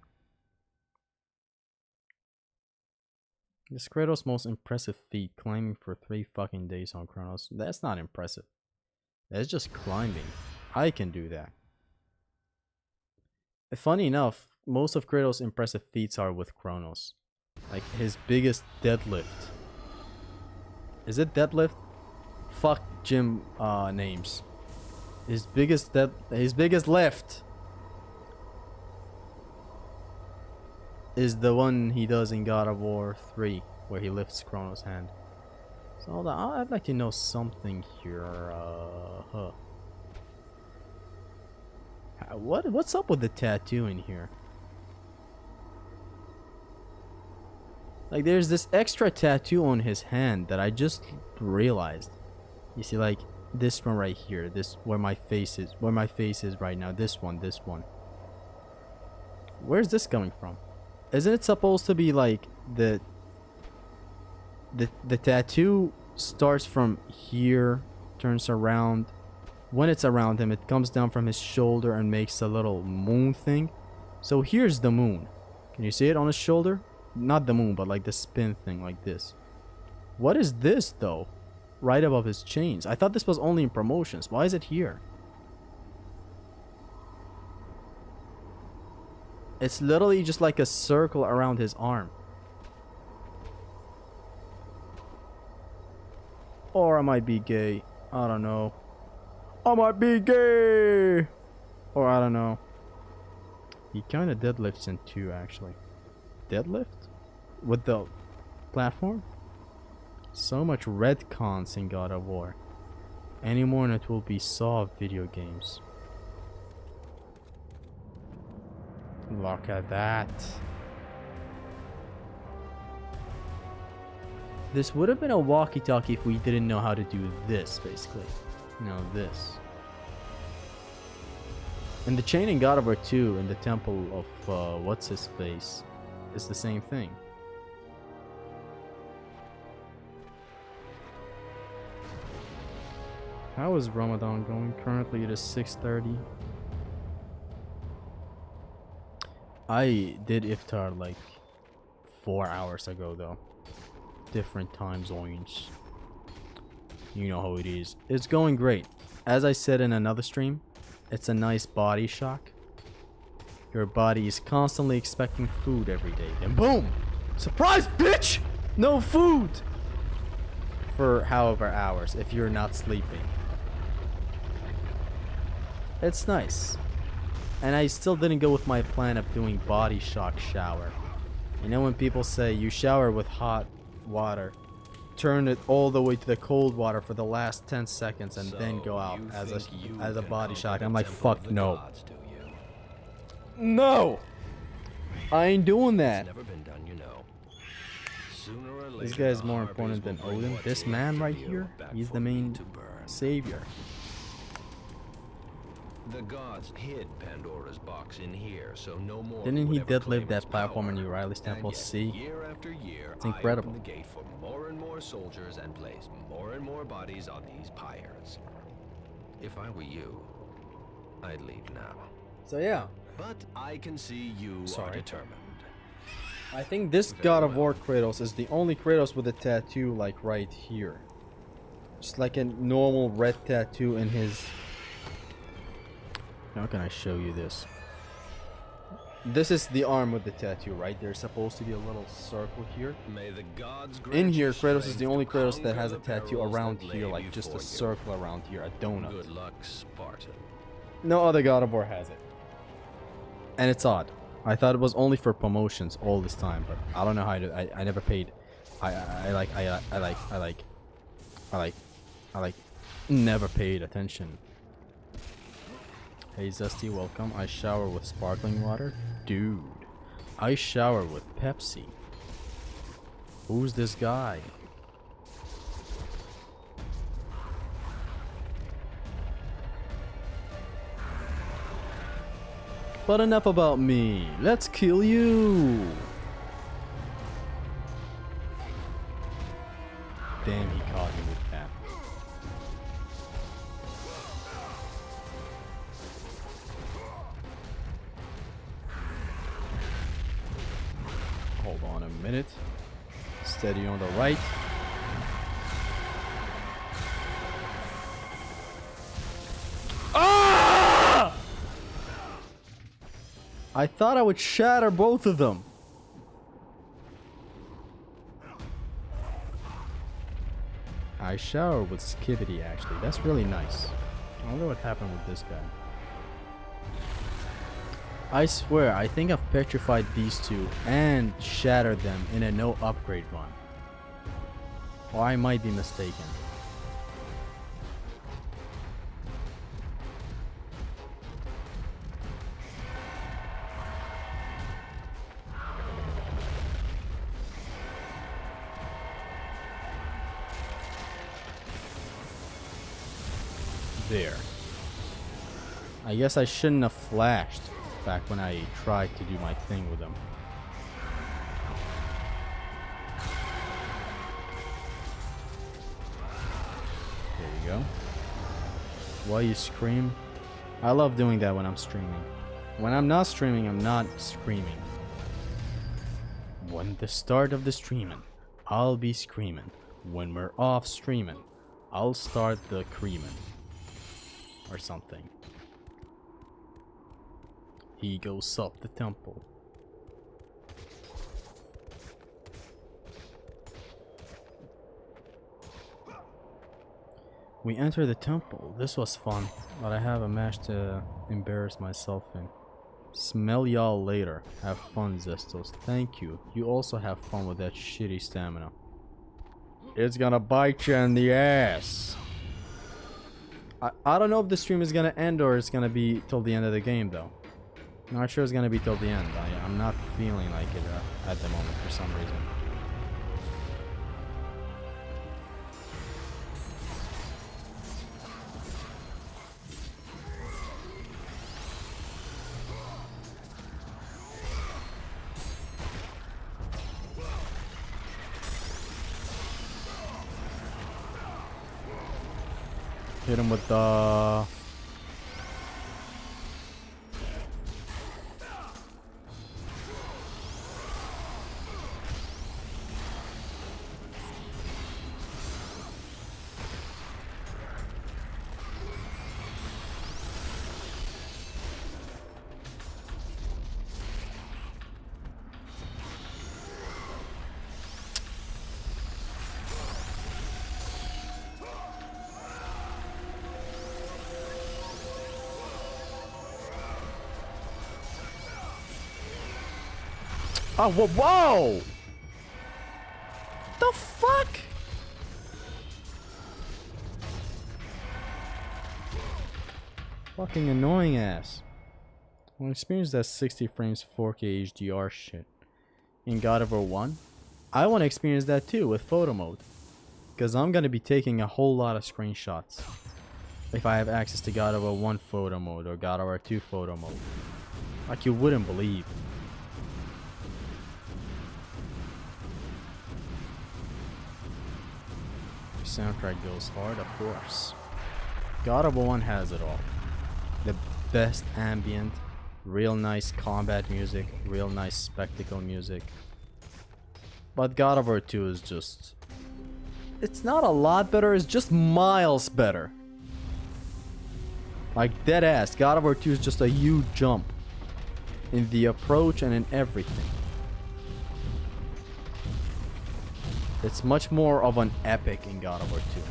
This Kratos' most impressive feat, climbing for 3 fucking days on Kronos. That's not impressive. That's just climbing. I can do that. Funny enough, most of Kratos' impressive feats are with Kronos. Like his biggest deadlift. Is it deadlift? Fuck gym names. His biggest lift is the one he does in God of War 3, where he lifts Kronos' hand. So hold on, I'd like to know something here. What's up with the tattoo in here? Like there's this extra tattoo on his hand that I just realized. You see, like this one right here, this where my face is right now. This one. Where's this coming from? Isn't it supposed to be like the tattoo starts from here, turns around. When it's around him, it comes down from his shoulder and makes a little moon thing. So here's the moon. Can you see it on his shoulder? Not the moon, but like the spin thing like this. What is this though? Right above his chains. I thought this was only in promotions. Why is it here? It's literally just like a circle around his arm. Or I might be gay. I don't know. I might be gay! Or I don't know. He kind of deadlifts in 2 actually. Deadlift? With the platform? So much retcons in God of War. Any more and it will be Saw video games. Look at that. This would have been a walkie-talkie if we didn't know how to do this, basically. You know, this. And the chain in God of War 2 in the temple of what's-his-face is the same thing. How is Ramadan going? Currently it is 6:30. I did iftar like 4 hours ago though. Different time zones. You know how it is. It's going great. As I said in another stream, it's a nice body shock. Your body is constantly expecting food every day. And boom! Surprise, bitch! No food! For however hours, if you're not sleeping. It's nice. And I still didn't go with my plan of doing body shock shower. You know when people say you shower with hot water, turn it all the way to the cold water for the last 10 seconds and then go out as a body shock. I'm like, fuck no. No! I ain't doing that. This guy is more important than Odin. This man right here, he's the main savior. The gods hid Pandora's box in here, so no more. Didn't he deadlift that platform in Euryalus Temple? See? Year after year, It's incredible. I opened the gate for more and more soldiers and placed more and more bodies on these pyres. If I were you, I'd leave now. So yeah. But I can see you are determined. I think this God of War Kratos is the only Kratos with a tattoo like right here. Just like a normal red tattoo in his... How can I show you this? This is the arm with the tattoo, right? There's supposed to be a little circle here. May the gods In here, Kratos is the only Kratos that has a tattoo around here, like just a circle around here, a donut. Good luck, Spartan. No other God of War has it. And it's odd. I thought it was only for promotions all this time, but I don't know how to. I never paid. I never paid attention. Hey Zesty, welcome. I shower with sparkling water? Dude, I shower with Pepsi. Who's this guy? But enough about me. Let's kill you. Damn, he caught me with that. Hold on a minute. Steady on the right. Ah! I thought I would shatter both of them. I shower with Skibidi actually. That's really nice. I wonder what happened with this guy. I swear, I think I've petrified these two and shattered them in a no upgrade run. Or I might be mistaken. There. I guess I shouldn't have flashed back when I tried to do my thing with them. There you go. Why you scream? I love doing that when I'm streaming. When I'm not streaming, I'm not screaming. When the start of the streaming, I'll be screaming. When we're off streaming, I'll start the creaming. Or something. He goes up the temple. We enter the temple. This was fun, but I have a match to embarrass myself in. Smell y'all later. Have fun, Zestos. Thank you. You also have fun with that shitty stamina. It's gonna bite you in the ass. I don't know if the stream is gonna end or it's gonna be till the end of the game though. I'm not sure it's gonna be till the end. I'm not feeling like it at the moment for some reason. Hit him with the... Oh, whoa, whoa! The fuck? Fucking annoying ass. I'll experience that 60 frames 4K HDR shit in God of War 1. I want to experience that too with photo mode. Because I'm going to be taking a whole lot of screenshots. If I have access to God of War 1 photo mode or God of War 2 photo mode. Like you wouldn't believe. Soundtrack goes hard, of course. God of War 1 has it all. The best ambient, real nice combat music, real nice spectacle music. But God of War 2 is just... It's not a lot better, it's just miles better. Like dead ass, God of War 2 is just a huge jump. In the approach and in everything. It's much more of an epic in God of War 2.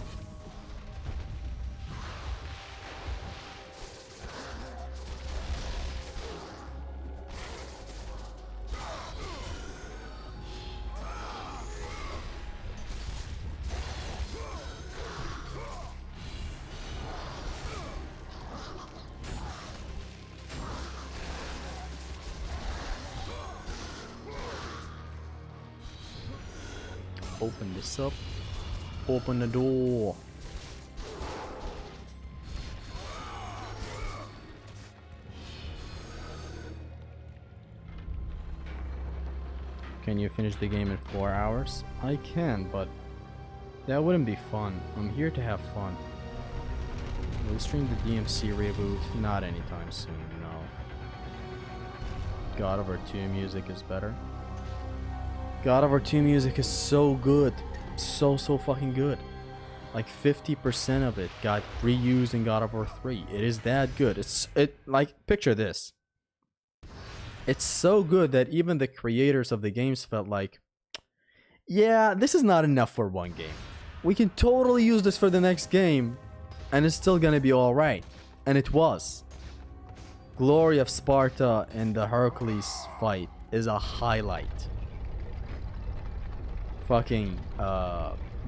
Open this up. Open the door. Can you finish the game in 4 hours? I can, but that wouldn't be fun. I'm here to have fun. We'll stream the DMC reboot. Not anytime soon, no. God of War 2 music is better. God of War 2 music is so good. So fucking good. Like 50% of it got reused in God of War 3. It is that good. Like, picture this. It's so good that even the creators of the games felt like, yeah, this is not enough for one game. We can totally use this for the next game, and it's still gonna be alright. And it was. Glory of Sparta and the Hercules fight is a highlight. Fucking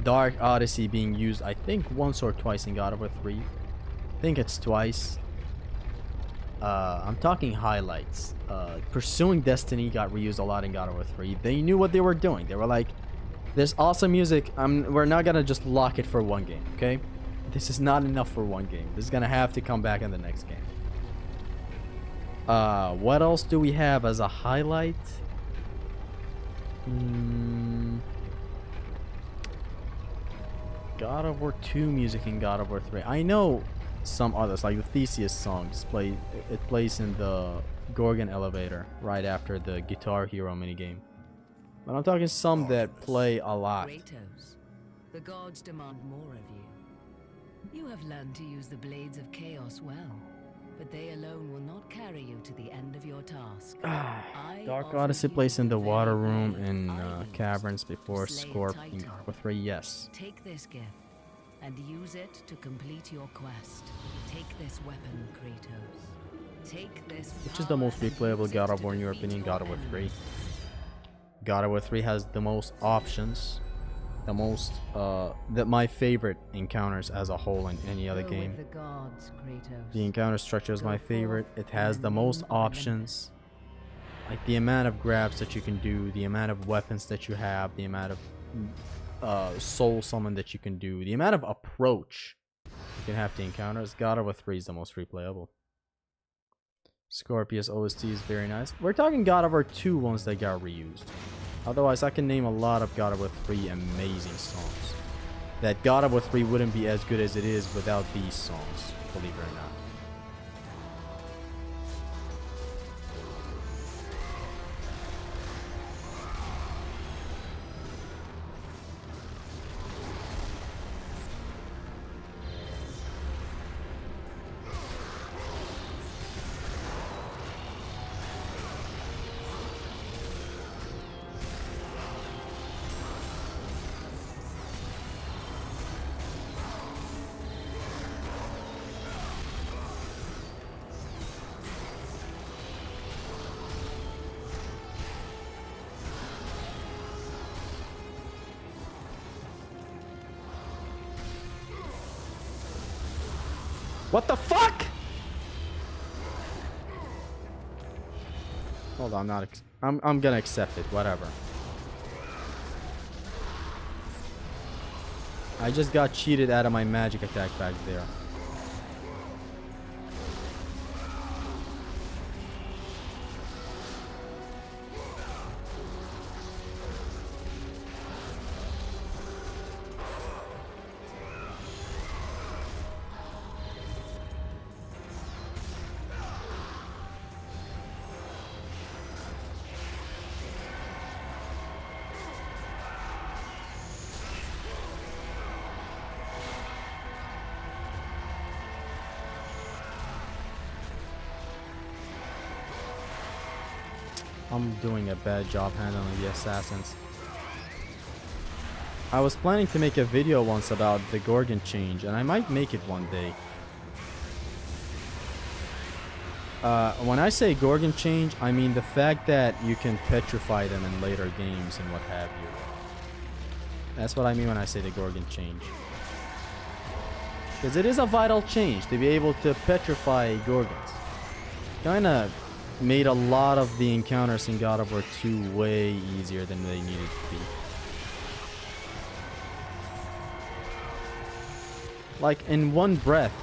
Dark Odyssey being used, I think, once or twice in God of War 3. I think it's twice. I'm talking highlights. Pursuing Destiny got reused a lot in God of War 3. They knew what they were doing. They were like, there's awesome music. We're not gonna just lock it for one game, okay? This is not enough for one game. This is gonna have to come back in the next game. What else do we have as a highlight? God of War 2 music in God of War 3. I know some others, like the Theseus song. It plays in the Gorgon elevator right after the Guitar Hero minigame. But I'm talking some that play a lot. Kratos, the gods demand more of you. You have learned to use the blades of chaos well, but they alone will not carry you to the end of your task. Dark Odyssey plays in the water room in caverns before Scorp in God of War 3. Yes. Take this gift and use it to complete your quest. Take this weapon, Kratos. Take this. Which is the most replayable God of War in your opinion? God of War 3. God of War 3 has the most options, the most my favorite encounters as a whole in any other game. The encounter structure is my favorite. It has the most options. Like the amount of grabs that you can do, the amount of weapons that you have, the amount of soul summon that you can do, the amount of approach you can have to encounters. God of War 3 is the most replayable. Scorpius OST is very nice. We're talking God of War 2 ones that got reused. Otherwise, I can name a lot of God of War 3 amazing songs. That God of War 3 wouldn't be as good as it is without these songs, believe it or not. What the fuck? Hold on, I'm gonna accept it, whatever. I just got cheated out of my magic attack back there. I'm doing a bad job handling the assassins. I was planning to make a video once about the Gorgon change, and I might make it one day. When I say Gorgon change, I mean the fact that you can petrify them in later games and what have you. That's what I mean when I say the Gorgon change. Because it is a vital change to be able to petrify Gorgons. Kinda made a lot of the encounters in God of War 2 way easier than they needed to be. Like in one breath.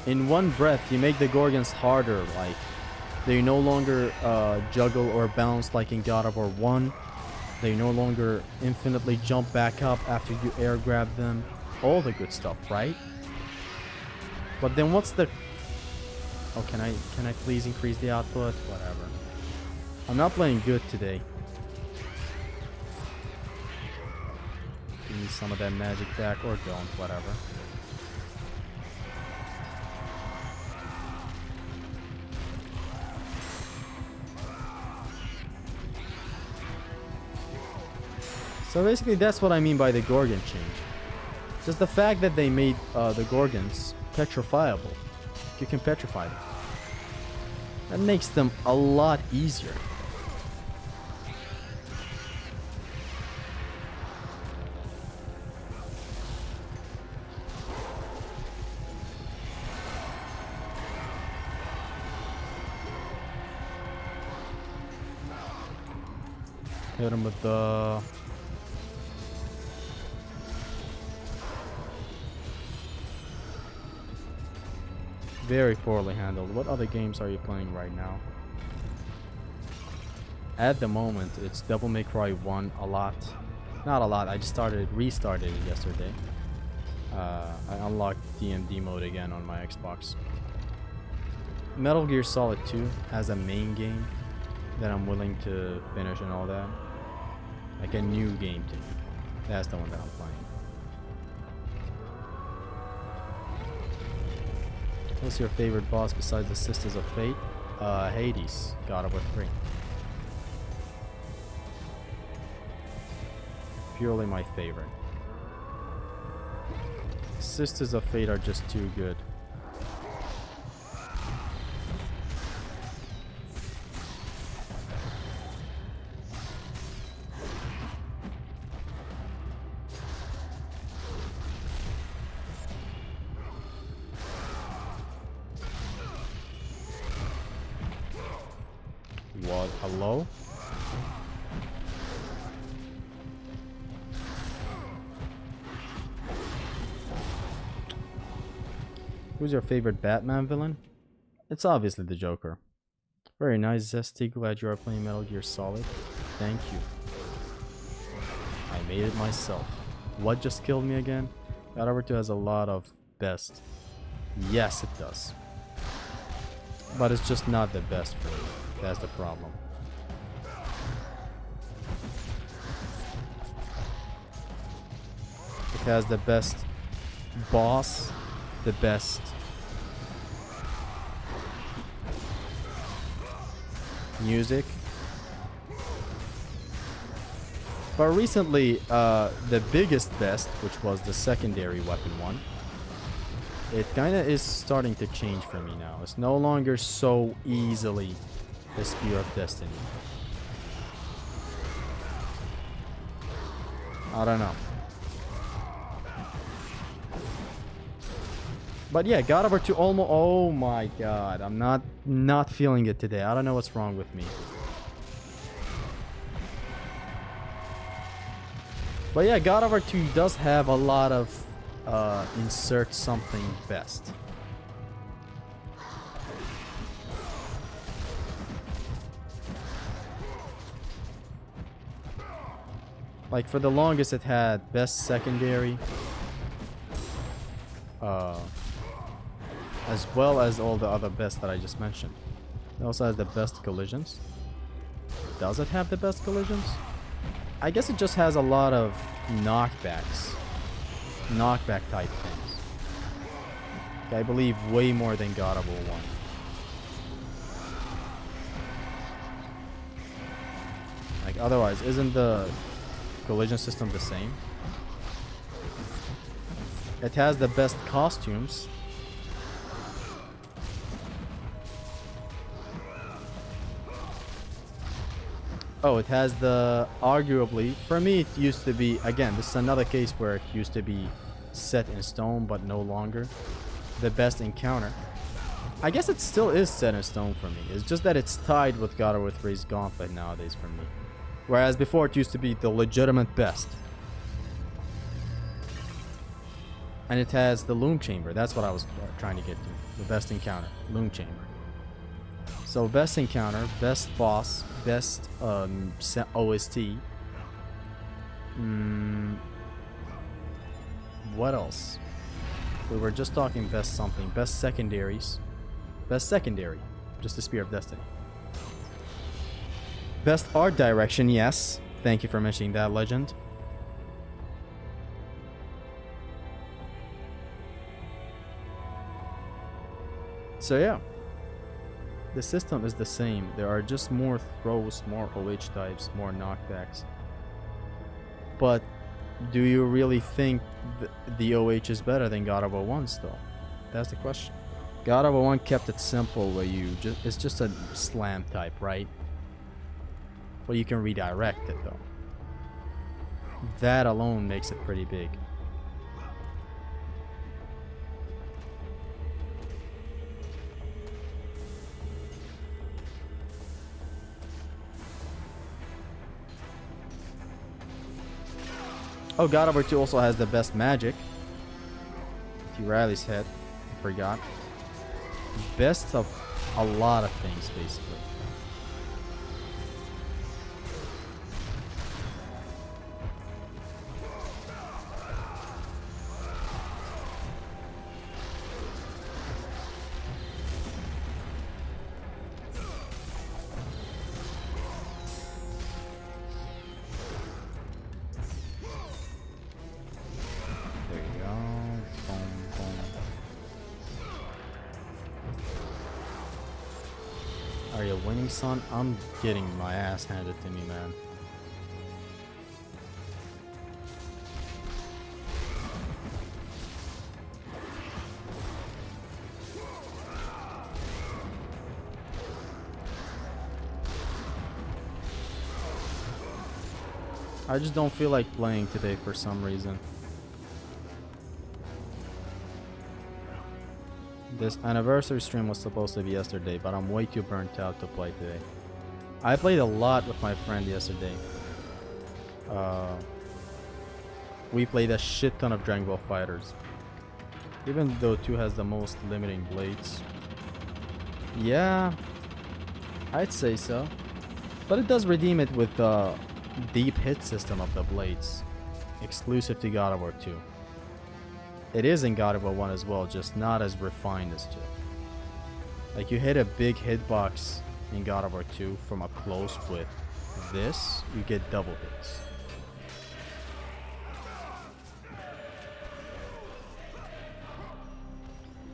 In one breath, you make the Gorgons harder. Like they no longer juggle or bounce like in God of War 1. They no longer infinitely jump back up after you air grab them. All the good stuff, right? But then what's the... Oh, can I please increase the output? Whatever. I'm not playing good today. Give me some of that magic back or don't, whatever. So basically that's what I mean by the Gorgon change. Just the fact that they made the Gorgons petrifiable. You can petrify them. That makes them a lot easier. Hit him with the... Very poorly handled. What other games are you playing right now? At the moment, it's Devil May Cry 1 a lot. Not a lot, I just restarted it yesterday. I unlocked DMD mode again on my Xbox. Metal Gear Solid 2 has a main game that I'm willing to finish and all that. Like a new game to me. That's the one that I'm playing. What's your favorite boss besides the Sisters of Fate? Hades, God of War 3. Purely my favorite. Sisters of Fate are just too good. What? Hello? Who's your favorite Batman villain? It's obviously the Joker. Very nice, Zesty. Glad you are playing Metal Gear Solid. Thank you. I made it myself. What just killed me again? God of War 2 has a lot of best. Yes, it does. But it's just not the best for me. That's the problem. It has the best boss, the best music. But recently, the biggest best, which was the secondary weapon one, it kinda is starting to change for me now. It's no longer so easily the Spear of Destiny. I don't know. But yeah, God of War 2 almost. Oh my god, I'm not feeling it today. I don't know what's wrong with me. But yeah, God of War 2 does have a lot of insert something best. Like for the longest, it had best secondary, as well as all the other best that I just mentioned. It also has the best collisions. Does it have the best collisions? I guess it just has a lot of knockbacks, knockback type things. I believe way more than God of War 1. Like otherwise, isn't the collision system the same? It has the best costumes. Oh, it has the, arguably, for me it used to be, again, this is another case where it used to be set in stone, but no longer. The best encounter. I guess it still is set in stone for me. It's just that it's tied with God of War 3's Gauntlet nowadays for me. Whereas before it used to be the legitimate best. And it has the Loom Chamber. That's what I was trying to get to. The best encounter. Loom Chamber. So best encounter, best boss, best OST. What else? We were just talking best something. Best secondaries. Best secondary. Just the Spear of Destiny. Best art direction, yes. Thank you for mentioning that, Legend. So yeah. The system is the same. There are just more throws, more OH types, more knockbacks. But do you really think the OH is better than God of War 1 still? That's the question. God of War 1 kept it simple where it's just a slam type, right? But you can redirect it though. That alone makes it pretty big. Oh, God of War 2 also has the best magic. T. Riley's head. I forgot. Best of a lot of things, basically. Are you winning, son? I'm getting my ass handed to me, man. I just don't feel like playing today for some reason. This anniversary stream was supposed to be yesterday, but I'm way too burnt out to play today. I played a lot with my friend yesterday. We played a shit ton of Dragon Ball Fighters. Even though 2 has the most limiting blades. Yeah, I'd say so. But it does redeem it with the deep hit system of the blades. Exclusive to God of War 2. It is in God of War 1 as well, just not as refined as 2. Like you hit a big hitbox in God of War 2 from up close with this, you get double hits.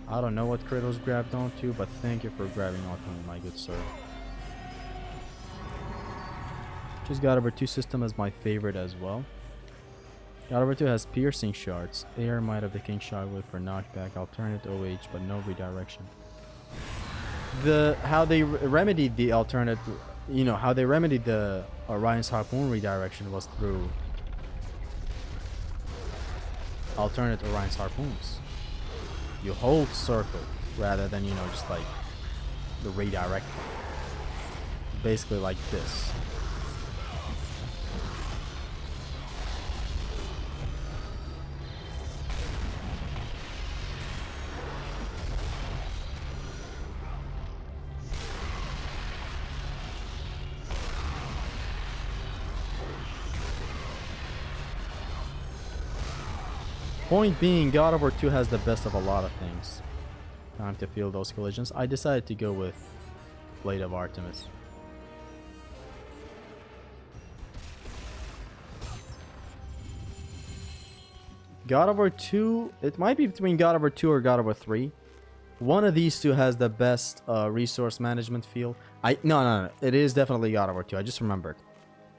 I don't know what Kratos grabbed onto, but thank you for grabbing onto me, my good sir. Just God of War 2 system as my favorite as well. God of War 2 has piercing shards, Air Might of the King Shockwave for knockback, alternate OH, but no redirection. How they remedied the alternate, how they remedied the Orion's Harpoon redirection was through alternate Orion's Harpoons. You hold circle rather than, you know, just like the redirect. Basically like this. Point being, God of War 2 has the best of a lot of things. Time to feel those collisions. I decided to go with Blade of Artemis. God of War 2, it might be between God of War 2 or God of War 3. One of these two has the best resource management feel. No, it is definitely God of War 2. I just remembered.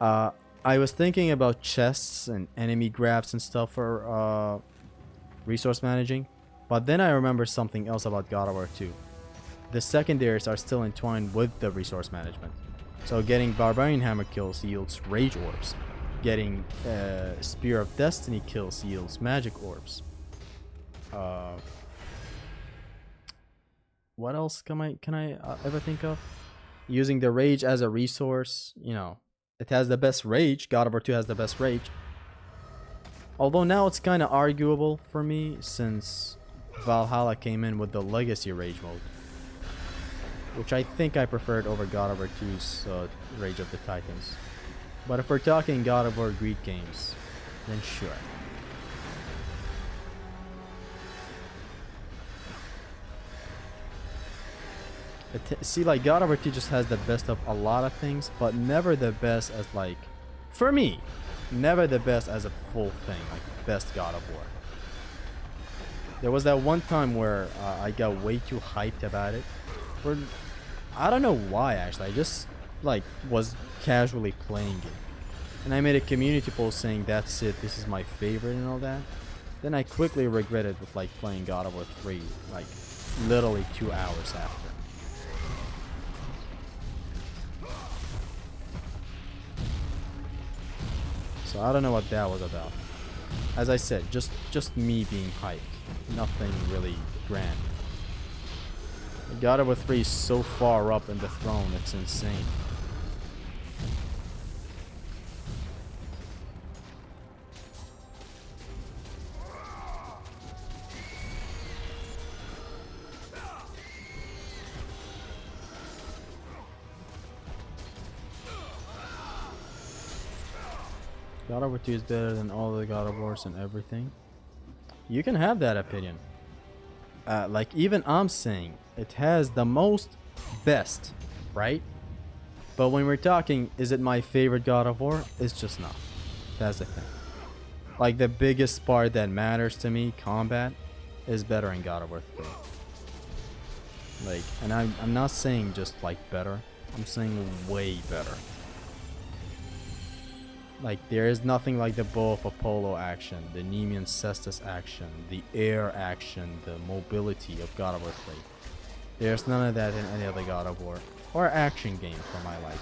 I was thinking about chests and enemy grabs and stuff for resource managing, but then I remember something else about God of War 2. The secondaries are still entwined with the resource management. So getting Barbarian Hammer kills yields Rage Orbs. Getting Spear of Destiny kills yields Magic Orbs. What else can I ever think of? Using the Rage as a resource, you know, it has the best Rage. God of War 2 has the best Rage. Although now it's kind of arguable for me since Valhalla came in with the Legacy Rage mode, which I think I preferred over God of War 2's Rage of the Titans. But if we're talking God of War Greed games, then sure. See, like, God of War 2 just has the best of a lot of things, but never the best as, like, for me, never the best as a full thing, like best God of War. There was that one time where I got way too hyped about it. I don't know why, actually. I just, like, was casually playing it. And I made a community post saying, that's it, this is my favorite and all that. Then I quickly regretted with, like, playing God of War 3, like, literally 2 hours after. So I don't know what that was about. As I said, just me being hyped. Nothing really grand. God of War 3 is so far up in the throne, it's insane. God of War 2 is better than all the God of Wars and everything. You can have that opinion. Like, even I'm saying it has the most best, right? But when we're talking, is it my favorite God of War? It's just not. That's the thing. Like, the biggest part that matters to me, combat, is better in God of War 3. Like, and I'm not saying just like better. I'm saying way better. Like, there is nothing like the Bow of Apollo action, the Nemean Cestus action, the air action, the mobility of God of War 3. There's none of that in any other God of War or action game for my liking.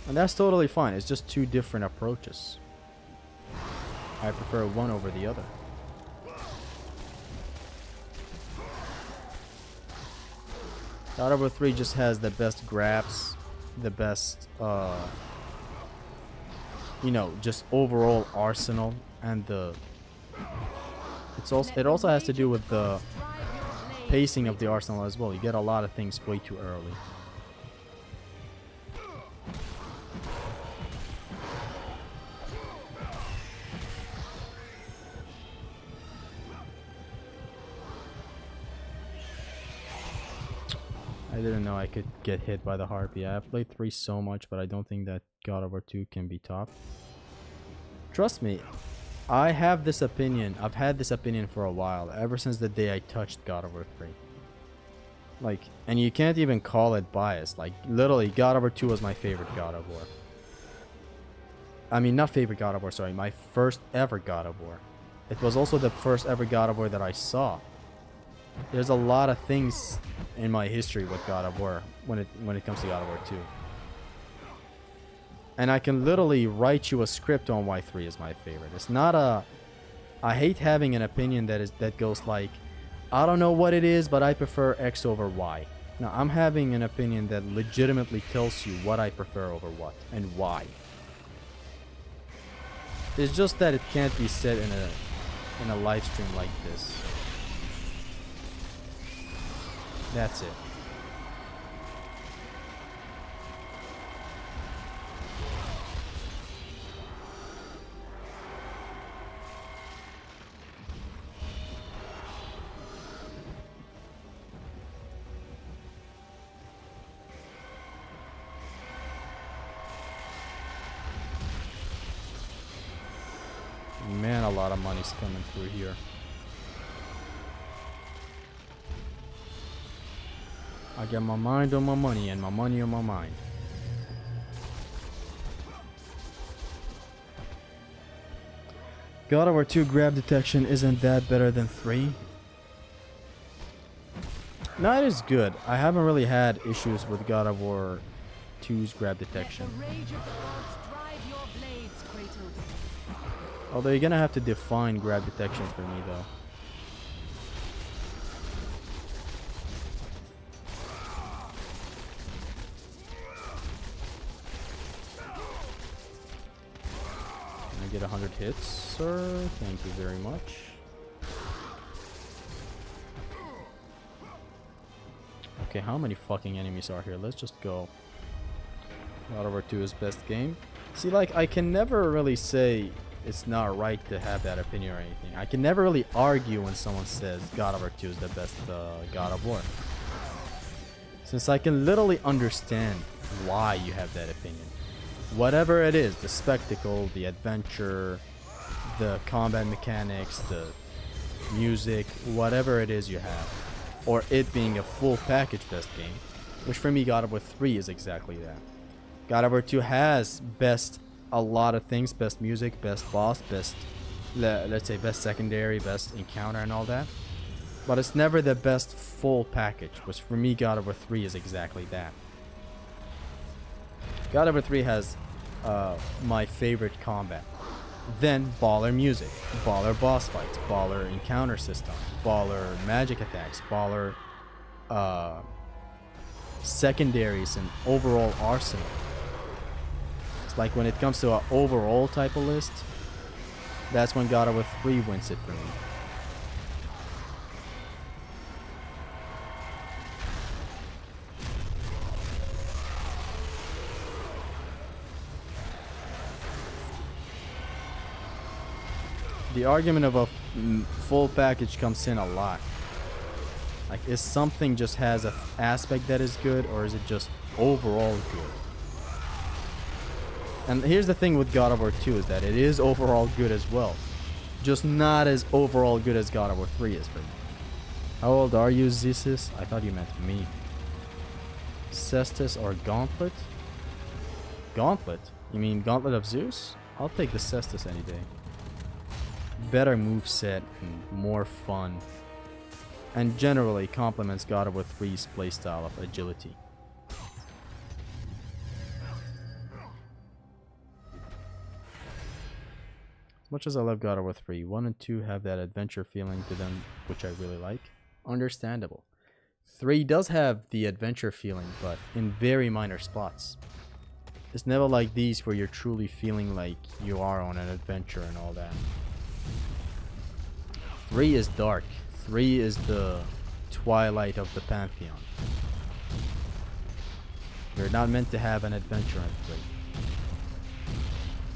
And that's totally fine. It's just two different approaches. I prefer one over the other. God of War 3 just has the best grabs, the best you know, just overall arsenal, and it also has to do with the pacing of the arsenal as well. You get a lot of things way too early. I didn't know I could get hit by the Harpy. I played 3 so much, but I don't think that God of War 2 can be topped. Trust me, I have this opinion. I've had this opinion for a while, ever since the day I touched God of War 3. Like, and you can't even call it biased. Like, literally, God of War 2 was my favorite God of War. I mean, not favorite God of War, sorry, my first ever God of War. It was also the first ever God of War that I saw. There's a lot of things in my history with God of War when it comes to God of War 2. And I can literally write you a script on why 3 is my favorite. It's not a I hate having an opinion that goes like, I don't know what it is, but I prefer X over Y. No, I'm having an opinion that legitimately tells you what I prefer over what and why. It's just that it can't be said in a live stream like this. That's it. Man, a lot of money's coming through here. I get my mind on my money and my money on my mind. God of War 2 grab detection isn't that better than 3? No, it is good. I haven't really had issues with God of War 2's grab detection. Although you're gonna have to define grab detection for me though. Can I get 100 hits, sir? Thank you very much. Okay, how many fucking enemies are here? Let's just go. God of War 2 is best game. See, like, I can never really say it's not right to have that opinion or anything. I can never really argue when someone says God of War 2 is the best God of War. Since I can literally understand why you have that opinion. Whatever it is, the spectacle, the adventure, the combat mechanics, the music, whatever it is you have. Or it being a full package best game. Which for me, God of War 3 is exactly that. God of War 2 has best a lot of things, best music, best boss, best, let's say best secondary, best encounter and all that. But it's never the best full package, which for me God of War 3 is exactly that. God of War 3 has my favorite combat. Then baller music, baller boss fights, baller encounter system, baller magic attacks, baller secondaries and overall arsenal. Like when it comes to an overall type of list, that's when God of War 3 wins it for me. The argument of a full package comes in a lot. Like, is something just has an aspect that is good, or is it just overall good? And here's the thing with God of War 2 is that it is overall good as well. Just not as overall good as God of War 3 is for me. How old are you, Zesis? I thought you meant me. Cestus or Gauntlet? Gauntlet? You mean Gauntlet of Zeus? I'll take the Cestus any day. Better moveset and more fun. And generally complements God of War 3's playstyle of agility. As much as I love God of War 3, 1 and 2 have that adventure feeling to them, which I really like. Understandable. 3 does have the adventure feeling, but in very minor spots. It's never like these where you're truly feeling like you are on an adventure and all that. 3 is dark. 3 is the twilight of the Pantheon. You're not meant to have an adventure in 3.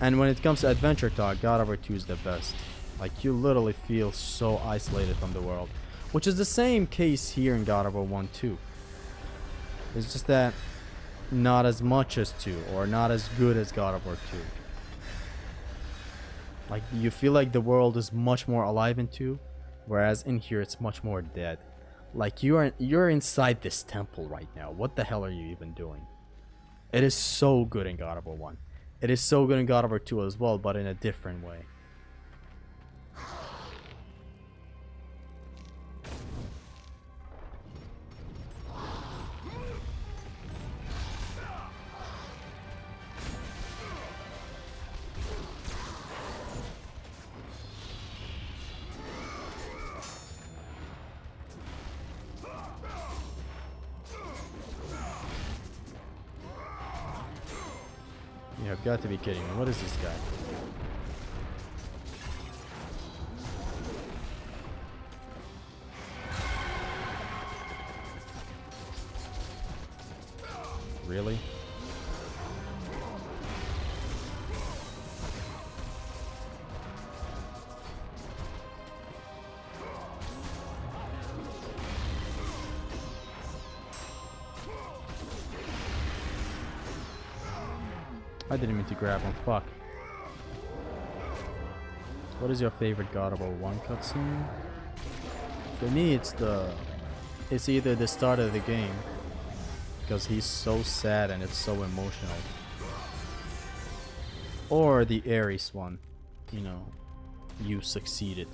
And when it comes to adventure talk, God of War 2 is the best. Like, you literally feel so isolated from the world. Which is the same case here in God of War 1 too. It's just that not as much as 2, or not as good as God of War 2. Like, you feel like the world is much more alive in 2, whereas in here it's much more dead. Like, you're inside this temple right now. What the hell are you even doing? It is so good in God of War 1. It is so good in God of War 2 as well, but in a different way. You have got to be kidding me. What is this guy? Really? I didn't mean to grab him. Fuck. What is your favorite God of War 1 cutscene? For me, it's either the start of the game, because he's so sad and it's so emotional, or the Ares one. You know, you succeeded.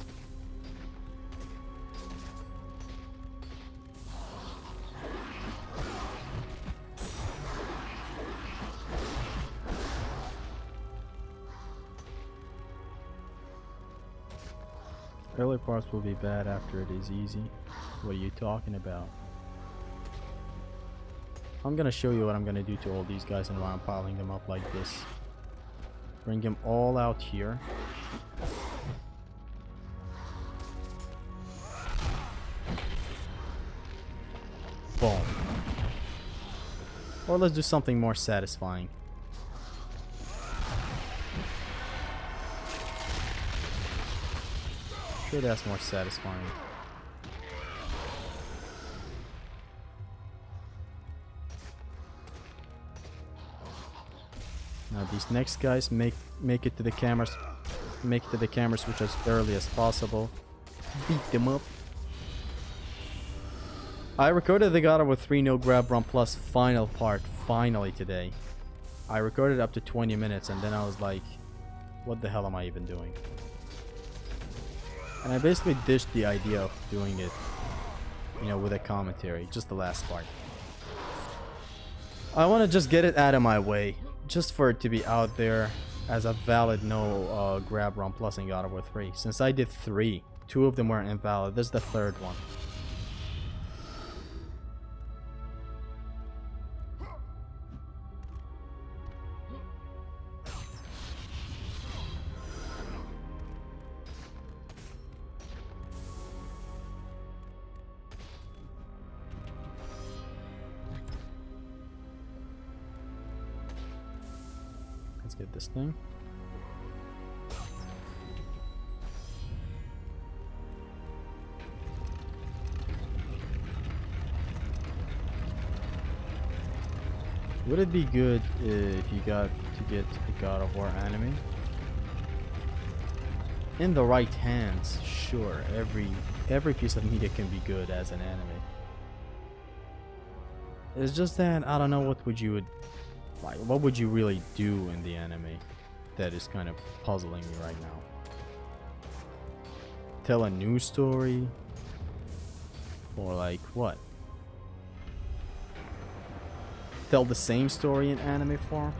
Early parts will be bad after it is easy. What are you talking about? I'm gonna show you what I'm gonna do to all these guys and why I'm piling them up like this. Bring them all out here. Boom. Or let's do something more satisfying. Sure, that's more satisfying. Now these next guys make it to the cameras, switch as early as possible. Beat them up. I recorded the God of War 3 No Grab Run Plus final part finally today. I recorded up to 20 minutes and then I was like, what the hell am I even doing? And I basically ditched the idea of doing it, you know, with a commentary, just the last part. I want to just get it out of my way, just for it to be out there as a valid no grab run plus in God of War 3. Since I did 3, 2 of them were invalid, this is the 3rd one. Let's get this thing. Would it be good if you got to get a God of War anime? In the right hands, sure. Every piece of media can be good as an anime. It's just that I don't know what would you really do in the anime that is kind of puzzling me right now. Tell a new story? Or like what? Tell the same story in anime form?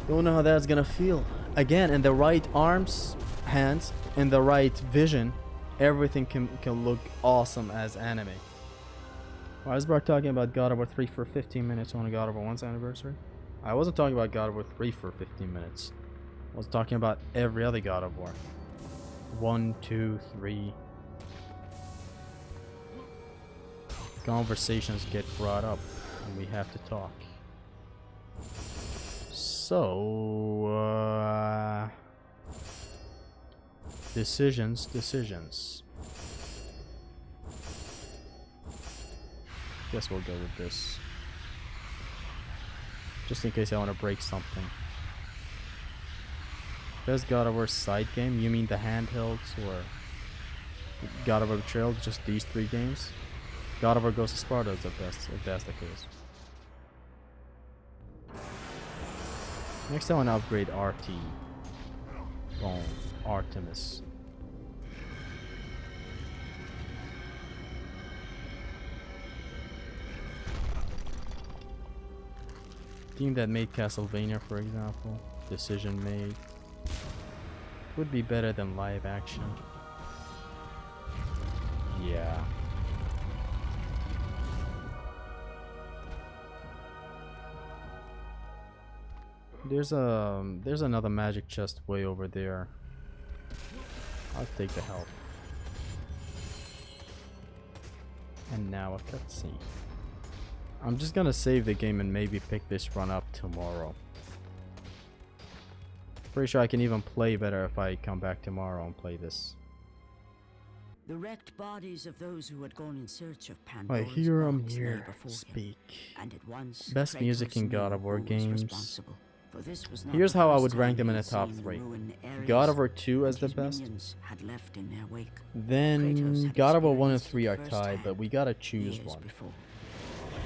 Don't know how that's gonna feel. Again, in the right hands, in the right vision, everything can look awesome as anime. Why is Bart talking about God of War 3 for 15 minutes on God of War 1's anniversary? I wasn't talking about God of War 3 for 15 minutes. I was talking about every other God of War. 1, 2, 3. Conversations get brought up and we have to talk. So, decisions. Guess we'll go with this. Just in case I want to break something. Best God of War side game? You mean the handhelds or God of War Betrayal? Just these 3 games? God of War Ghost of Sparta is the best, if that's the case. Next I want to upgrade RT. Boom. Artemis. Team that made Castlevania, for example. Decision made. Would be better than live action. Yeah. There's another magic chest way over there. I'll take the help. And now a cutscene. I'm just gonna save the game and maybe pick this run up tomorrow. Pretty sure I can even play better if I come back tomorrow and play this. The wrecked bodies of those who had gone in search of I Pandora's hear him box lay here before him, speak. and at once Best music Kratos in God knew of War who was games. responsible, for this was not Here's the how I first would rank time them in he the had top seen the 3. ruin Ares God of War 2 as and the his best. minions had left in their wake. Then Kratos had God of War 1 and experienced 3 are it tied, but we gotta choose years one. before.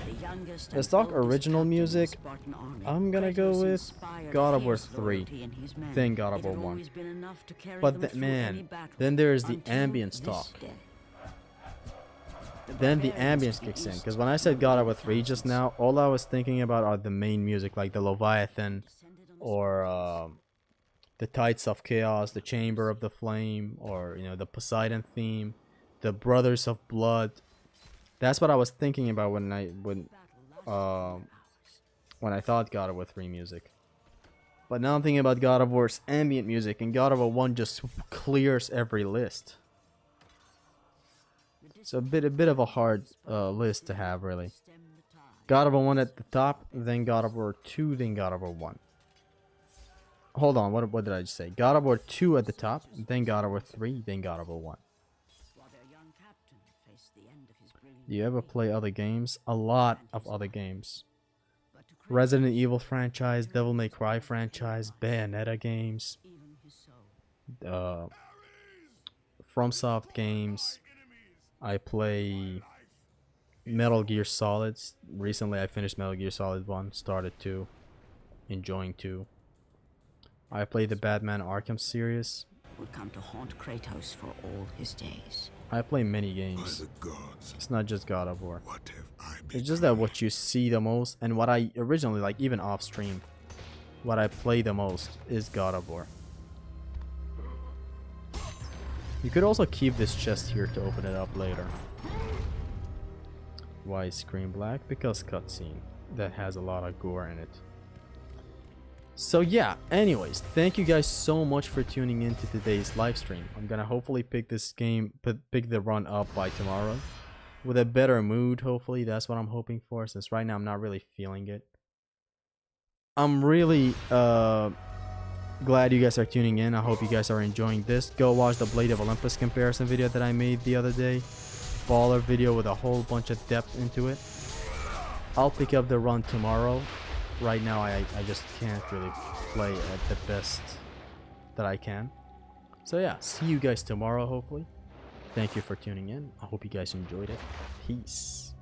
The youngest Let's and talk oldest original captain of the music. Spartan army, I'm gonna go Kratos with inspired God of War fierce 3, loyalty in his men. then God of It War had 1. always been enough to carry But them the, through any man, battle, then there's the until ambience this talk. day. Then the barbarians ambience of the kicks in, East because when I said God of War 3 just thousands. now, all I was thinking about are the main music, like the Leviathan, or the Tides of Chaos, the Chamber of the Flame, or you know, the Poseidon theme, the Brothers of Blood. That's what I was thinking about when I thought God of War 3 music. But now I'm thinking about God of War's ambient music, and God of War 1 just clears every list. It's a bit of a hard list to have, really. God of War 1 at the top, then God of War 2, then God of War 1. Hold on, what did I just say? God of War 2 at the top, then God of War 3, then God of War 1. Do you ever play other games? A lot of other games. Resident Evil franchise, Devil May Cry franchise, Bayonetta games, FromSoft games. I play Metal Gear Solid. Recently I finished Metal Gear Solid 1, started 2, enjoying 2. I play the Batman Arkham series. Would come to haunt Kratos for all his days. I play many games. By the gods, It's not just God of War. what have I It's just that what you see the most, and what I originally, like even off stream, what I play the most is God of War. You could also keep this chest here to open it up later. Why is screen black? Because cutscene that has a lot of gore in it. So yeah, anyways, thank you guys so much for tuning in to today's live stream. I'm gonna hopefully pick this game, pick the run up by tomorrow. With a better mood, hopefully. That's what I'm hoping for, since right now I'm not really feeling it. I'm really glad you guys are tuning in. I hope you guys are enjoying this. Go watch the Blade of Olympus comparison video that I made the other day. Baller video with a whole bunch of depth into it. I'll pick up the run tomorrow. Right now I just can't really play at the best that I can. So yeah, see you guys tomorrow hopefully. Thank you for tuning in. I hope you guys enjoyed it. Peace.